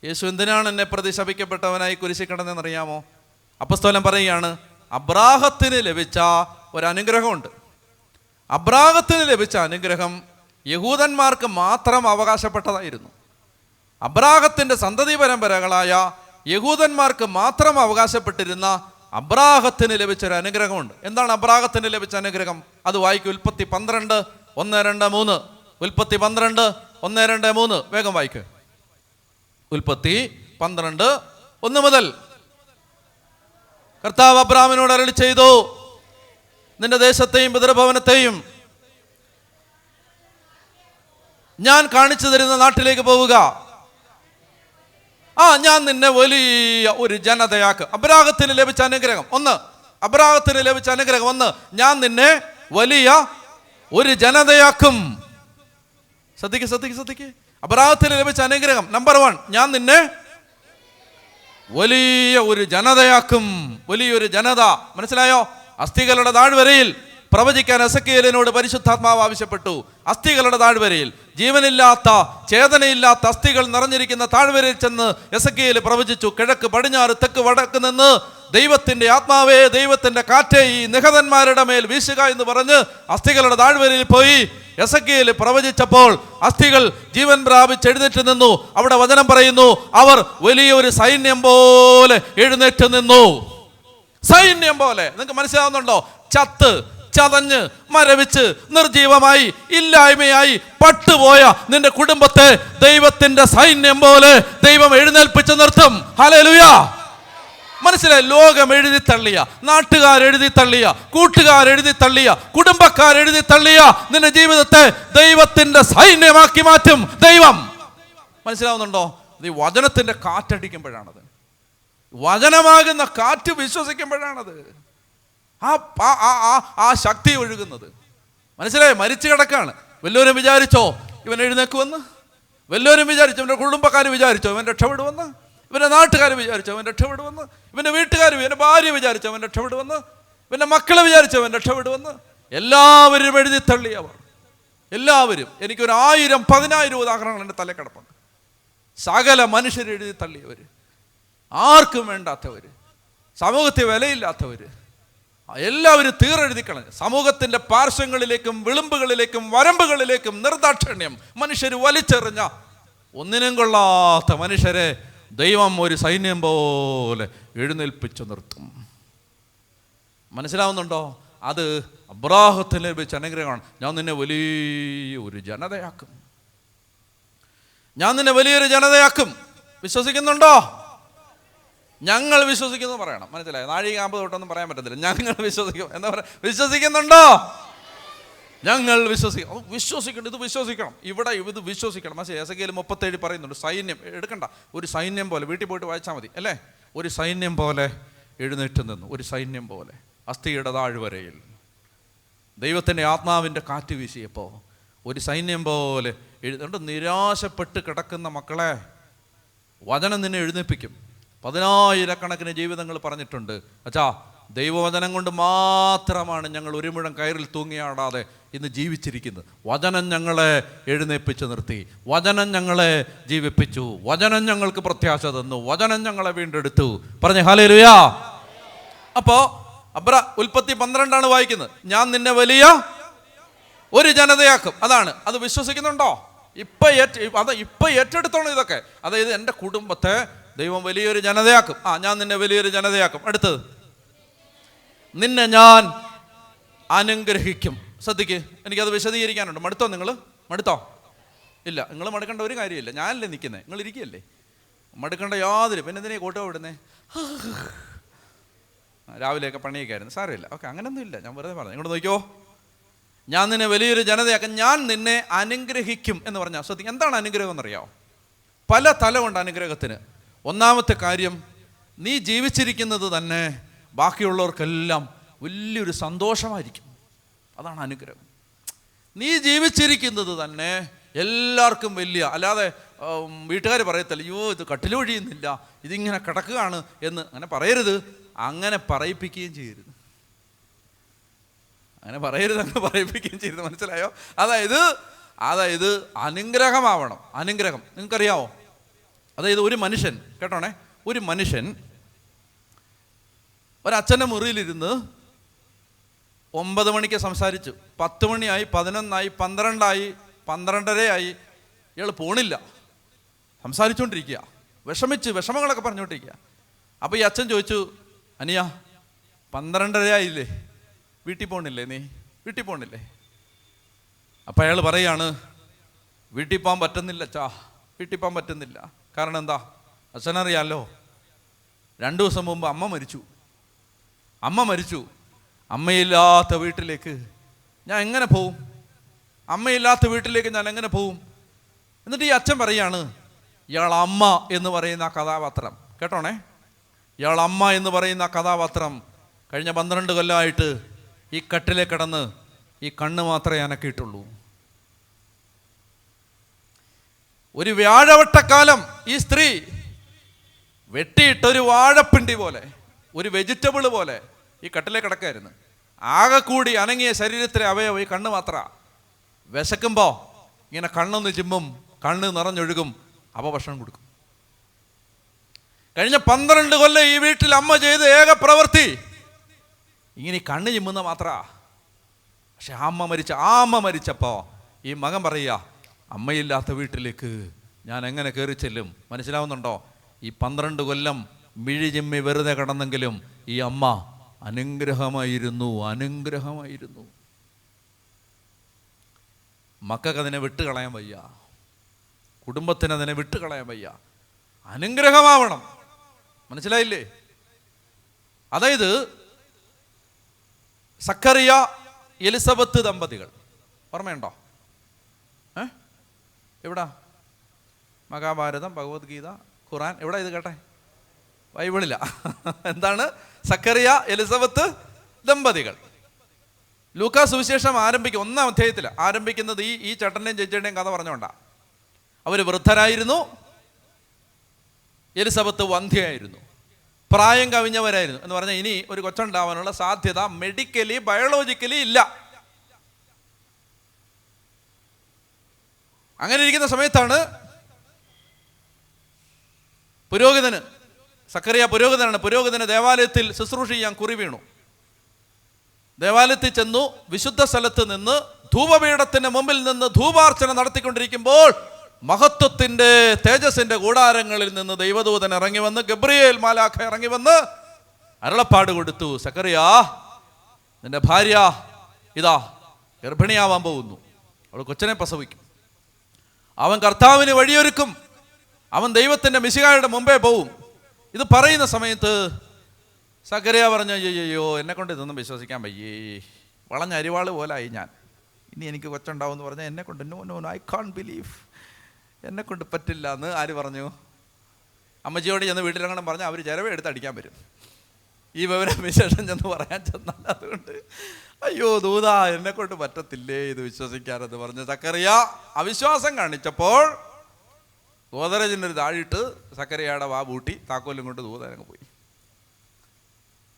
യേശു എന്തിനാണ് എന്നെ പ്രതി ശപിക്കപ്പെട്ടവനായി കുരിശിൽ കിടന്നതെന്നറിയാമോ? അപ്പോസ്തലൻ പറയുകയാണ്, അബ്രാഹത്തിന് ലഭിച്ച ഒരു അനുഗ്രഹമുണ്ട്. അബ്രാഹത്തിന് ലഭിച്ച അനുഗ്രഹം യഹൂദന്മാർക്ക് മാത്രം അവകാശപ്പെട്ടതായിരുന്നു. അബ്രാഹത്തിൻ്റെ സന്തതി പരമ്പരകളായ യഹൂദന്മാർക്ക് മാത്രം അവകാശപ്പെട്ടിരുന്ന അബ്രാഹത്തിന് ലഭിച്ചൊരു അനുഗ്രഹമുണ്ട്. എന്താണ് അബ്രാഹത്തിന് ലഭിച്ച അനുഗ്രഹം? അത് വായിക്കും. ഉൽപ്പത്തി 12:1-2-3. ഉൽപ്പത്തി 12:1-2-3 വേഗം വായിക്കുക. ഉൽപ്പത്തി 12:1 മുതൽ. കർത്താവ് അബ്രാഹാമിനോട് അരുളി ചെയ്തു, നിന്റെ ദേശത്തെയും പിതൃഭവനത്തെയും ഞാൻ കാണിച്ചു തരുന്ന നാട്ടിലേക്ക് പോവുക. ഞാൻ നിന്നെ വലിയ ഒരു ജനതയാക്കും. അബ്രാഹത്തിന് ലഭിച്ച അനുഗ്രഹം ഒന്ന്. അബ്രാഹത്തിന് ലഭിച്ച അനുഗ്രഹം ഒന്ന്, ഞാൻ നിന്നെ വലിയ ഒരു ജനതയാക്കും. ശ്രദ്ധിക്ക്. അബ്രാഹത്തിന് ലഭിച്ച അനുഗ്രഹം നമ്പർ 1, ഞാൻ നിന്നെ വലിയ ഒരു ജനതയാക്കും. വലിയൊരു ജനത. മനസ്സിലായോ? അസ്ഥികളുടെ താഴ്വരയിൽ പ്രവചിക്കാൻ എസെക്കിയേലിനോട് പരിശുദ്ധാത്മാവ് ആവശ്യപ്പെട്ടു. അസ്ഥികളുടെ താഴ്വരയിൽ, ജീവനില്ലാത്ത ചേതനയില്ലാത്ത അസ്ഥികൾ നിറഞ്ഞിരിക്കുന്ന താഴ്വരയിൽ ചെന്ന് എസെക്കിയേൽ പ്രവചിച്ചു. കിഴക്ക് പടിഞ്ഞാറ് തെക്ക് വടക്ക് നിന്ന് ദൈവത്തിൻ്റെ ആത്മാവേ, ദൈവത്തിൻ്റെ കാറ്റേ ഈ നിഹതന്മാരുടെ മേൽ വീശുക എന്ന് പറഞ്ഞ് അസ്ഥികളുടെ താഴ്വരയിൽ പോയി എസെക്കിയേൽ പ്രവചിച്ചപ്പോൾ അസ്ഥികൾ ജീവൻ പ്രാപിച്ച് എഴുന്നേറ്റ് നിന്നു. അവിടെ വചനം പറയുന്നു, അവർ വലിയൊരു സൈന്യം പോലെ എഴുന്നേറ്റ് നിന്നു. സൈന്യം പോലെ. നിങ്ങൾക്ക് മനസ്സിലാവുന്നുണ്ടോ? ചത്ത് ചതഞ്ഞ് മരവിച്ച് നിർജീവമായി ഇല്ലായ്മയായി പട്ടുപോയ നിന്റെ കുടുംബത്തെ ദൈവത്തിന്റെ സൈന്യം പോലെ ദൈവം എഴുന്നേൽപ്പിച്ച് നിർത്തും. ഹല്ലേലൂയ. മനസ്സിലായി? ലോകം എഴുതി തള്ളിയ, നാട്ടുകാരെഴുതി തള്ളിയ, കൂട്ടുകാരെഴുതി തള്ളിയ, കുടുംബക്കാരെഴുതി തള്ളിയ നിന്റെ ജീവിതത്തെ ദൈവത്തിന്റെ സൈന്യമാക്കി മാറ്റും ദൈവം. മനസ്സിലാവുന്നുണ്ടോ? ഈ വചനത്തിന്റെ കാറ്റടിക്കുമ്പോഴാണത്, വചനമാകുന്ന കാറ്റ് വിശ്വസിക്കുമ്പോഴാണത് ആ ശക്തി ഒഴുകുന്നത്. മനസ്സിലായി? മരിച്ചു കിടക്കാണ്. വല്ലവരും വിചാരിച്ചോ ഇവൻ എഴുന്നേക്കുമെന്ന്? വല്ലവരും വിചാരിച്ചോ? ഇവൻ്റെ കുടുംബക്കാർ വിചാരിച്ചോ ഇവൻ രക്ഷപ്പെടുമെന്ന്? ഇവൻ്റെ നാട്ടുകാർ വിചാരിച്ചോ അവൻ രക്ഷപ്പെടുമെന്ന്? ഇവൻ്റെ വീട്ടുകാർ, ഇവൻ്റെ ഭാര്യ വിചാരിച്ചോ അവൻ രക്ഷപ്പെടുമെന്ന്? ഇവൻ്റെ മക്കളെ വിചാരിച്ചോ അവൻ രക്ഷപ്പെടുമെന്ന്? എല്ലാവരും എഴുതി തള്ളിയവർ. എല്ലാവരും. എനിക്കൊരു 1000-10,000 ഉദാഹരണങ്ങൾ എൻ്റെ തലക്കിടപ്പുണ്ട്. സകല മനുഷ്യരെഴുതി തള്ളിയവർ, ആർക്കും വേണ്ടാത്തവർ, സമൂഹത്തിൽ വിലയില്ലാത്തവർ, എല്ലാവരും തീരെഴുതി കളഞ്ഞു. സമൂഹത്തിൻ്റെ പാർശ്വങ്ങളിലേക്കും വിളിമ്പുകളിലേക്കും വരമ്പുകളിലേക്കും നിർദാക്ഷിണ്യം മനുഷ്യർ വലിച്ചെറിഞ്ഞ ഒന്നിനും കൊള്ളാത്ത മനുഷ്യരെ ദൈവം ഒരു സൈന്യം പോലെ എഴുന്നേൽപ്പിച്ചു നിർത്തും. മനസ്സിലാവുന്നുണ്ടോ? അത് അബ്രാഹത്തിന് ലഭിച്ച അനുഗ്രഹമാണ്. ഞാൻ നിന്നെ വലിയൊരു ജനതയാക്കും, ഞാൻ നിന്നെ വലിയൊരു ജനതയാക്കും. വിശ്വസിക്കുന്നുണ്ടോ? ഞങ്ങൾ വിശ്വസിക്കുന്നു പറയണം. മനസ്സിലായോ? നാഴിക 50 തൊട്ടൊന്നും പറയാൻ പറ്റത്തില്ല. ഞങ്ങൾ വിശ്വസിക്കും എന്താ പറയുക? വിശ്വസിക്കുന്നുണ്ടോ? ഞങ്ങൾ വിശ്വസിക്കണം. വിശ്വസിക്കണം, ഇത് വിശ്വസിക്കണം, ഇവിടെ ഇത് വിശ്വസിക്കണം. പക്ഷേ എസെക്കിയേൽ 37 പറയുന്നുണ്ട്, സൈന്യം എടുക്കണ്ട, ഒരു സൈന്യം പോലെ. വീട്ടിൽ പോയിട്ട് വായിച്ചാൽ മതി അല്ലേ? ഒരു സൈന്യം പോലെ എഴുന്നേറ്റ് നിന്നു, ഒരു സൈന്യം പോലെ അസ്ഥിയുടെ താഴ്വരയിൽ ദൈവത്തിൻ്റെ ആത്മാവിൻ്റെ കാറ്റ് വീശിയപ്പോൾ ഒരു സൈന്യം പോലെ എഴുതുന്നുണ്ട്. നിരാശപ്പെട്ട് കിടക്കുന്ന മക്കളെ വചനം നിന്നെ എഴുന്നേൽപ്പിക്കും. 10,000 ജീവിതങ്ങൾ പറഞ്ഞിട്ടുണ്ട്. അച്ഛാ, ദൈവവചനം കൊണ്ട് മാത്രമാണ് ഞങ്ങൾ ഒരു മുഴം കയറിൽ തൂങ്ങിയാടാതെ ഇന്ന് ജീവിച്ചിരിക്കുന്നത്. വചനം ഞങ്ങളെ എഴുന്നേൽപ്പിച്ച് നിർത്തി, വചനം ഞങ്ങളെ ജീവിപ്പിച്ചു, വചനം ഞങ്ങൾക്ക് പ്രത്യാശ തന്നു, വചനം ഞങ്ങളെ വീണ്ടെടുത്തു. പറഞ്ഞേ ഹല്ലേലൂയ. അപ്പോൾ ഉൽപ്പത്തി 12 വായിക്കുന്നത്, ഞാൻ നിന്നെ വലിയ ഒരു ജനതയാക്കും. അതാണ്. അത് വിശ്വസിക്കുന്നുണ്ടോ? ഇപ്പം ഏറ്റെടുത്തോണം ഇതൊക്കെ. അതായത് എൻ്റെ കുടുംബത്തെ ദൈവം വലിയൊരു ജനതയാക്കും. ഞാൻ നിന്നെ വലിയൊരു ജനതയാക്കും. അടുത്തത്, നിന്നെ ഞാൻ അനുഗ്രഹിക്കും. ശ്രദ്ധിക്ക്, എനിക്കത് വിശദീകരിക്കാനുണ്ട്. മടുത്തോ നിങ്ങൾ? മടുത്തോ? ഇല്ല, നിങ്ങൾ മടുക്കേണ്ട ഒരു കാര്യമില്ല. ഞാനല്ലേ നിൽക്കുന്നത്, നിങ്ങൾ ഇരിക്കുകയല്ലേ. മടുക്കേണ്ട യാതൊരു. പിന്നെ എന്തിനാ കോട്ടോ വിടുന്നേ? രാവിലെയൊക്കെ പണിയൊക്കെ ആയിരുന്നു. സാരമില്ല, ഓക്കെ, അങ്ങനെയൊന്നും ഇല്ല, ഞാൻ വെറുതെ പറഞ്ഞു. ഇങ്ങോട്ട് നോക്കിയോ, ഞാൻ നിന്നെ വലിയൊരു ജനതയാക്കും, ഞാൻ നിന്നെ അനുഗ്രഹിക്കും എന്ന് പറഞ്ഞാൽ ശ്രദ്ധിക്കും. എന്താണ് അനുഗ്രഹം എന്നറിയാമോ? പല തലമുണ്ട് അനുഗ്രഹത്തിന്. ഒന്നാമത്തെ കാര്യം, നീ ജീവിച്ചിരിക്കുന്നത് തന്നെ ബാക്കിയുള്ളവർക്കെല്ലാം വലിയൊരു സന്തോഷമായിരിക്കും. അതാണ് അനുഗ്രഹം. നീ ജീവിച്ചിരിക്കുന്നത് തന്നെ എല്ലാവർക്കും വലിയ, അല്ലാതെ വീട്ടുകാർ പറയത്തില്ല, അയ്യോ ഇത് കട്ടിലൊഴിയുന്നില്ല, ഇതിങ്ങനെ കിടക്കുകയാണ് എന്ന് അങ്ങനെ പറയരുത്. അങ്ങനെ പറയിപ്പിക്കുകയും ചെയ്യരുത്. അങ്ങനെ പറയിപ്പിക്കുകയും ചെയ്യരുത്. മനസ്സിലായോ? അതായത് അനുഗ്രഹമാവണം. അനുഗ്രഹം നിങ്ങൾക്കറിയാമോ? അതായത് ഒരു മനുഷ്യൻ, കേട്ടോണേ, ഒരു മനുഷ്യൻ ഒരച്ഛൻ്റെ മുറിയിലിരുന്ന് 9 മണിക്ക് സംസാരിച്ചു, 10 മണിയായി, 11 ആയി, 12 ആയി, 12:30 ആയി, ഇയാൾ പോണില്ല, സംസാരിച്ചുകൊണ്ടിരിക്കുക, വിഷമങ്ങളൊക്കെ പറഞ്ഞുകൊണ്ടിരിക്കുക. അപ്പോൾ ഈ അച്ഛൻ ചോദിച്ചു, അനിയ 12:30 ആയില്ലേ, വീട്ടിൽ പോകണില്ലേ? നീ വീട്ടിൽ പോകണില്ലേ? അപ്പം അയാൾ പറയാണ്, വീട്ടിൽ പോകാൻ പറ്റുന്നില്ല അച്ഛാ, വീട്ടിൽ പോകാൻ പറ്റുന്നില്ല. കാരണം എന്താ? അച്ഛനറിയാമല്ലോ, 2 ദിവസം മുമ്പ് അമ്മ മരിച്ചു. അമ്മയില്ലാത്ത വീട്ടിലേക്ക് ഞാൻ എങ്ങനെ പോവും? അമ്മയില്ലാത്ത വീട്ടിലേക്ക് ഞാൻ എങ്ങനെ പോവും? എന്നിട്ട് ഈ അച്ഛൻ പറയാണ്, ഇയാൾ അമ്മ എന്ന് പറയുന്ന കഥാപാത്രം, കേട്ടോണേ, ഇയാൾ അമ്മ എന്ന് പറയുന്ന കഥാപാത്രം കഴിഞ്ഞ 12 കൊല്ലമായിട്ട് ഈ കട്ടിലെ കിടന്ന് ഈ കണ്ണ് മാത്രമേ അനക്കിയിട്ടുള്ളൂ. ഒരു വ്യാഴവട്ടക്കാലം ഈ സ്ത്രീ വെട്ടിയിട്ടൊരു വാഴപ്പിണ്ടി പോലെ, ഒരു വെജിറ്റബിൾ പോലെ ഈ കട്ടിലെ കിടക്കായിരുന്നു. ആകെ കൂടി അനങ്ങിയ ശരീരത്തിലെ അവയവം ഈ കണ്ണ് മാത്ര. വിശക്കുമ്പോൾ ഇങ്ങനെ കണ്ണൊന്ന് ചിമ്മും, കണ്ണ് നിറഞ്ഞൊഴുകും, അപ്പോൾ ഭക്ഷണം കൊടുക്കും. കഴിഞ്ഞ 12 കൊല്ലം ഈ വീട്ടിൽ അമ്മ ചെയ്ത ഏക പ്രവൃത്തി ഇങ്ങനെ കണ്ണ് ചിമ്മുന്ന മാത്ര. പക്ഷെ ആ അമ്മ മരിച്ചപ്പോൾ ഈ മകൻ പറയുക, അമ്മയില്ലാത്ത വീട്ടിലേക്ക് ഞാൻ എങ്ങനെ കയറി ചെല്ലും? മനസ്സിലാവുന്നുണ്ടോ? ഈ 12 കൊല്ലം മിഴി ചിമ്മി വെറുതെ കിടന്നെങ്കിലും ഈ അമ്മ അനുഗ്രഹമായിരുന്നു. മക്കൾക്കതിനെ വിട്ടുകളയാൻ വയ്യ, കുടുംബത്തിനതിനെ വിട്ടുകളയാൻ വയ്യ. അനുഗ്രഹമാവണം. മനസ്സിലായില്ലേ? അതായത് സക്കറിയ എലിസബത്ത് ദമ്പതികൾ, ഓർമ്മയുണ്ടോ? എവിടാ? മഹാഭാരതം, ഭഗവത്ഗീത, ഖുറാൻ, എവിടെ ഇത് കേട്ടെ? ബൈബിളില്ല. എന്താണ്? സക്കറിയ എലിസബത്ത് ദമ്പതികൾ. ലൂക്കാ സുവിശേഷം ആരംഭിക്കും 1-ാം അധ്യായത്തിൽ ആരംഭിക്കുന്നത് ഈ ചേട്ടൻ്റെയും ചേച്ചിയുടെയും കഥ പറഞ്ഞുകൊണ്ടാ. അവർ വൃദ്ധരായിരുന്നു, എലിസബത്ത് വന്ധ്യയായിരുന്നു, പ്രായം കവിഞ്ഞവരായിരുന്നു. എന്ന് പറഞ്ഞാൽ ഇനി ഒരു കൊച്ചുണ്ടാവാനുള്ള സാധ്യത മെഡിക്കലി ബയോളജിക്കലി ഇല്ല. അങ്ങനെ ഇരിക്കുന്ന സമയത്താണ് പുരോഹിതന്, സക്കറിയ പുരോഹിതനാണ്, പുരോഹിതന് ദേവാലയത്തിൽ ശുശ്രൂഷ ചെയ്യാൻ കുറി വീണു. ദേവാലയത്തിൽ ചെന്നു. വിശുദ്ധ സ്ഥലത്ത് നിന്ന് ധൂപപീഠത്തിന് മുമ്പിൽ നിന്ന് ധൂപാർച്ചന നടത്തിക്കൊണ്ടിരിക്കുമ്പോൾ മഹത്വത്തിൻ്റെ തേജസ്സിൻ്റെ കൂടാരങ്ങളിൽ നിന്ന് ദൈവദൂതൻ ഇറങ്ങി വന്ന്, ഗബ്രിയേൽ മാലാഖ ഇറങ്ങി വന്ന് അരുളപ്പാട് കൊടുത്തു, സക്കറിയ, നിന്റെ ഭാര്യ ഇതാ ഗർഭിണിയാവാൻ പോകുന്നു, അവൾ കൊച്ചനെ പ്രസവിക്കും, അവൻ കർത്താവിന് വഴിയൊരുക്കും, അവൻ ദൈവത്തിൻ്റെ മിശിഹായുടെ മുമ്പേ പോവും. ഇത് പറയുന്ന സമയത്ത് സക്കറിയ പറഞ്ഞു, അയ്യോ എന്നെ കൊണ്ട് ഇതൊന്നും വിശ്വസിക്കാൻ വയ്യേ, വളഞ്ഞ അരിവാള് പോലായി ഞാൻ, ഇനി എനിക്ക് കൊച്ചുണ്ടാവും എന്ന് പറഞ്ഞാൽ എന്നെ കൊണ്ട് നോ ഐ കാൺ ബിലീവ്, എന്നെ കൊണ്ട് പറ്റില്ല എന്ന് ആര് പറഞ്ഞു? അമ്മച്ചിയോട് ചെന്ന് വീട്ടിലങ്ങനെ പറഞ്ഞാൽ അവർ ചിലവ് എടുത്ത് അടിക്കാൻ വരും. ഈ വിവരം വിശേഷം ചെന്ന് പറയാൻ ചെന്നാൽ അതുകൊണ്ട് അയ്യോ ദൂത എന്നെ കൊണ്ട് പറ്റത്തില്ലേ ഇത് വിശ്വസിക്കാനെന്ന് പറഞ്ഞ് സക്കറിയ അവിശ്വാസം കാണിച്ചപ്പോൾ ഗോദരേജിൻ്റെ ഒരു താഴിട്ട് സക്കറിയയുടെ വാ പൂട്ടി താക്കോലും കൊണ്ട് ദൂതനങ്ങ് പോയി.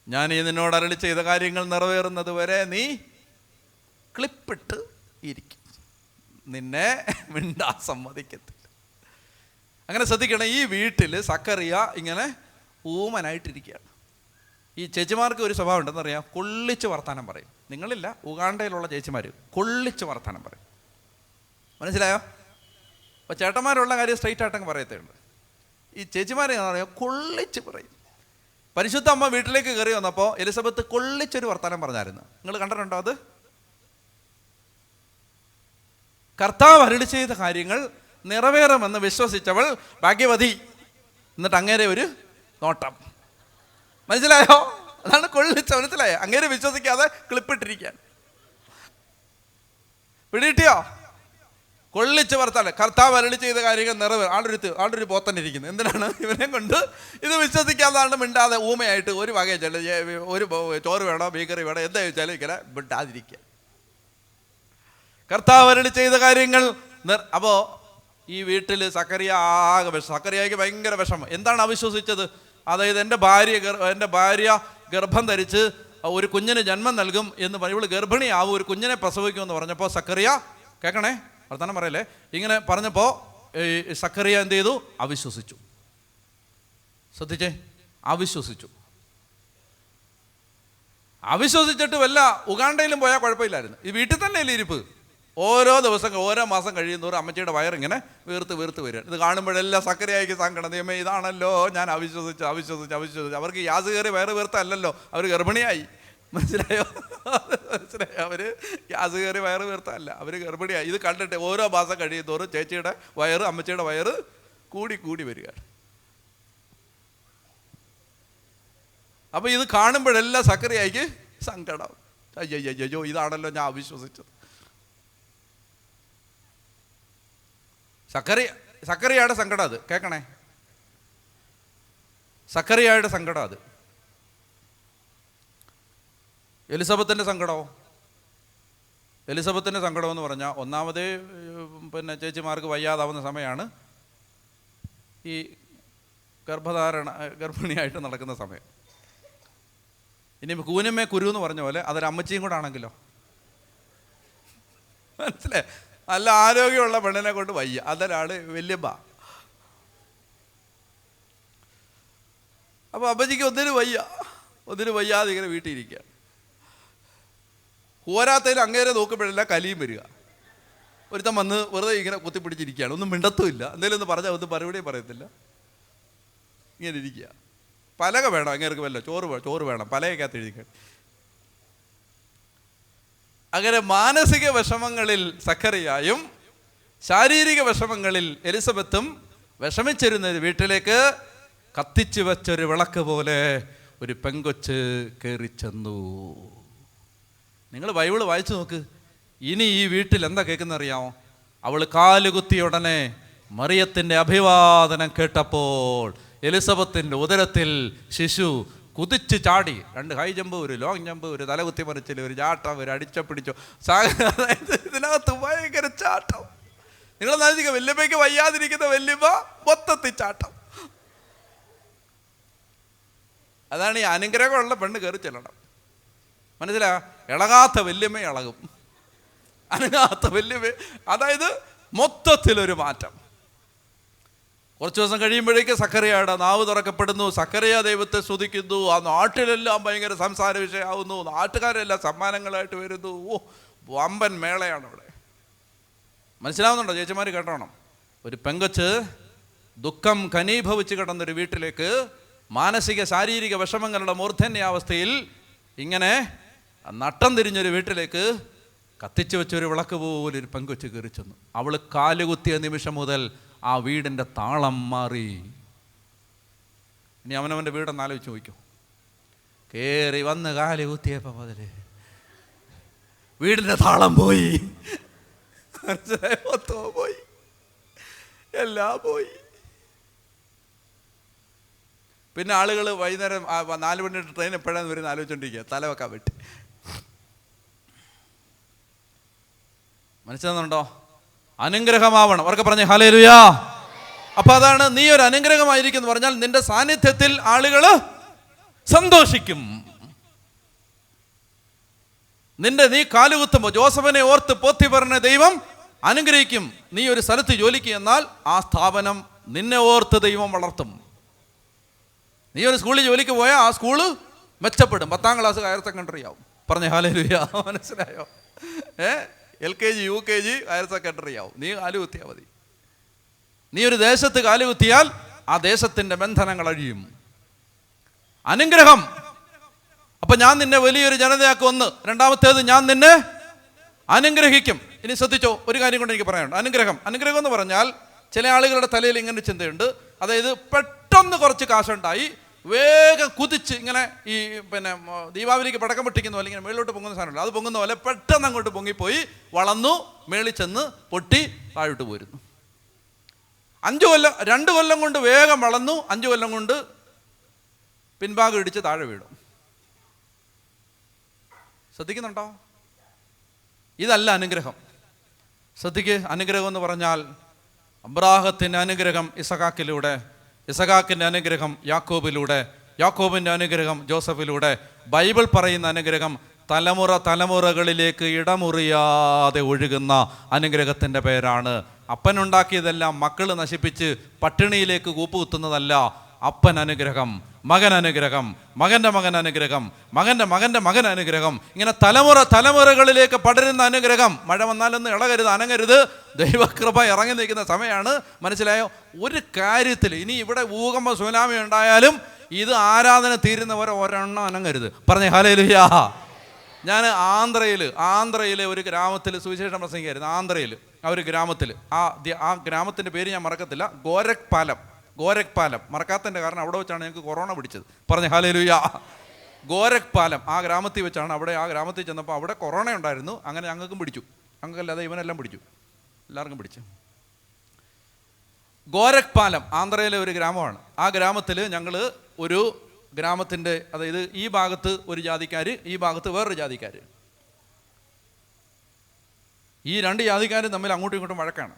ഞാൻ ഈ നിന്നോട് അരുളി ചെയ്ത കാര്യങ്ങൾ നിറവേറുന്നത് വരെ നീ ക്ലിപ്പിട്ട് ഇരിക്കും, നിന്നെ മിണ്ടാൻ സമ്മതിക്കത്തില്ല. അങ്ങനെ ശ്രദ്ധിക്കണം, ഈ വീട്ടിൽ സക്കറിയ ഇങ്ങനെ ഊമനായിട്ടിരിക്കുകയാണ്. ഈ ചേച്ചിമാർക്ക് ഒരു സ്വഭാവം ഉണ്ടെന്നറിയാം, കൊള്ളിച്ച് വർത്താനം പറയും. നിങ്ങളില്ല, ഉഗാണ്ടയിലുള്ള ചേച്ചിമാർ കൊള്ളിച്ച് വർത്താനം പറയും. മനസ്സിലായോ? അപ്പോൾ ചേട്ടന്മാരുള്ള കാര്യം സ്ട്രൈറ്റ് ആയിട്ടങ്ങ് പറയത്തുണ്ട്. ഈ ചേച്ചിമാരെ എന്താ പറയുക, കൊള്ളിച്ച് പറയും. പരിശുദ്ധ അമ്മ വീട്ടിലേക്ക് കയറി വന്നപ്പോൾ എലിസബത്ത് കൊള്ളിച്ചൊരു വർത്താനം പറഞ്ഞായിരുന്നു. നിങ്ങൾ കണ്ടിട്ടുണ്ടോ അത്? കർത്താവ് അരുളി ചെയ്ത കാര്യങ്ങൾ നിറവേറുമെന്ന് വിശ്വസിച്ചവൾ ഭാഗ്യവതി. എന്നിട്ട് അങ്ങേരെ ഒരു നോട്ടം. മനസ്സിലായോ? അതാണ് കൊള്ളിച്ച. മനസ്സിലായോ? അങ്ങേരെ വിശ്വസിക്കാതെ ക്ലിപ്പിട്ടിരിക്കുകയാണ്. പിടികിട്ടിയോ? കൊള്ളിച്ച് വർത്താനം. കർത്താവ് അരുളി ചെയ്ത കാര്യങ്ങൾ നിറവേറും. ആളൊരു പോത്തന്നിരിക്കുന്നു. എന്തിനാണ്? ഇവനെ കൊണ്ട് ഇത് വിശ്വസിക്കാതാണ് മിണ്ടാതെ ഊമയായിട്ട് ഒരു വകയിൽ ഒരു ചോറ് വേണോ ബീക്കറി വേണോ എന്താ ചോദിച്ചാലും ഇങ്ങനെ മിണ്ടാതിരിക്കുക. കർത്താവ് അരുളി ചെയ്ത കാര്യങ്ങൾ അപ്പോൾ ഈ വീട്ടിൽ സക്കറിയായ്ക്ക് ഭയങ്കര വിഷമം. എന്താണ് അവിശ്വസിച്ചത്? അതായത് എൻ്റെ ഭാര്യ ഗർഭം ധരിച്ച് ഒരു കുഞ്ഞിന് ജന്മം നൽകും എന്ന് ഇവൾ ഗർഭിണിയാവും, ഒരു കുഞ്ഞിനെ പ്രസവിക്കുമെന്ന് പറഞ്ഞപ്പോൾ സക്കറിയ, കേൾക്കണേ വർത്താനം പറയല്ലേ, ഇങ്ങനെ പറഞ്ഞപ്പോൾ സക്കറിയ എന്ത് ചെയ്തു? അവിശ്വസിച്ചു. ശ്രദ്ധിച്ചേ, അവിശ്വസിച്ചിട്ട് വല്ല ഉഗാണ്ടയിലും പോയാൽ കുഴപ്പമില്ലായിരുന്നു. ഈ വീട്ടിൽ തന്നെ അല്ലേ ഇരിപ്പ്. ഓരോ ദിവസം ഓരോ മാസം കഴിയുന്നവരും അമ്മച്ചിയുടെ വയറിങ്ങനെ വീർത്ത് വരിക. ഇത് കാണുമ്പോഴെല്ലാം സക്കറിയായിക്ക് സങ്കടം. ദൈവമേ, ഇതാണല്ലോ ഞാൻ അവിശ്വസിച്ച്. അവർക്ക് ഗ്യാസ് കയറി വയറ് വീർത്തല്ലല്ലോ, അവർ ഗർഭിണിയായി. മനസ്സിലായോ? അവർ ഗ്യാസ് കയറി വയറ് വീർത്തല്ല, അവർ ഗർഭിണിയായി. ഇത് കണ്ടിട്ട് ഓരോ മാസം കഴിയുന്നവരും ചേച്ചിയുടെ വയറ് അമ്മച്ചിയുടെ വയറ് കൂടി വരികയാണ്. അപ്പോൾ ഇത് കാണുമ്പോഴെല്ലാം സക്കറിയായിക്ക് സങ്കടം. അയ്യോ ഇതാണല്ലോ ഞാൻ അവിശ്വസിച്ചത്. സക്കറിയയുടെ സങ്കടം അത്. കേൾക്കണേ, സക്കറിയയുടെ സങ്കടം അത്. എലിസബത്തിൻ്റെ സങ്കടം എന്ന് പറഞ്ഞാൽ ഒന്നാമത് ചേച്ചിമാർക്ക് വയ്യാതാവുന്ന സമയമാണ്, ഈ ഗർഭിണിയായിട്ട് നടക്കുന്ന സമയം. ഇനി കൂനമ്മേ കുരു എന്ന് പറഞ്ഞ പോലെ അതൊരു അമ്മച്ചിയും കൂടെ ആണെങ്കിലോ, മനസ്സിലേ? നല്ല ആരോഗ്യമുള്ള പെണ്ണിനെ കൊണ്ട് വയ്യ, അതൊരാള് വല്യമ്മ. അപ്പോൾ അമ്മച്ചിക്ക് ഒന്നിനും വയ്യാതെ ഇങ്ങനെ വീട്ടിലിരിക്കുക. പോരാത്തതിൽ അങ്ങേരെ നോക്കുമ്പോഴെല്ലാം കലിയും വരിക. ഒരുത്തം വന്ന് വെറുതെ ഇങ്ങനെ കുത്തിപ്പിടിച്ചിരിക്കുകയാണ്, ഒന്നും മിണ്ടത്തുമില്ല. എന്തെങ്കിലും ഒന്ന് പറഞ്ഞാൽ ഒന്നും മറുപടിയും പറയത്തില്ല, ഇങ്ങനെ ഇരിക്കുക. പലക വേണം അങ്ങേർക്ക്, വല്ല ചോറ് വേണം, പലകക്കകത്ത് എഴുതിക്കാൻ. അങ്ങനെ മാനസിക വിഷമങ്ങളിൽ സക്കറിയായും ശാരീരിക വിഷമങ്ങളിൽ എലിസബത്തും വിഷമിച്ചിരുന്ന വീട്ടിലേക്ക് കത്തിച്ചു വെച്ചൊരു വിളക്ക് പോലെ ഒരു പെങ്കൊച്ച് കയറി ചെന്നു. നിങ്ങൾ ബൈബിള് വായിച്ചു നോക്ക്. ഇനി ഈ വീട്ടിൽ എന്താ കേൾക്കുന്നറിയാമോ? അവൾ കാലുകുത്തിയ ഉടനെ മറിയത്തിൻ്റെ അഭിവാദനം കേട്ടപ്പോൾ എലിസബത്തിൻ്റെ ഉദരത്തിൽ ശിശു കുതിച്ച് ചാടി. 2 ഹൈ ജമ്പ്, ഒരു ലോങ് ജമ്പ്, ഒരു തലകുത്തി മറിച്ചിൽ, ഒരു ചാട്ടം, ഒരു അടിച്ചപ്പിടിച്ചോ. അതായത് ഇതിനകത്ത് ഭയങ്കര ചാട്ടം. നിങ്ങൾ നോക്കിക്കുക, വല്യമ്മയ്ക്ക് വയ്യാതിരിക്കുന്ന വല്യമ്മ മൊത്തത്തിൽ ചാട്ടം. അതാണ് ഈ അനുഗ്രഹമുള്ള പെണ്ണ് കയറി ചെല്ലണം. മനസ്സിലാ? ഇളകാത്ത വല്യമ്മ ഇളകും, അനങ്ങാത്ത വല്യമ്മ. അതായത് മൊത്തത്തിലൊരു മാറ്റം. കുറച്ച് ദിവസം കഴിയുമ്പോഴേക്ക് സക്കറിയയുടെ നാവ് തുറക്കപ്പെടുന്നു. സക്കറിയ ദൈവത്തെ സ്തുതിക്കുന്നു. ആ നാട്ടിലെല്ലാം ഭയങ്കര സംസാര വിഷയമാവുന്നു. നാട്ടുകാരെല്ലാം സമ്മാനങ്ങളായിട്ട് വരുന്നു. വമ്പൻ മേളയാണ് അവിടെ. മനസ്സിലാവുന്നുണ്ടോ ചേച്ചിമാർ? കേട്ടോണം. ഒരു പെങ്കൊച്ച് ദുഃഖം ഘനീഭവിച്ച് കിടന്നൊരു വീട്ടിലേക്ക് മാനസിക ശാരീരിക വിഷമങ്ങളുടെ മൂർധന്യാവസ്ഥയിൽ ഇങ്ങനെ നട്ടം തിരിഞ്ഞൊരു വീട്ടിലേക്ക് കത്തിച്ചു വെച്ചൊരു വിളക്ക് പോലൊരു പെങ്കൊച്ച് കയറി ചെന്നു. അവൾ കാലുകുത്തിയ നിമിഷം മുതൽ ആ വീടിൻ്റെ താളം മാറി. ഇനി അവനവൻ്റെ വീടെന്ന് ആലോചിച്ച് നോക്കൂ. കയറി വന്ന് കാലുകുത്തിയപ്പോൾ മുതൽ വീടിൻ്റെ താളം പോയി, പോയി, എല്ലാം പോയി. പിന്നെ ആളുകൾ വൈകുന്നേരം 4 മണിയുടെ ട്രെയിൻ എപ്പോഴാന്ന് വരുന്ന ആലോചിച്ചോണ്ടിരിക്കുക, തല വെക്കാൻ പറ്റി. മനസ്സിലാകുന്നുണ്ടോ? അനുഗ്രഹമാവണം. അവർക്ക് പറഞ്ഞേ ഹല്ലേലൂയ. അപ്പൊ അതാണ്, നീ ഒരു അനുഗ്രഹമായിരിക്കും എന്ന് പറഞ്ഞാൽ നിന്റെ സാന്നിധ്യത്തിൽ ആളുകൾ സന്തോഷിക്കും. നീ കാലുകുത്തുമ്പോൾ ജോസഫിനെ ഓർത്ത് പോത്തിഫറിനെ ദൈവം അനുഗ്രഹിക്കും. നീ ഒരു സ്ഥലത്ത് ജോലിക്ക് എന്നാൽ ആ സ്ഥാപനം നിന്നെ ഓർത്ത് ദൈവം വളർത്തും. നീ ഒരു സ്കൂളിൽ ജോലിക്ക് പോയാൽ ആ സ്കൂള് മെച്ചപ്പെടും. 10ാം ക്ലാസ് ഹയർ സെക്കൻഡറി ആവും. പറഞ്ഞേ ഹല്ലേലൂയ. മനസ്സിലായോ? LKG UKG ഹയർ സെക്കൻഡറി ആവും. നീ കാലുകുത്തിയാൽ മതി. നീ ഒരു ദേശത്ത് കാലുകുത്തിയാൽ ആ ദേശത്തിൻ്റെ ബന്ധനങ്ങൾ അഴിയും. അനുഗ്രഹം. അപ്പൊ ഞാൻ നിന്നെ വലിയൊരു ജനതയാക്കും. ഒന്ന്. രണ്ടാമത്തേത്, ഞാൻ നിന്നെ അനുഗ്രഹിക്കും. ഇനി ശ്രദ്ധിച്ചോ, ഒരു കാര്യം കൊണ്ട് എനിക്ക് പറയാനുണ്ട്. അനുഗ്രഹം എന്ന് പറഞ്ഞാൽ ചില ആളുകളുടെ തലയിൽ ഇങ്ങനെ ചിന്തയുണ്ട്. അതായത് പെട്ടെന്ന് കുറച്ച് കാശുണ്ടായി വേഗം കുതിച്ച് ഇങ്ങനെ ഈ ദീപാവലിക്ക് പടക്കം പൊട്ടിക്കുന്ന പോലെ ഇങ്ങനെ മേളിലോട്ട് പൊങ്ങുന്ന സാധനമുണ്ട്. അത് പൊങ്ങുന്ന പോലെ പെട്ടെന്ന് അങ്ങോട്ട് പൊങ്ങിപ്പോയി വളർന്നു, മേളിൽ ചെന്ന് പൊട്ടി താഴോട്ട് പോരുന്നു. 2 കൊല്ലം കൊണ്ട് വേഗം വളർന്നു, 5 കൊല്ലം കൊണ്ട് പിൻഭാഗം ഇടിച്ച് താഴെ വീഴും. ശ്രദ്ധിക്കുന്നുണ്ടോ? ഇതല്ല അനുഗ്രഹം. ശ്രദ്ധിക്ക്. അനുഗ്രഹം എന്ന് പറഞ്ഞാൽ അബ്രാഹത്തിൻ്റെ അനുഗ്രഹം ഇസഹാക്കിലൂടെ, ഇസഹാക്കിൻ്റെ അനുഗ്രഹം യാക്കോബിലൂടെ, യാക്കോബിൻ്റെ അനുഗ്രഹം ജോസഫിലൂടെ. ബൈബിൾ പറയുന്ന അനുഗ്രഹം തലമുറകളിലേക്ക് ഇടമുറിയാതെ ഒഴുകുന്ന അനുഗ്രഹത്തിൻ്റെ പേരാണ്. അപ്പനുണ്ടാക്കിയതെല്ലാം മക്കൾ നശിപ്പിച്ച് പട്ടിണിയിലേക്ക് കൂപ്പുകുത്തുന്നതല്ല. അപ്പൻ അനുഗ്രഹം, മകൻ അനുഗ്രഹം, മകൻ്റെ മകൻ അനുഗ്രഹം, മകൻ്റെ മകൻ്റെ മകൻ അനുഗ്രഹം, ഇങ്ങനെ തലമുറകളിലേക്ക് പടരുന്ന അനുഗ്രഹം. മഴ വന്നാലൊന്നും ഇളകരുത്, അനങ്ങരുത്. ദൈവകൃപ ഇറങ്ങി നിൽക്കുന്ന സമയമാണ്. മനസ്സിലായോ? ഒരു കാര്യത്തിൽ ഇനി ഇവിടെ ഭൂകമ്പ സുനാമി ഉണ്ടായാലും ഇത് ആരാധന തീരുന്നവരെ ഒരെണ്ണം അനങ്ങരുത്. പറഞ്ഞേ ഹല്ലേലൂയ. ഞാൻ ആന്ധ്രയിലെ ഒരു ഗ്രാമത്തിൽ സുവിശേഷം പ്രസംഗിക്കായിരുന്നു. ആന്ധ്രയിൽ ആ ഒരു ഗ്രാമത്തിൽ, ആ ഗ്രാമത്തിൻ്റെ പേര് ഞാൻ മറക്കത്തില്ല, ഗോരഖ് പാലം. മറക്കാത്തതിൻ്റെ കാരണം അവിടെ വെച്ചാണ് ഞങ്ങൾക്ക് കൊറോണ പിടിച്ചത്. പറഞ്ഞേ ഹല്ലേലൂയ. ഗോരഖ് പാലം ആ ഗ്രാമത്തിൽ വെച്ചാണ്. ആ ഗ്രാമത്തിൽ ചെന്നപ്പോൾ അവിടെ കൊറോണ ഉണ്ടായിരുന്നു. അങ്ങനെ ഞങ്ങൾക്കും പിടിച്ചു. ഞങ്ങൾക്കല്ലാതെ ഇവനെല്ലാം പിടിച്ചു, എല്ലാവർക്കും പിടിച്ചു. ഗോരഖ് പാലം ആന്ധ്രയിലെ ഒരു ഗ്രാമമാണ്. ആ ഗ്രാമത്തിൽ ഞങ്ങൾ ഒരു ഗ്രാമത്തിൻ്റെ, അതായത് ഈ ഭാഗത്ത് ഒരു ജാതിക്കാർ, ഈ ഭാഗത്ത് വേറൊരു ജാതിക്കാർ. ഈ 2 ജാതിക്കാരും തമ്മിൽ അങ്ങോട്ടും ഇങ്ങോട്ടും വഴക്കാണ്.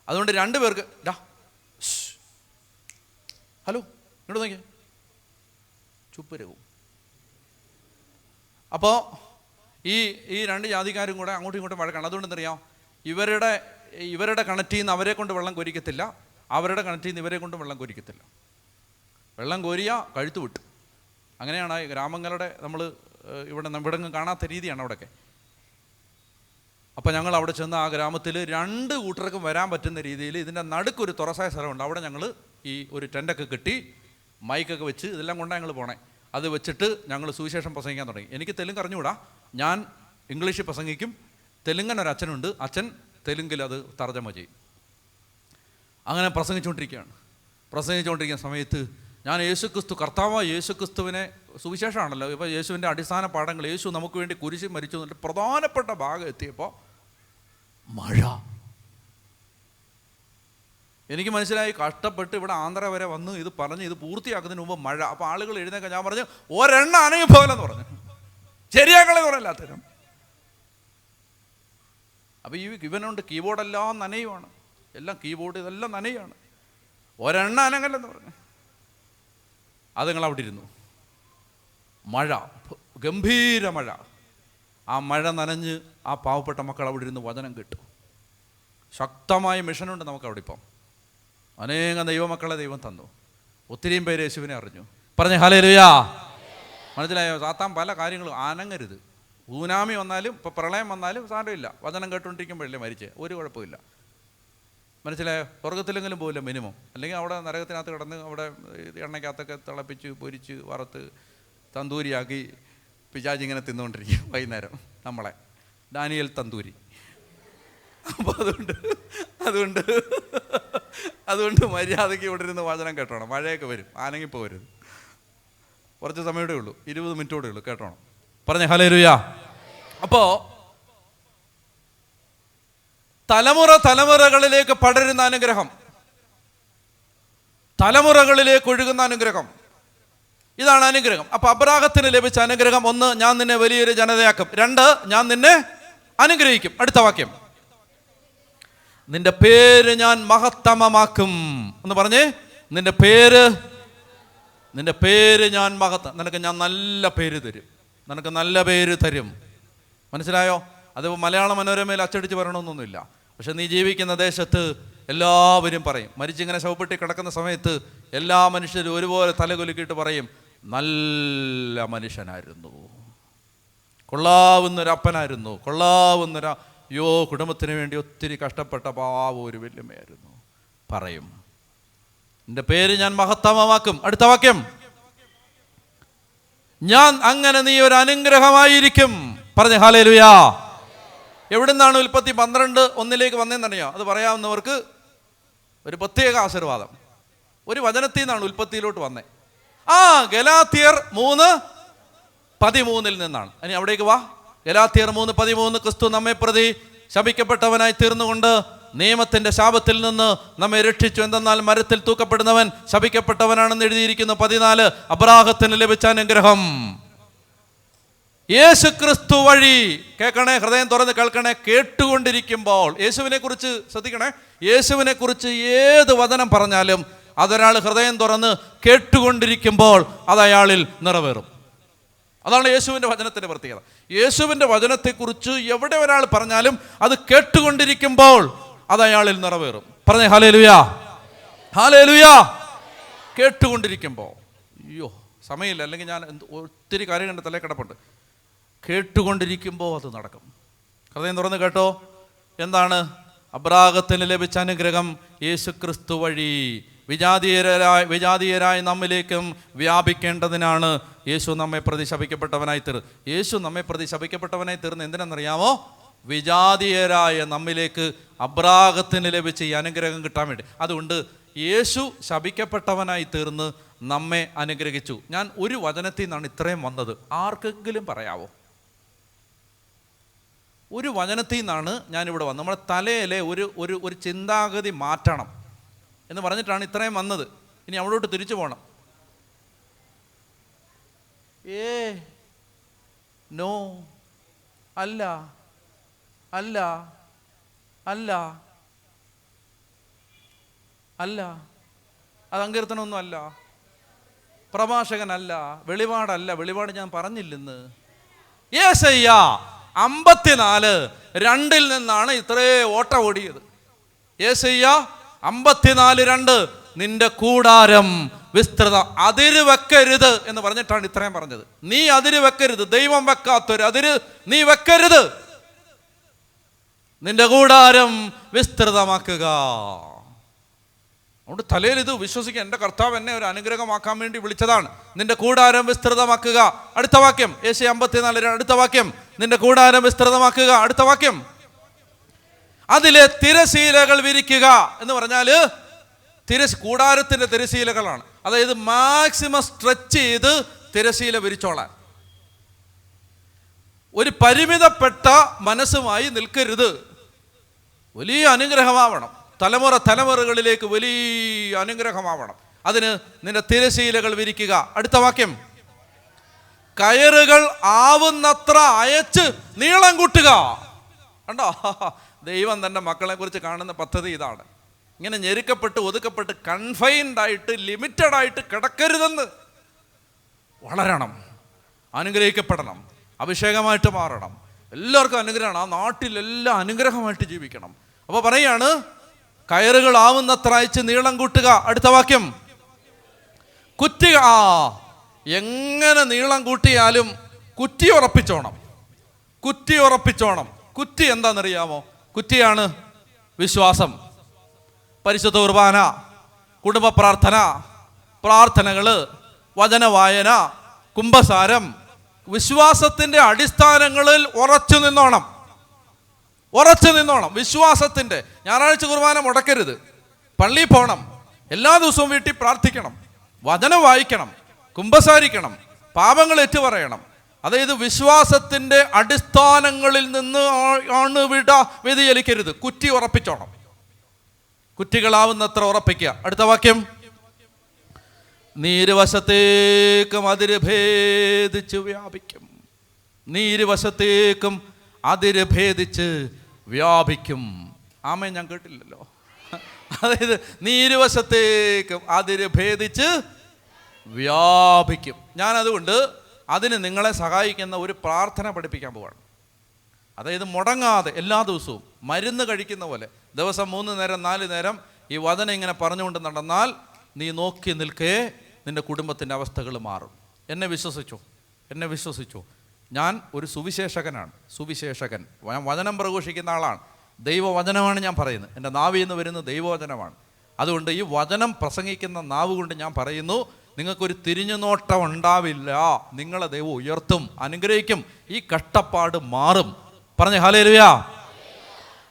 അതുകൊണ്ട് 2 പേർക്ക് ഹലോ ഇങ്ങോട്ട് നോക്കിയേ, ചുപ്പരവും. അപ്പോൾ ഈ 2 ജാതിക്കാരും കൂടെ അങ്ങോട്ടും ഇങ്ങോട്ടും വഴക്കാണ്. അതുകൊണ്ട് എന്തറിയാം, ഇവരുടെ കിണറ്റിൽ നിന്ന് അവരെ കൊണ്ട് വെള്ളം കോരിക്കത്തില്ല, അവരുടെ കിണറ്റിൽ നിന്ന് ഇവരെ കൊണ്ട് വെള്ളം കോരിക്കത്തില്ല. വെള്ളം കോരിയാൽ കഴുത്ത് വിട്ടു. അങ്ങനെയാണ് ഗ്രാമങ്ങളുടെ നമ്മൾ ഇവിടെ കാണാത്ത രീതിയാണ് അവിടെയൊക്കെ. അപ്പോൾ ഞങ്ങൾ അവിടെ ചെന്ന് ആ ഗ്രാമത്തിൽ 2 കൂട്ടർക്കും വരാൻ പറ്റുന്ന രീതിയിൽ ഇതിൻ്റെ നടുക്കൊരു തുറസായ സ്ഥലമുണ്ട്. അവിടെ ഞങ്ങൾ ഈ ഒരു ടെൻ്റൊക്കെ കെട്ടി മൈക്കൊക്കെ വെച്ച് ഇതെല്ലാം കൊണ്ടാണ് ഞങ്ങൾ പോണേ. അത് വെച്ചിട്ട് ഞങ്ങൾ സുവിശേഷം പ്രസംഗിക്കാൻ തുടങ്ങി. എനിക്ക് തെലുങ്ക് അറിഞ്ഞുകൂടാ, ഞാൻ ഇംഗ്ലീഷിൽ പ്രസംഗിക്കും. തെലുങ്കൻ ഒരു അച്ഛനുണ്ട്, അച്ഛൻ തെലുങ്കിൽ അത് തർജ്ജമ ചെയ്യും. അങ്ങനെ പ്രസംഗിച്ചുകൊണ്ടിരിക്കുന്ന സമയത്ത് ഞാൻ യേശുക്രിസ്തു, കർത്താവായ യേശുക്രിസ്തുവിനെ, സുവിശേഷമാണല്ലോ, ഇപ്പോൾ യേശുവിൻ്റെ അടിസ്ഥാന പാഠങ്ങൾ, യേശു നമുക്ക് വേണ്ടി കുരിശിൽ മരിച്ചു എന്നിട്ട് പ്രധാനപ്പെട്ട ഭാഗം എത്തിയപ്പോൾ മഴ. എനിക്ക് മനസ്സിലായി, കഷ്ടപ്പെട്ട് ഇവിടെ ആന്ധ്ര വരെ വന്ന് ഇത് പറഞ്ഞ് ഇത് പൂർത്തിയാക്കുന്നതിന് മുമ്പ് മഴ. അപ്പോൾ ആളുകൾ എഴുന്നേക്കാൻ ഞാൻ പറഞ്ഞു, ഒരെണ്ണ അനങ്ങി പോലെന്ന് പറഞ്ഞു, ശരിയാക്കളെന്ന് പറയല്ലാത്തരം. അപ്പോൾ ഇവനുണ്ട് കീബോർഡെല്ലാം നനയുമാണ്, എല്ലാം കീബോർഡ് ഇതെല്ലാം നനയാണ്. ഒരെണ്ണ അനങ്ങല്ലെന്ന് പറഞ്ഞു. അത് നിങ്ങൾ അവിടെ ഇരുന്നു. മഴ, ഗംഭീര മഴ. ആ മഴ നനഞ്ഞ് ആ പാവപ്പെട്ട മക്കൾ അവിടെ ഇരുന്ന് വചനം കേട്ടു. ശക്തമായ മിഷനുണ്ട് നമുക്ക് അവിടെ ഇപ്പം. അനേകം ദൈവമക്കളെ ദൈവം തന്നു. ഒത്തിരിയും പേര് യേശുവിനെ അറിഞ്ഞു. പറഞ്ഞേ ഹല്ലേലൂയ. മനസ്സിലായോ? സാത്താൻ പല കാര്യങ്ങളും അനങ്ങരുത്. സുനാമി വന്നാലും ഇപ്പോൾ പ്രളയം വന്നാലും സാരമില്ല, വചനം കേട്ടുകൊണ്ടിരിക്കുമ്പോഴല്ലേ മരിച്ചേ, ഒരു കുഴപ്പമില്ല. മനസ്സിലായോ? സ്വർഗത്തിലെങ്കിലും പോവില്ല മിനിമം. അല്ലെങ്കിൽ അവിടെ നരകത്തിനകത്ത് കിടന്ന് അവിടെ എണ്ണയ്ക്കകത്തൊക്കെ തിളപ്പിച്ച് പൊരിച്ച് വറുത്ത് തന്തൂരിയാക്കി പിശാച് ഇങ്ങനെ തിന്നുകൊണ്ടിരിക്കും വൈകുന്നേരം നമ്മളെ. ഡാനിയേൽ തന്തൂരി. അപ്പോൾ അതുകൊണ്ട് മര്യാദയ്ക്ക് ഇവിടെ ഇരുന്ന് വചനം കേട്ടോണം. മഴയൊക്കെ വരും, ആണെങ്കിൽ പോകരുത്. കുറച്ച് സമയമേ ഉള്ളൂ, 20 മിനിറ്റോടെ ഉള്ളൂ, കേട്ടോണം. പറഞ്ഞേ ഹല്ലേലൂയ. അപ്പോൾ തലമുറകളിലേക്ക് പടരുന്ന അനുഗ്രഹം, തലമുറകളിലേക്ക് ഒഴുകുന്ന അനുഗ്രഹം, ഇതാണ് അനുഗ്രഹം. അപ്പൊ അബ്രാഹത്തിന് ലഭിച്ച അനുഗ്രഹം: 1, ഞാൻ നിന്നെ വലിയൊരു ജനതയാക്കും. 2, ഞാൻ നിന്നെ അനുഗ്രഹിക്കും. അടുത്ത വാക്യം, നിന്റെ പേര് ഞാൻ മഹത്തമമാക്കും. എന്ന് പറഞ്ഞേ, നിന്റെ പേര് ഞാൻ നിനക്ക് ഞാൻ നല്ല പേര് തരും, നിനക്ക് നല്ല പേര് തരും. മനസ്സിലായോ? അത് മലയാള മനോരമയിൽ അച്ചടിച്ച് പറയണമെന്നൊന്നുമില്ല. പക്ഷെ നീ ജീവിക്കുന്ന ദേശത്ത് എല്ലാവരും പറയും, മരിച്ചിങ്ങനെ ശവപ്പെട്ടി കിടക്കുന്ന സമയത്ത് എല്ലാ മനുഷ്യരും ഒരുപോലെ തലകുലുക്കിയിട്ട് പറയും, നല്ല മനുഷ്യനായിരുന്നു, കൊള്ളാവുന്നൊരപ്പനായിരുന്നു, കുടുംബത്തിന് വേണ്ടി ഒത്തിരി കഷ്ടപ്പെട്ട പാവ ഒരു വല്യമ്മയായിരുന്നു പറയും. നിന്റെ പേര് ഞാൻ മഹത്തമമാക്കും. അടുത്ത വാക്യം, ഞാൻ അങ്ങനെ നീ ഒരു അനുഗ്രഹമായിരിക്കും. പറഞ്ഞേ ഹല്ലേലൂയ. എവിടുന്നാണ് ഉൽപ്പത്തി 12:1 വന്നതെന്നറിയോ? അത് പറയാവുന്നവർക്ക് ഒരു പ്രത്യേക ആശീർവാദം. ഒരു വചനത്തിൽ നിന്നാണ് ഉൽപ്പത്തിയിലോട്ട് വന്നേ. ഗലാത്യർ 3:13 നിന്നാണ്. ഇനി അവിടേക്ക് വാ. ഗലാത്യർ 3:13, ക്രിസ്തു നമ്മെ പ്രതി ശപിക്കപ്പെട്ടവനായി തീർന്നുകൊണ്ട് നിയമത്തിന്റെ ശാപത്തിൽ നിന്ന് നമ്മെ രക്ഷിച്ചു. എന്തെന്നാൽ മരത്തിൽ തൂക്കപ്പെടുന്നവൻ ശപിക്കപ്പെട്ടവനാണെന്ന് എഴുതിയിരിക്കുന്നു. 14, അബ്രാഹത്തിന് ലഭിച്ച അനുഗ്രഹം യേശു ക്രിസ്തു വഴി. കേൾക്കണേ, ഹൃദയം തുറന്ന് കേൾക്കണേ. കേട്ടുകൊണ്ടിരിക്കുമ്പോൾ യേശുവിനെ കുറിച്ച് ശ്രദ്ധിക്കണേ. യേശുവിനെ കുറിച്ച് ഏത് വചനം പറഞ്ഞാലും അതൊരാൾ ഹൃദയം തുറന്ന് കേട്ടുകൊണ്ടിരിക്കുമ്പോൾ അത് അയാളിൽ നിറവേറും. അതാണ് യേശുവിൻ്റെ വചനത്തിൻ്റെ പ്രത്യേകത. യേശുവിൻ്റെ വചനത്തെക്കുറിച്ച് എവിടെ ഒരാൾ പറഞ്ഞാലും അത് കേട്ടുകൊണ്ടിരിക്കുമ്പോൾ അത് അയാളിൽ നിറവേറും. പറഞ്ഞേ ഹല്ലേലൂയ. ഹല്ലേലൂയ. കേട്ടുകൊണ്ടിരിക്കുമ്പോൾ, അയ്യോ സമയമില്ല, അല്ലെങ്കിൽ ഞാൻ ഒത്തിരി കാര്യം കണ്ട് തലേ കിടപ്പുണ്ട്. കേട്ടുകൊണ്ടിരിക്കുമ്പോൾ അത് നടക്കും. ഹൃദയം തുറന്ന് കേട്ടോ. എന്താണ്? അബ്രാഹത്തിന് ലഭിച്ച അനുഗ്രഹം യേശു ക്രിസ്തു വഴി വിജാതീയരായ നമ്മിലേക്കും വ്യാപിക്കേണ്ടതിനാണ് യേശു നമ്മെ പ്രതി ശപിക്കപ്പെട്ടവനായി തീർന്നു. യേശു നമ്മെ പ്രതി ശപിക്കപ്പെട്ടവനായി തീർന്ന് എന്തിനാണെന്നറിയാമോ? വിജാതീയരായ നമ്മിലേക്ക് അബ്രാഹത്തിന് ലഭിച്ച ഈ അനുഗ്രഹം കിട്ടാൻ വേണ്ടി. അതുകൊണ്ട് യേശു ശപിക്കപ്പെട്ടവനായി തീർന്ന് നമ്മെ അനുഗ്രഹിച്ചു. ഞാൻ ഒരു വചനത്തിൽ നിന്നാണ് ഇത്രയും വന്നത്. ആർക്കെങ്കിലും പറയാവോ? ഒരു വചനത്തിൽ നിന്നാണ് ഞാനിവിടെ വന്നത്. നമ്മുടെ തലയിലെ ഒരു ചിന്താഗതി മാറ്റണം എന്ന് പറഞ്ഞിട്ടാണ് ഇത്രയും വന്നത്. ഇനി അവിടോട്ട് തിരിച്ചു പോകണം. നോ, അല്ല, അല്ല, അല്ല, അല്ല, അത് സങ്കീർത്തനമൊന്നും അല്ല, പ്രഭാഷകനല്ല, വെളിപാടല്ല. വെളിപാട് ഞാൻ പറഞ്ഞില്ലെന്ന്. യെശയ്യാ 54:2 നിന്നാണ് ഇത്രേ ഓട്ട ഓടിയത്. യെശയ്യാ 54:2, നിന്റെ കൂടാരം വിസ്തൃത, അതിര് വെക്കരുത് എന്ന് പറഞ്ഞിട്ടാണ് ഇത്രയും പറഞ്ഞത്. നീ അതിര് വെക്കരുത്, ദൈവം വെക്കാത്തൊരു അതിര് നീ വെക്കരുത്. നിന്റെ കൂടാരം വിസ്തൃതമാക്കുക. അതുകൊണ്ട് തലയിൽ ഇത് വിശ്വസിക്കുക. എൻ്റെ കർത്താവ് എന്നെ ഒരു അനുഗ്രഹമാക്കാൻ വേണ്ടി വിളിച്ചതാണ്. നിന്റെ കൂടാരം വിസ്തൃതമാക്കുക. അടുത്ത വാക്യം, യെശയ്യാ 54:2, അടുത്ത വാക്യം, നിന്റെ കൂടാരം വിസ്തൃതമാക്കുക. അടുത്ത വാക്യം, അതിലെ തിരശീലകൾ വിരിക്കുക. എന്ന് പറഞ്ഞാൽ കൂടാരത്തിൻ്റെ തിരശീലകളാണ്. അതായത് മാക്സിമം സ്ട്രെച്ച് ചെയ്ത് തിരശീല വിരിച്ചോളാൻ. ഒരു പരിമിതപ്പെട്ട മനസ്സുമായി നിൽക്കരുത്. വലിയ അനുഗ്രഹമാവണം. തലമുറകളിലേക്ക് വലിയ അനുഗ്രഹമാവണം. അതിന് നിന്റെ തിരശീലകൾ വിരിക്കുക. അടുത്ത വാക്യം, കയറുകൾ ആവുന്നത്ര അയച്ച് നീളം കൂട്ടുക. കണ്ടോ? ദൈവം തൻ്റെ മക്കളെ കുറിച്ച് കാണുന്ന പദ്ധതി ഇതാണ്. ഇങ്ങനെ ഞെരുക്കപ്പെട്ട് ഒതുക്കപ്പെട്ട് കൺഫൈൻഡായിട്ട് ലിമിറ്റഡായിട്ട് കിടക്കരുതെന്ന്. വളരണം, അനുഗ്രഹിക്കപ്പെടണം, അഭിഷേകമായിട്ട് മാറണം. എല്ലാവർക്കും അനുഗ്രഹമാണ്. ആ നാട്ടിലെല്ലാം അനുഗ്രഹമായിട്ട് ജീവിക്കണം. അപ്പോൾ പറയാണ്, കയറുകൾ ആവുന്നത്ര അയച്ച് നീളം കൂട്ടുക. അടുത്ത വാക്യം, കുറ്റി എങ്ങനെ നീളം കൂട്ടിയാലും കുറ്റി ഉറപ്പിച്ചോണം. കുറ്റി ഉറപ്പിച്ചോണം. കുറ്റി എന്താണെന്നറിയാമോ? കുറ്റിയാണ് വിശ്വാസം, പരിശുദ്ധ കുർബാന, കുടുംബ പ്രാർത്ഥന, പ്രാർത്ഥനകൾ, വചനവായന, കുംഭസാരം. വിശ്വാസത്തിൻ്റെ അടിസ്ഥാനങ്ങളിൽ ഉറച്ചു നിന്നോണം. ഉറച്ചു നിന്നോണം. വിശ്വാസത്തിൻ്റെ. ഞായറാഴ്ച കുർബാന മുടക്കരുത്. പള്ളിയിൽ പോകണം. എല്ലാ ദിവസവും വീട്ടിൽ പ്രാർത്ഥിക്കണം, വചനം വായിക്കണം, കുംഭസാരിക്കണം, പാപങ്ങൾ ഏറ്റുപറയണം. അതായത് വിശ്വാസത്തിൻ്റെ അടിസ്ഥാനങ്ങളിൽ നിന്ന് ആണ് വ്യതിചലിക്കരുത്. കുറ്റി ഉറപ്പിച്ചോണം. കുറ്റികളാവുന്നത്ര ഉറപ്പിക്കുക. അടുത്ത വാക്യം, നീരുവശത്തേക്കും അതിര് ഭേദിച്ച് വ്യാപിക്കും. നീരുവശത്തേക്കും അതിര് ഭേദിച്ച് വ്യാപിക്കും. ആമേൻ, ഞാൻ കേട്ടില്ലല്ലോ. അതായത് നീരുവശത്തേക്കും അതിര് ഭേദിച്ച് വ്യാപിക്കും. ഞാനതുകൊണ്ട് അതിന് നിങ്ങളെ സഹായിക്കുന്ന ഒരു പ്രാർത്ഥന പഠിപ്പിക്കാൻ പോവാണ്. അതായത് മുടങ്ങാതെ എല്ലാ ദിവസവും മരുന്ന് കഴിക്കുന്ന പോലെ ദിവസം 3 നേരം 4 നേരം ഈ വചനം ഇങ്ങനെ പറഞ്ഞുകൊണ്ട് നടന്നാൽ നീ നോക്കി നിൽക്കേ നിൻ്റെ കുടുംബത്തിൻ്റെ അവസ്ഥകൾ മാറും. എന്നെ വിശ്വസിച്ചോ. ഞാൻ ഒരു സുവിശേഷകനാണ്. ഞാൻ വചനം പ്രഘോഷിക്കുന്ന ആളാണ്. ദൈവവചനമാണ് ഞാൻ പറയുന്നത്. എൻ്റെ നാവിൽ നിന്ന് വരുന്ന ദൈവവചനമാണ്. അതുകൊണ്ട് ഈ വചനം പ്രസംഗിക്കുന്ന നാവ് കൊണ്ട് ഞാൻ പറയുന്നു, നിങ്ങൾക്കൊരു തിരിഞ്ഞുനോട്ടം ഉണ്ടാവില്ല. നിങ്ങളെ ദൈവം ഉയർത്തും, അനുഗ്രഹിക്കും. ഈ കഷ്ടപ്പാട് മാറും. പറഞ്ഞേ ഹല്ലേലൂയ.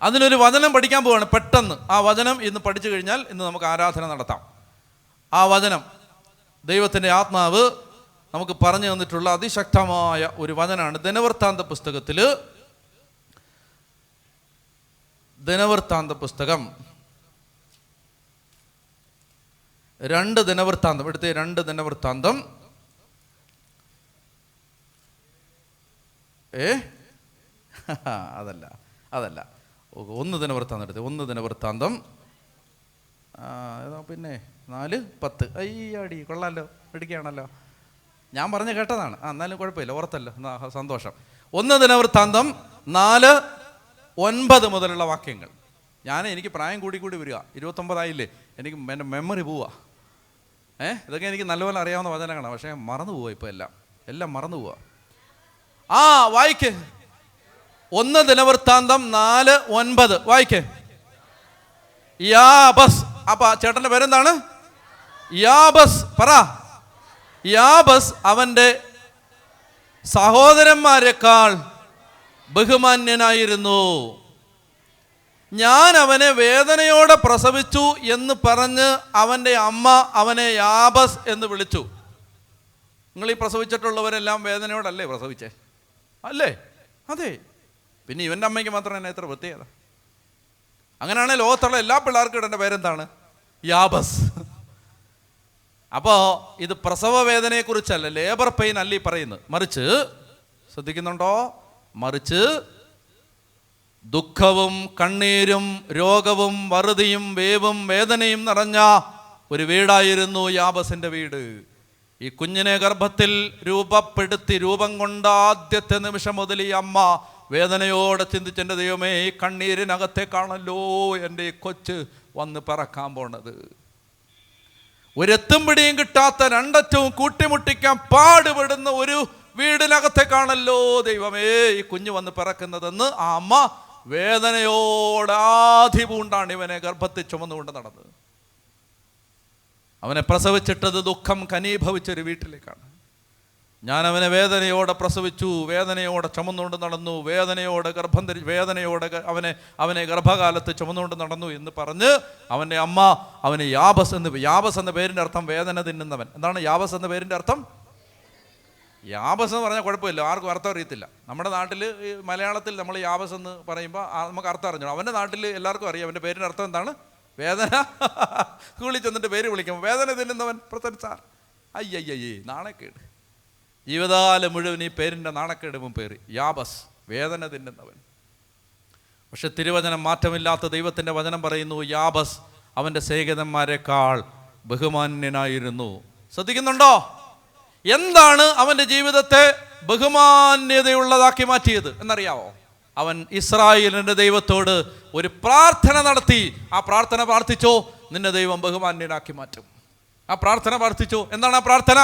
അതിനൊരു വചനം പഠിക്കാൻ പോവാണ് പെട്ടെന്ന്. ആ വചനം ഇന്ന് പഠിച്ചു കഴിഞ്ഞാൽ ഇന്ന് നമുക്ക് ആരാധന നടത്താം. ആ വചനം ദൈവത്തിൻ്റെ ആത്മാവ് നമുക്ക് പറഞ്ഞു തന്നിട്ടുള്ള അതിശക്തമായ ഒരു വചനമാണ്. ദിനവൃത്താന്ത പുസ്തകത്തിൽ, ദിനവൃത്താന്ത പുസ്തകം 2 ദിനവൃത്താന്തം എടുത്ത് 2 ദിനവൃത്താന്തം അതല്ല 1 ദിനവൃത്താന്തം എടുത്ത് 1 ദിനവൃത്താന്തം പിന്നെ 4:10. അയ്യാടി, കൊള്ളാമല്ലോ, പിടിക്കുകയാണല്ലോ. ഞാൻ പറഞ്ഞ് കേട്ടതാണ്. എന്നാലും കുഴപ്പമില്ല, ഓർത്തല്ലോ, സന്തോഷം. 1 ദിനവൃത്താന്തം 4:9 മുതലുള്ള വാക്യങ്ങൾ. എനിക്ക് പ്രായം കൂടി വരിക, 29 എനിക്ക് എൻ്റെ മെമ്മറി പോവുക. ഇതൊക്കെ എനിക്ക് നല്ലപോലെ അറിയാവുന്ന വചനങ്ങളാണ്, പക്ഷേ മറന്നു പോവുക. ഇപ്പോൾ എല്ലാം മറന്നു പോവുക. വായിക്ക്. 1 ദിനവൃത്താന്തം 4:9 വായിക്ക്. യാബസ്. അപ്പൊ ചേട്ടൻ്റെ പേരെന്താണ്? യാബസ്. പറ. യാബസ് അവൻ്റെ സഹോദരന്മാരെക്കാൾ ബഹുമാന്യനായിരുന്നു. ഞാൻ അവനെ വേദനയോടെ പ്രസവിച്ചു എന്ന് പറഞ്ഞ് അവൻ്റെ അമ്മ അവനെ യാബസ് എന്ന് വിളിച്ചു. നിങ്ങൾ ഈ പ്രസവിച്ചിട്ടുള്ളവരെല്ലാം വേദനയോടല്ലേ പ്രസവിച്ചേ? അല്ലേ? അതെ. പിന്നെ ഇവൻ്റെ അമ്മയ്ക്ക് മാത്രം എന്നെ എത്ര പ്രത്യേകത. അങ്ങനെയാണെങ്കിൽ ലോകത്തുള്ള എല്ലാ പിള്ളേർക്കും ഇടേണ്ട പേരെന്താണ്? യാബസ്. അപ്പോൾ ഇത് പ്രസവ വേദനയെക്കുറിച്ചല്ല, ലേബർ പെയിൻ അല്ല ഈ പറയുന്നത്. മറിച്ച്, ശ്രദ്ധിക്കുന്നുണ്ടോ? മറിച്ച് ദുഃഖവും കണ്ണീരും രോഗവും വറുതിയും വേവും വേദനയും നിറഞ്ഞ ഒരു വീടായിരുന്നു യാബസിൻ്റെ വീട്. ഈ കുഞ്ഞിനെ ഗർഭത്തിൽ രൂപപ്പെടുത്തി രൂപം കൊണ്ട ആദ്യത്തെ നിമിഷം മുതൽ ഈ അമ്മ വേദനയോടെ ചിന്തിച്ചെൻ്റെ ദൈവമേ, ഈ കണ്ണീരിനകത്തേക്കാണല്ലോ എൻ്റെ ഈ കൊച്ച് വന്ന് പറക്കാൻ പോണത്. ഒരെത്തും പിടിയും കിട്ടാത്ത, രണ്ടറ്റവും കൂട്ടിമുട്ടിക്കാൻ പാടുപെടുന്ന ഒരു വീടിനകത്തേക്കാണല്ലോ ദൈവമേ ഈ കുഞ്ഞ് വന്ന് പിറക്കുന്നതെന്ന് ആ അമ്മ വേദനയോടെ ആധിപൂണ്ടാണ് ഇവനെ ഗർഭത്തിൽ ചുമന്നുകൊണ്ട് നടന്നത്. അവനെ പ്രസവിച്ചിട്ടത് ദുഃഖം കനീഭവിച്ചൊരു വീട്ടിലേക്കാണ്. ഞാൻ അവനെ വേദനയോടെ പ്രസവിച്ചു, വേദനയോടെ ചുമന്നുകൊണ്ട് നടന്നു, വേദനയോടെ ഗർഭം ധരിച്ചു, വേദനയോടെ അവനെ ഗർഭകാലത്ത് ചുമന്നുകൊണ്ട് നടന്നു എന്ന് പറഞ്ഞ് അവൻ്റെ അമ്മ അവനെ യാബസ് എന്ന പേരിൻ്റെ അർത്ഥം വേദന തിന്നുന്നവൻ. എന്താണ് യാബസ് എന്ന പേരിൻ്റെ അർത്ഥം? യാബസ് എന്ന് പറഞ്ഞാൽ കുഴപ്പമില്ല, ആർക്കും അർത്ഥം അറിയത്തില്ല. നമ്മുടെ നാട്ടിൽ മലയാളത്തിൽ നമ്മൾ യാബസ് എന്ന് പറയുമ്പോൾ നമുക്ക് അർത്ഥം അറിഞ്ഞു. അവൻ്റെ നാട്ടിൽ എല്ലാവർക്കും അറിയാം അവൻ്റെ പേരിൻ്റെ അർത്ഥം എന്താണ്? വേദന. സ്കൂളിൽ ചെന്നിട്ട് പേര് വിളിക്കുമ്പോൾ വേദന തിന്നുന്നവൻ പ്രസരിച്ചാർ. അയ്യയ്യേ, നാണക്കേട്. ജീവിതകാലം മുഴുവൻ ഈ പേരിൻ്റെ നാണക്കേട് പേര് യാബസ്, വേദന തിന്നുന്നവൻ. പക്ഷെ തിരുവചനം മാറ്റമില്ലാത്ത ദൈവത്തിൻ്റെ വചനം പറയുന്നു, യാബസ് അവൻ്റെ സ്നേഹിതന്മാരെക്കാൾ ബഹുമാന്യനായിരുന്നു. ശ്രദ്ധിക്കുന്നുണ്ടോ? എന്താണ് അവൻ്റെ ജീവിതത്തെ ബഹുമാന്യതയുള്ളതാക്കി മാറ്റിയത് എന്നറിയാവോ? അവൻ ഇസ്രായേലിൻ്റെ ദൈവത്തോട് ഒരു പ്രാർത്ഥന നടത്തി. ആ പ്രാർത്ഥന പ്രാർത്ഥിച്ചോ, നിന്നെ ദൈവം ബഹുമാന്യനാക്കി മാറ്റും. ആ പ്രാർത്ഥന പ്രാർത്ഥിച്ചോ. എന്താണ് ആ പ്രാർത്ഥന?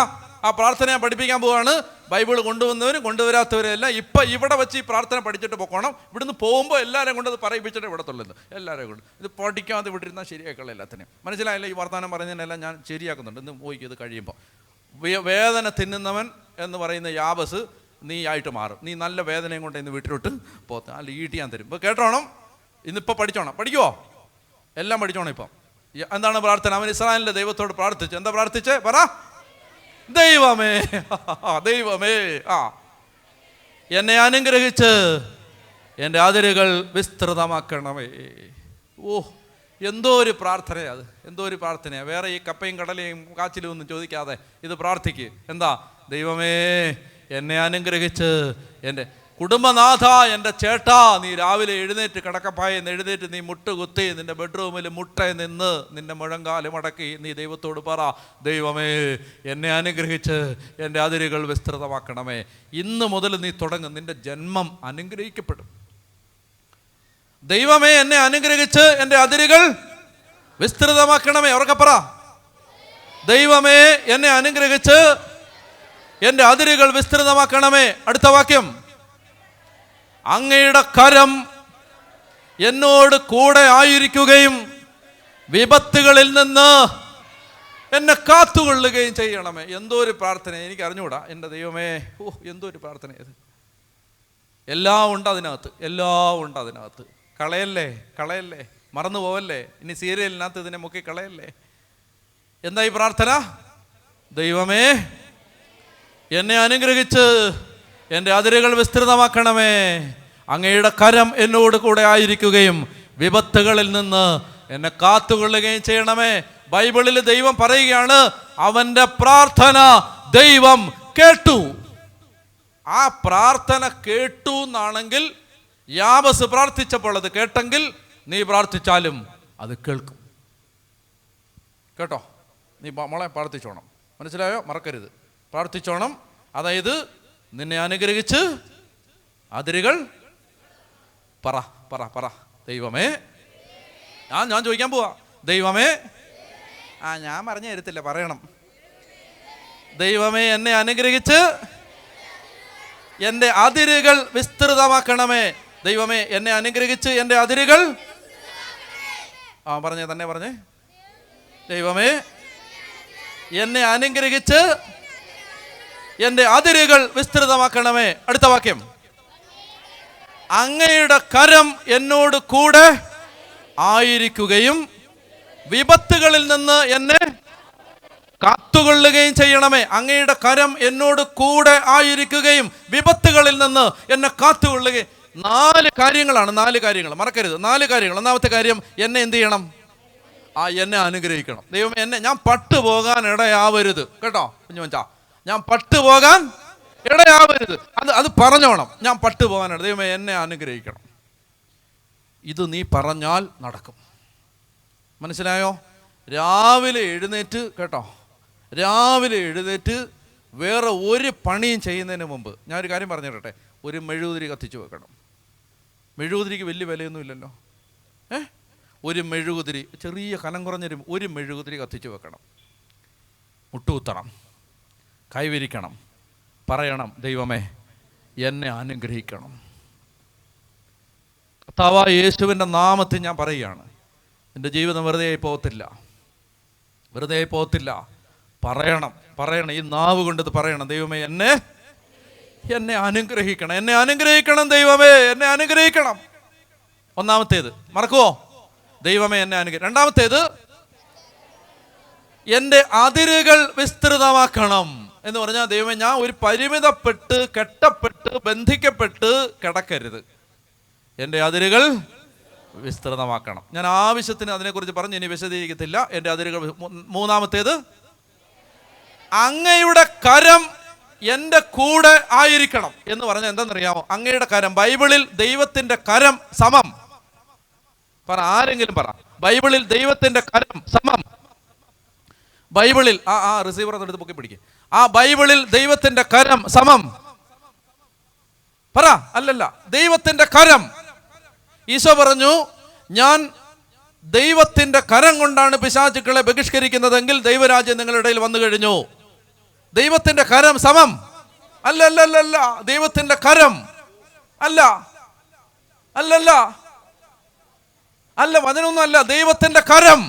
ആ പ്രാർത്ഥന ഞാൻ പഠിപ്പിക്കാൻ പോവാണ്. ബൈബിൾ കൊണ്ടുവന്നവരും കൊണ്ടുവരാത്തവരും എല്ലാം ഇപ്പം ഇവിടെ വെച്ച് ഈ പ്രാർത്ഥന പഠിച്ചിട്ട് പോകണം. ഇവിടുന്ന് പോകുമ്പോൾ എല്ലാവരും കൊണ്ട് അത് പറയിപ്പിച്ചിട്ട് ഇവിടത്തുള്ളത് എല്ലാവരും കൊണ്ട് ഇത് പഠിക്കാതെ വിട്ടിരുന്നാൽ ശരിയാക്കുള്ള എല്ലാത്തിനും. മനസ്സിലായല്ലോ? ഈ വർത്തമാനം പറയുന്നതിനെല്ലാം ഞാൻ ശരിയാക്കുന്നുണ്ട്. ഇന്ന് പോയി ഇത് കഴിയുമ്പോൾ വേദന തിന്നുന്നവൻ എന്ന് പറയുന്ന യാബസ് നീ ആയിട്ട് മാറും. നീ നല്ല വേദനയും കൊണ്ട് ഇന്ന് വീട്ടിലോട്ട് പോത്ത് അല്ല ഈട്ടി ഞാൻ തരും. ഇപ്പോൾ കേട്ടോണം, ഇന്നിപ്പോൾ പഠിച്ചോണം. പഠിക്കുവോ? എല്ലാം പഠിച്ചോണം. ഇപ്പം എന്താണ് പ്രാർത്ഥന? അവൻ ഇസ്രായേലിൻ്റെ ദൈവത്തോട് പ്രാർത്ഥിച്ചു. എന്താ പ്രാർത്ഥിച്ചേ? പറ. ദൈവമേ, ദൈവമേ, എന്നെ അനുഗ്രഹിച്ച് എൻ്റെ അതിരുകൾ വിസ്തൃതമാക്കണമേ. ഓ, എന്തോ ഒരു പ്രാർത്ഥനയാണ് അത്, എന്തോ ഒരു പ്രാർത്ഥനയാണ്. വേറെ ഈ കപ്പയും കടലയും കാച്ചിലും ഒന്നും ചോദിക്കാതെ ഇത് പ്രാർത്ഥിക്ക്. എന്താ? ദൈവമേ, എന്നെ അനുഗ്രഹിച്ച് എൻ്റെ കുടുംബനാഥ, എൻ്റെ ചേട്ടാ, നീ രാവിലെ എഴുന്നേറ്റ് കിടക്കപ്പായെന്ന് എഴുന്നേറ്റ് നീ മുട്ടുകുത്തി നിൻ്റെ ബെഡ്റൂമിൽ മുട്ടയിൽ നിന്ന് നിൻ്റെ മുഴങ്കാല് മടക്കി നീ ദൈവത്തോട് പറ, ദൈവമേ, എന്നെ അനുഗ്രഹിച്ച് എൻ്റെ അതിരുകൾ വിസ്തൃതമാക്കണമേ. ഇന്ന് മുതൽ നീ തുടങ്ങും, നിൻ്റെ ജന്മം അനുഗ്രഹിക്കപ്പെടും. ദൈവമേ, എന്നെ അനുഗ്രഹിച്ച് എൻ്റെ അതിരുകൾ വിസ്തൃതമാക്കണമേ. ഉറക്കെ പറ. ദൈവമേ, എന്നെ അനുഗ്രഹിച്ച് എൻ്റെ അതിരുകൾ വിസ്തൃതമാക്കണമേ. അടുത്ത വാക്യം, അങ്ങയുടെ കരം എന്നോട് കൂടെ ആയിരിക്കുകയും വിപത്തുകളിൽ നിന്ന് എന്നെ കാത്തുകൊള്ളുകയും ചെയ്യണമേ. എന്തോ ഒരു പ്രാർത്ഥന, എനിക്ക് അറിഞ്ഞുകൂടാ. എൻ്റെ ദൈവമേ, എന്തോ ഒരു പ്രാർത്ഥന ഇത്. എല്ലാം ഉണ്ട് അതിനകത്ത്, എല്ലാം ഉണ്ട് അതിനകത്ത്. കളയല്ലേ, കളയല്ലേ, മറന്നു പോവല്ലേ. ഇനി സീരിയലിനകത്ത് ഇതിനെ മുക്കി കളയല്ലേ. എന്താ ഈ പ്രാർത്ഥന? ദൈവമേ, എന്നെ അനുഗ്രഹിച്ച് എൻ്റെ അതിരുകൾ വിസ്തൃതമാക്കണമേ. അങ്ങയുടെ കരം എന്നോട് കൂടെ ആയിരിക്കുകയും വിപത്തുകളിൽ നിന്ന് എന്നെ കാത്തുകൊള്ളുകയും ചെയ്യണമേ. ബൈബിളിൽ ദൈവം പറയുകയാണ്, അവൻ്റെ പ്രാർത്ഥന ദൈവം കേട്ടു. ആ പ്രാർത്ഥന കേട്ടു എന്നാണെങ്കിൽ, യാബസ് പ്രാർത്ഥിച്ചപ്പോൾ അത് കേട്ടെങ്കിൽ നീ പ്രാർത്ഥിച്ചാലും അത് കേൾക്കും. കേട്ടോ? നീ മോളെ പ്രാർത്ഥിച്ചോണം. മനസ്സിലായോ? മറക്കരുത്, പ്രാർത്ഥിച്ചോണം. അതായത് നിന്നെ അനുഗ്രഹിച്ച് അതിരുകൾ പറ പറ പറ. ദൈവമേ, ഞാൻ ചോദിക്കാൻ പോവാ. ദൈവമേ, ഞാൻ പറഞ്ഞു തരത്തില്ല, പറയണം. ദൈവമേ, എന്നെ അനുഗ്രഹിച്ച് എൻ്റെ അതിരുകൾ വിസ്തൃതമാക്കണമേ. ദൈവമേ, എന്നെ അനുഗ്രഹിച്ച് എൻ്റെ അതിരുകൾ പറഞ്ഞേ, തന്നെ പറഞ്ഞേ. ദൈവമേ, എന്നെ അനുഗ്രഹിച്ച് എൻ്റെ അതിരുകൾ വിസ്തൃതമാക്കണമേ. അടുത്ത വാക്യം, അങ്ങയുടെ കരം എന്നോട് കൂടെ ആയിരിക്കുകയും വിപത്തുകളിൽ നിന്ന് എന്നെ കാത്തുകൊള്ളുകയും ചെയ്യണമേ. അങ്ങയുടെ കരം എന്നോട് കൂടെ ആയിരിക്കുകയും വിപത്തുകളിൽ നിന്ന് എന്നെ കാത്തുകൊള്ളുകയും. 4 കാര്യങ്ങളാണ്, 4 കാര്യങ്ങൾ മറക്കരുത്. 4 കാര്യങ്ങൾ. ഒന്നാമത്തെ കാര്യം, എന്നെ എന്ത് ചെയ്യണം? എന്നെ അനുഗ്രഹിക്കണം. ദൈവം എന്നെ, ഞാൻ പട്ടുപോകാൻ ഇടയാവരുത്. കേട്ടോ കുഞ്ഞുമച്ചാ, ഞാൻ പട്ടുപോകാൻ ഇടയാവരുത്. അത് പറഞ്ഞോണം. ഞാൻ പട്ടുപോകാൻ ദൈവമേ എന്നെ അനുഗ്രഹിക്കണം. ഇത് നീ പറഞ്ഞാൽ നടക്കും. മനസ്സിലായോ? രാവിലെ എഴുന്നേറ്റ്, കേട്ടോ, രാവിലെ എഴുന്നേറ്റ് വേറെ ഒരു പണിയും ചെയ്യുന്നതിന് മുമ്പ് ഞാനൊരു കാര്യം പറഞ്ഞിട്ടെ, ഒരു മെഴുകുതിരി കത്തിച്ചു വെക്കണം. മെഴുകുതിരിക്ക് വലിയ വിലയൊന്നും ഇല്ലല്ലോ. ഒരു മെഴുകുതിരി, ചെറിയ കനം കുറഞ്ഞൊരു ഒരു മെഴുകുതിരി കത്തിച്ചു വെക്കണം. മുട്ടുകുത്തണം, കൈവിരിക്കണം, പറയണം, ദൈവമേ എന്നെ അനുഗ്രഹിക്കണം. കർത്താവായ യേശുവിൻ്റെ നാമത്തിൽ ഞാൻ പറയുകയാണ്, എൻ്റെ ജീവിതം വെറുതെ പോകത്തില്ല, വെറുതെ പോകത്തില്ല. പറയണം, പറയണം, ഈ നാവ് കൊണ്ടത് പറയണം. ദൈവമേ എന്നെ അനുഗ്രഹിക്കണം, എന്നെ അനുഗ്രഹിക്കണം, ദൈവമേ എന്നെ അനുഗ്രഹിക്കണം. ഒന്നാമത്തേത് മറക്കുവോ? ദൈവമേ എന്നെ അനുഗ്രഹിക്കണം. രണ്ടാമത്തേത്, എൻ്റെ അതിരുകൾ വിസ്തൃതമാക്കണം എന്ന് പറഞ്ഞാൽ, ദൈവമേ ഞാൻ ഒരു പരിമിതപ്പെട്ട് കെട്ടപ്പെട്ട് ബന്ധിക്കപ്പെട്ട് കിടക്കരുത്. എൻ്റെ അതിരുകൾ വിസ്തൃതമാക്കണം. ഞാൻ ആവശ്യത്തിന് അതിനെക്കുറിച്ച് പറഞ്ഞ് ഇനി വിശദീകരിക്കത്തില്ല. എൻ്റെ അതിരുകൾ. മൂന്നാമത്തേത്, അങ്ങയുടെ കരം എൻ്റെ കൂടെ ആയിരിക്കണം എന്ന് പറഞ്ഞാൽ എന്താണെന്നറിയാമോ? അങ്ങയുടെ കരം, ബൈബിളിൽ ദൈവത്തിൻ്റെ കരം സമം. പറ, ആരെങ്കിലും പറ, ബൈബിളിൽ ദൈവത്തിൻ്റെ കരം സമം. ബൈബിളിൽ റിസീവർ എടുത്ത് പൊക്കി പിടിക്കുക. ബൈബിളിൽ ദൈവത്തിൻ്റെ കരം സമം. പറ. അല്ലല്ല, ദൈവത്തിന്റെ കരം. ഈശോ പറഞ്ഞു, ഞാൻ ദൈവത്തിന്റെ കരം കൊണ്ടാണ് പിശാചുക്കളെ ബഹിഷ്കരിക്കുന്നതെങ്കിൽ ദൈവരാജ്യം നിങ്ങളുടെ ഇടയിൽ വന്നു കഴിഞ്ഞു. ദൈവത്തിന്റെ കരം സമം അല്ലല്ലല്ല, ദൈവത്തിന്റെ കരം അല്ല, അല്ലല്ല, അല്ല, വചനമൊന്നും അല്ല, ദൈവത്തിന്റെ കരം.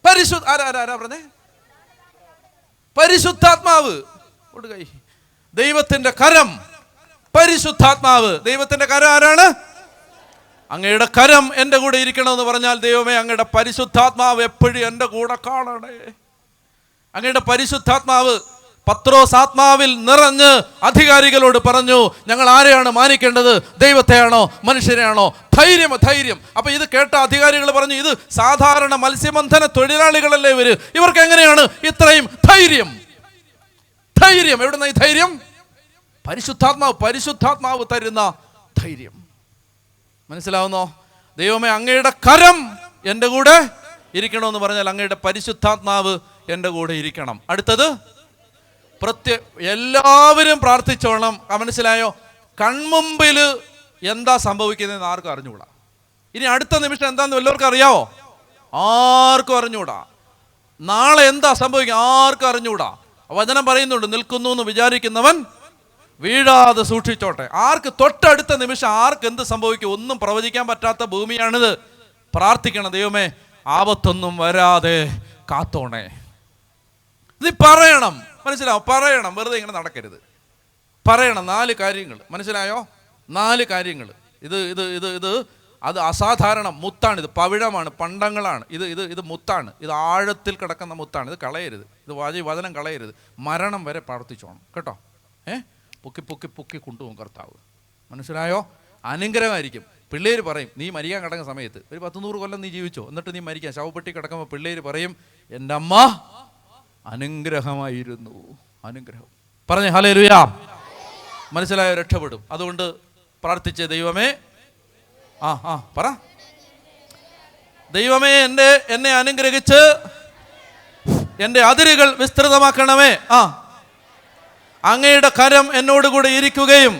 ആരാ പറഞ്ഞേ? പരിശുദ്ധാത്മാവ്. ദൈവത്തിന്റെ കരം, പരിശുദ്ധാത്മാവ്. ദൈവത്തിന്റെ കരം ആരാണ്? അങ്ങയുടെ കരം എൻ്റെ കൂടെ ഇരിക്കണമെന്ന് പറഞ്ഞാൽ, ദൈവമേ അങ്ങയുടെ പരിശുദ്ധാത്മാവ് എപ്പോഴും എൻ്റെ കൂടെ കാണണേ. അങ്ങയുടെ പരിശുദ്ധാത്മാവ്. പത്രോസ് ആത്മാവിൽ നിറഞ്ഞ് അധികാരികളോട് പറഞ്ഞു, ഞങ്ങൾ ആരെയാണ് മാനിക്കേണ്ടത്, ദൈവത്തെയാണോ മനുഷ്യരെയാണോ? ധൈര്യം. അപ്പൊ ഇത് കേട്ട അധികാരികൾ പറഞ്ഞു, ഇത് സാധാരണ മത്സ്യബന്ധന തൊഴിലാളികളല്ലേ ഇവർക്ക് എങ്ങനെയാണ് ഇത്രയും ധൈര്യം? എവിടുന്ന ഈ ധൈര്യം? പരിശുദ്ധാത്മാവ് തരുന്ന ധൈര്യം. മനസ്സിലാവുന്നോ? ദൈവമേ അങ്ങയുടെ കരം എൻ്റെ കൂടെ ഇരിക്കണമെന്ന് പറഞ്ഞാൽ അങ്ങയുടെ പരിശുദ്ധാത്മാവ് എൻ്റെ കൂടെ ഇരിക്കണം. അടുത്തത് എല്ലാവരും പ്രാർത്ഥിച്ചോണം. മനസ്സിലായോ? കൺമുമ്പിൽ എന്താ സംഭവിക്കുന്നതെന്ന് ആർക്കും അറിഞ്ഞുകൂടാ. ഇനി അടുത്ത നിമിഷം എന്താന്ന് വല്ലവർക്കും അറിയാവോ? ആർക്കും അറിഞ്ഞുകൂടാ. നാളെ എന്താ സംഭവിക്കുക ആർക്കും അറിഞ്ഞുകൂടാ. വചനം പറയുന്നുണ്ട്, നിൽക്കുന്നു എന്ന് വിചാരിക്കുന്നവൻ വീഴാതെ സൂക്ഷിച്ചോട്ടെ. ആർക്ക് തൊട്ടടുത്ത നിമിഷം ആർക്ക് എന്ത് സംഭവിക്കും ഒന്നും പ്രവചിക്കാൻ പറ്റാത്ത ഭൂമിയാണിത്. പ്രാർത്ഥിക്കണം, ദൈവമേ ആപത്തൊന്നും വരാതെ കാത്തോണേ. ഇത് പറയണം, മനസ്സിലാവും? പറയണം, വെറുതെ ഇങ്ങനെ നടക്കരുത്. പറയണം 4 കാര്യങ്ങൾ. മനസ്സിലായോ? 4 കാര്യങ്ങൾ. ഇത് അത് അസാധാരണ മുത്താണിത്. പവിഴമാണ്, പണ്ടങ്ങളാണ്. ഇത് മുത്താണ്. ഇത് ആഴത്തിൽ കിടക്കുന്ന മുത്താണ്. ഇത് കളയരുത്. ഇത് വചനം കളയരുത്. മരണം വരെ പ്രാർത്ഥിച്ചോണം കേട്ടോ. പൊക്കി കൊണ്ടുപോകും കർത്താവ്. മനസ്സിലായോ? അനുഗ്രഹമായിരിക്കും. പിള്ളേർ പറയും, നീ മരിക്കാൻ കിടക്കുന്ന സമയത്ത് ഒരു 10-100 കൊല്ലം നീ ജീവിച്ചോ, എന്നിട്ട് നീ മരിക്കാൻ ശവപ്പെട്ടി കിടക്കുമ്പോൾ പിള്ളേർ പറയും, എൻ്റെ അമ്മ അനുഗ്രഹമായിരുന്നു. അനുഗ്രഹം പറഞ്ഞേ ഹല്ലേലൂയ. മനസ്സിലായോ? രക്ഷപ്പെടും. അതുകൊണ്ട് പ്രാർത്ഥിച്ചേ, ദൈവമേ പറ, ദൈവമേ എന്നെ അനുഗ്രഹിച്ച് എൻ്റെ അതിരുകൾ വിസ്തൃതമാക്കണമേ. അങ്ങയുടെ കരം എന്നോടുകൂടെ ഇരിക്കുകയും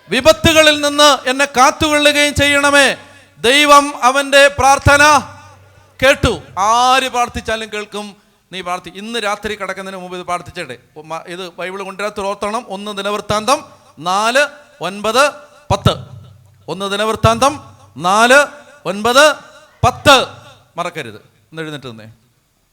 വിപത്തുകളിൽ നിന്ന് എന്നെ കാത്തുകൊള്ളുകയും ചെയ്യണമേ. ദൈവം അവൻ്റെ പ്രാർത്ഥന കേട്ടു. ആര് പ്രാർത്ഥിച്ചാലും കേൾക്കും. നീ ഇന്ന് രാത്രി കിടക്കുന്നതിന് മുമ്പ് ഇത് പ്രാർത്ഥിച്ചേട്ടെ. ഇത് ബൈബിൾ കൊണ്ടുവരാത്ത ഓർത്തണം. 1 ദിനവൃത്താന്തം 4, 9, 10. 1 ദിനവൃത്താന്തം 4, 9, 10 മറക്കരുത്. ഒന്ന് എഴുന്നേറ്റ് നിന്നേ.